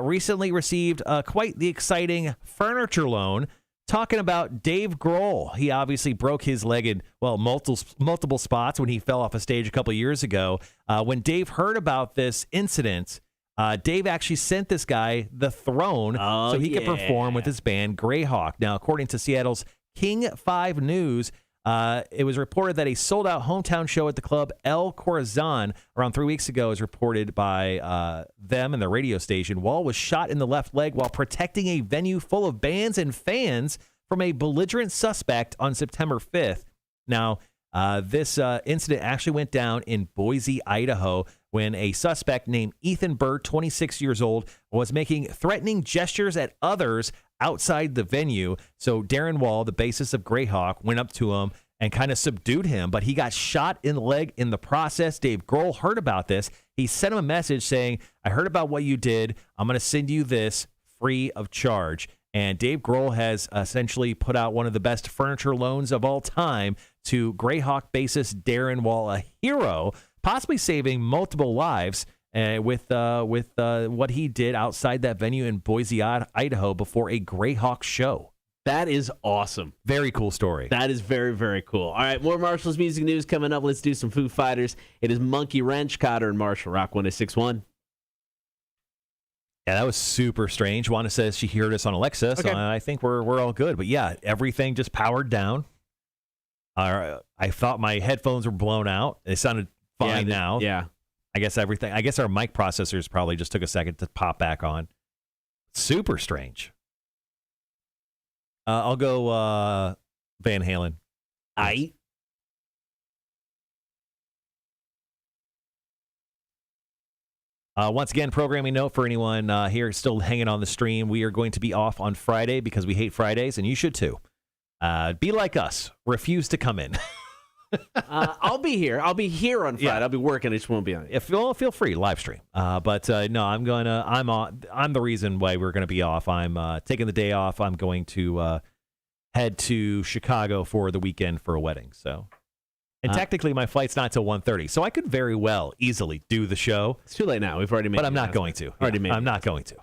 recently received quite the exciting furniture loan. Talking about Dave Grohl. He obviously broke his leg in, multiple spots when he fell off a stage a couple years ago. When Dave heard about this incident, Dave actually sent this guy the throne so he could perform with his band Greyhawk. Now, according to Seattle's King 5 News, it was reported that a sold-out hometown show at the club El Corazon around 3 weeks ago is reported by them and their radio station. Wall was shot in the left leg while protecting a venue full of bands and fans from a belligerent suspect on September 5th. Now, this incident actually went down in Boise, Idaho, when a suspect named Ethan Bird, 26 years old, was making threatening gestures at others outside the venue. So Darren Wall, the bassist of Greyhawk, went up to him and kind of subdued him, but he got shot in the leg in the process. Dave Grohl heard about this. He sent him a message saying, I heard about what you did. I'm going to send you this free of charge. And Dave Grohl has essentially put out one of the best furniture loans of all time to Greyhawk bassist Darren Wall, a hero, possibly saving multiple lives with what he did outside that venue in Boise, Idaho before a Greyhawk show. That is awesome. Very cool story. That is very, very cool. All right, more Marshall's music news coming up. Let's do some Foo Fighters. It is Monkey Wrench, Cotter, and Marshall. Rock 106.1. Yeah, that was super strange. Wanda says she heard us on Alexa, so I think we're all good. But yeah, everything just powered down. I thought my headphones were blown out. They sounded fine now. Yeah. I guess our mic processors probably just took a second to pop back on. Super strange. I'll go Van Halen. Once again, programming note for anyone here still hanging on the stream. We are going to be off on Friday because we hate Fridays, and you should too. Be like us. Refuse to come in. I'll be here. I'll be here on Friday. Yeah. I'll be working. I just won't be on it. If feel free live stream. But no, I'm the reason why we're gonna be off. I'm taking the day off. I'm going to head to Chicago for the weekend for a wedding. So, and technically my flight's not till 1:30, so I could very well easily do the show. It's too late now. We've already made. But I'm not going to. I'm not going to.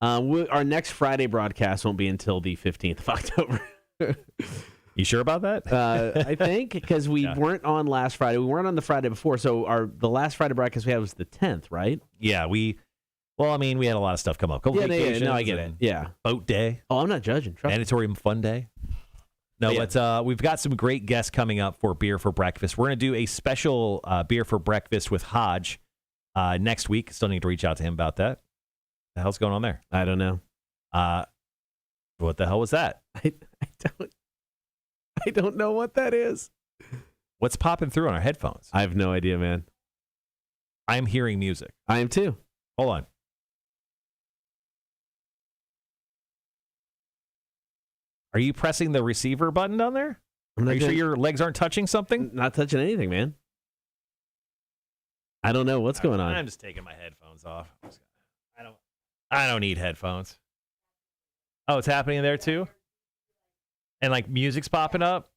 Our next Friday broadcast won't be until the 15th of October. You sure about that? I think because we weren't on last Friday. We weren't on the Friday before. So the last Friday broadcast we had was the 10th, right? Yeah, we had a lot of stuff come up. No, I get it. Yeah. Boat day. Oh, I'm not judging. Mandatory fun day. No, but we've got some great guests coming up for Beer for Breakfast. We're going to do a special Beer for Breakfast with Hodge next week. Still need to reach out to him about that. What the hell's going on there? I don't know. What the hell was that? I don't know what that is. What's popping through on our headphones? I have no idea, man. I'm hearing music. I am too. Hold on. Are you pressing the receiver button down there? Are you sure your legs aren't touching something? Not touching anything, man. I don't know what's going on. I'm just taking my headphones off. I don't need headphones. Oh, it's happening there too? And like music's popping up?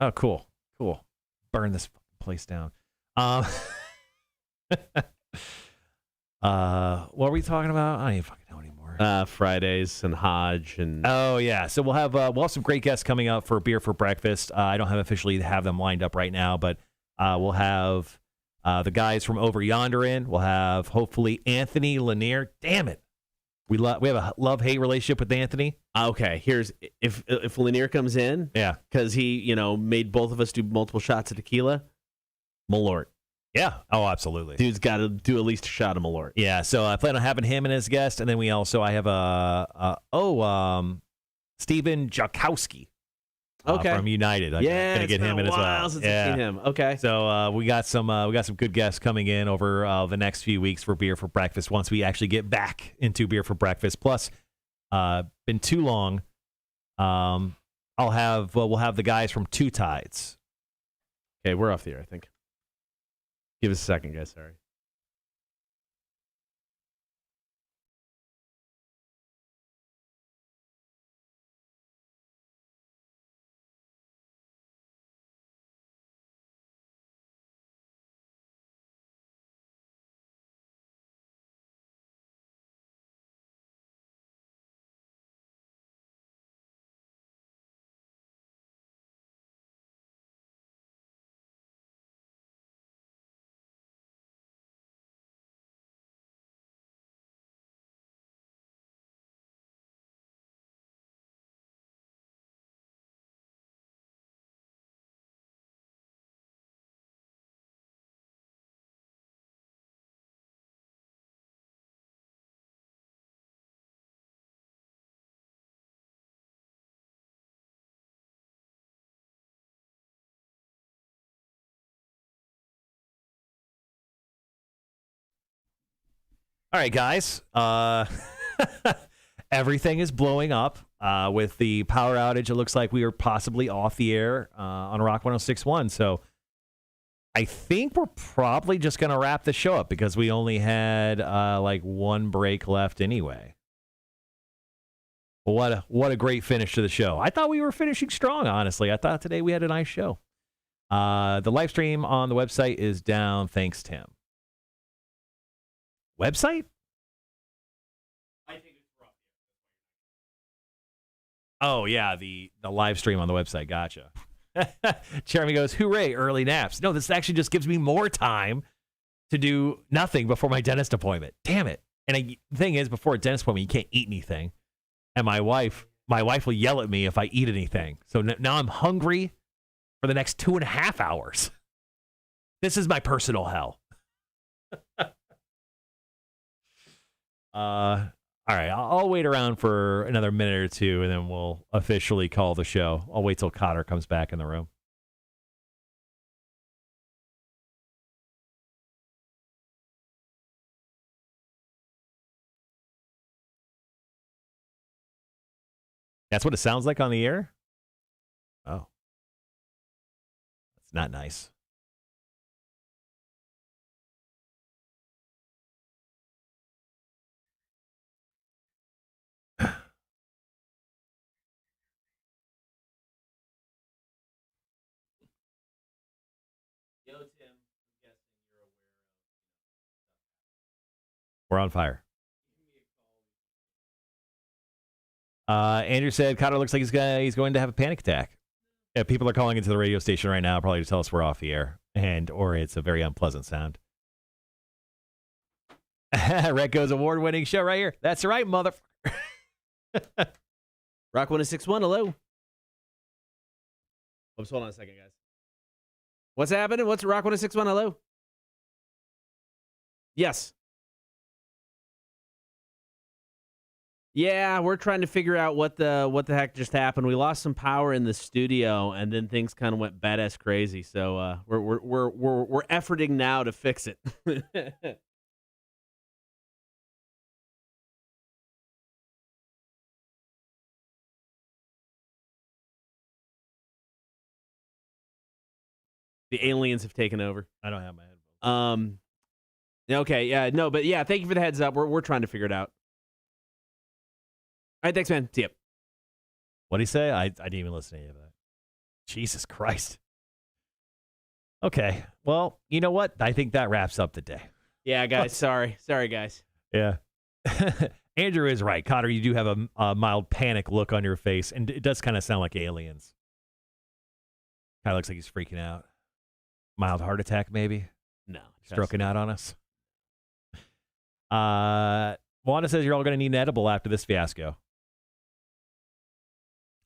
Oh, cool. Cool. Burn this place down. What were we talking about? I don't even fucking know anymore. Fridays and Hodge and oh yeah. So we'll have some great guests coming up for Beer for Breakfast. I don't officially have them lined up right now, but we'll have the guys from Over Yonder in. We'll have hopefully Anthony Lanier. Damn it. We have a love-hate relationship with Anthony. Okay, here's if Lanier comes in, yeah, because he made both of us do multiple shots of tequila, Malort. Yeah. Oh, absolutely. Dude's got to do at least a shot of Malort. Yeah. So I plan on having him and his guest, and then I have Steven Jakowski. Okay. From United. I'm gonna get him in as well. Since I've seen him. Okay. So we got some good guests coming in over the next few weeks for Beer for Breakfast. Once we actually get back into Beer for Breakfast. Plus, been too long. We'll have the guys from Two Tides. Okay, we're off the air, I think. Give us a second, guys. Sorry. All right, guys. Everything is blowing up with the power outage. It looks like we are possibly off the air on Rock 106.1. So I think we're probably just going to wrap the show up because we only had like one break left anyway. What a great finish to the show. I thought we were finishing strong, honestly. I thought today we had a nice show. The live stream on the website is down. Thanks, Tim. Website? Oh, yeah, the live stream on the website. Gotcha. Jeremy goes, hooray, early naps. No, this actually just gives me more time to do nothing before my dentist appointment. Damn it. And the thing is, before a dentist appointment, you can't eat anything. And my wife will yell at me if I eat anything. So now I'm hungry for the next 2.5 hours. This is my personal hell. All right, I'll wait around for another minute or two, and then we'll officially call the show. I'll wait till Cotter comes back in the room. That's what it sounds like on the air? Oh. Not nice. We're on fire. Andrew said Cotter looks like he's going to have a panic attack. Yeah, people are calling into the radio station right now, probably to tell us we're off the air, or it's a very unpleasant sound. Recco's award-winning show right here. That's right, motherfucker. Rock 106.1, hello. Oops, hold on a second, guys. What's happening? What's Rock 106.1, hello? Yes. Yeah, we're trying to figure out what the heck just happened. We lost some power in the studio, and then things kind of went badass crazy. So we're efforting now to fix it. The aliens have taken over. I don't have my headphones. Okay, yeah, no, but yeah, thank you for the heads up. We're trying to figure it out. All right, thanks, man. See ya. What'd he say? I didn't even listen to any of that. Jesus Christ. Okay. Well, you know what? I think that wraps up the day. Yeah, guys. Sorry, guys. Yeah. Andrew is right. Cotter, you do have a mild panic look on your face, and it does kind of sound like aliens. Kind of looks like he's freaking out. Mild heart attack, maybe? No. Stroking out on us. Wanda says you're all going to need an edible after this fiasco.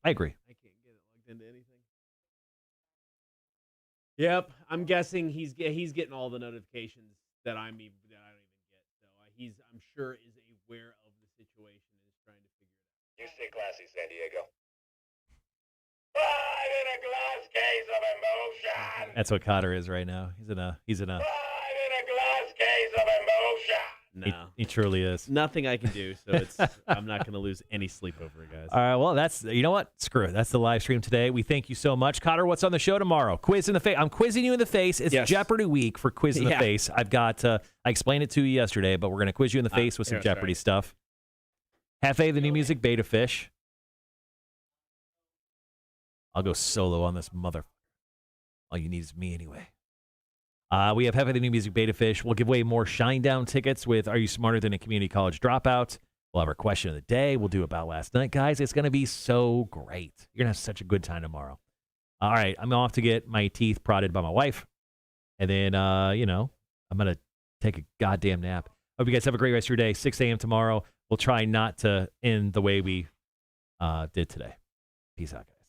I agree. I can't get it plugged into anything. Yep, I'm guessing he's getting all the notifications that I don't even get. So I'm sure is aware of the situation and is trying to figure it out. You stay classy, San Diego. I'm in a glass case of emotion. That's what Cotter is right now. He's in a. I'm in a glass case of emotion. No, he truly is. Nothing I can do, so I'm not going to lose any sleep over it, guys. All right, well, you know what? Screw it. That's the live stream today. We thank you so much. Cotter, what's on the show tomorrow? Quiz in the face. I'm quizzing you in the face. It's Jeopardy week for Quiz in the Face. I've got, I explained it to you yesterday, but we're going to quiz you in the face with some Jeopardy stuff. Hefe, the new music, Beta Fish. I'll go solo on this mother. All you need is me anyway. We have Hefe, the new music, Beta Fish. We'll give away more Shinedown tickets with Are You Smarter Than a Community College Dropout? We'll have our question of the day. We'll do About Last Night. Guys, it's going to be so great. You're going to have such a good time tomorrow. All right, I'm off to get my teeth prodded by my wife. And then, I'm going to take a goddamn nap. Hope you guys have a great rest of your day. 6 a.m. tomorrow. We'll try not to end the way we did today. Peace out, guys.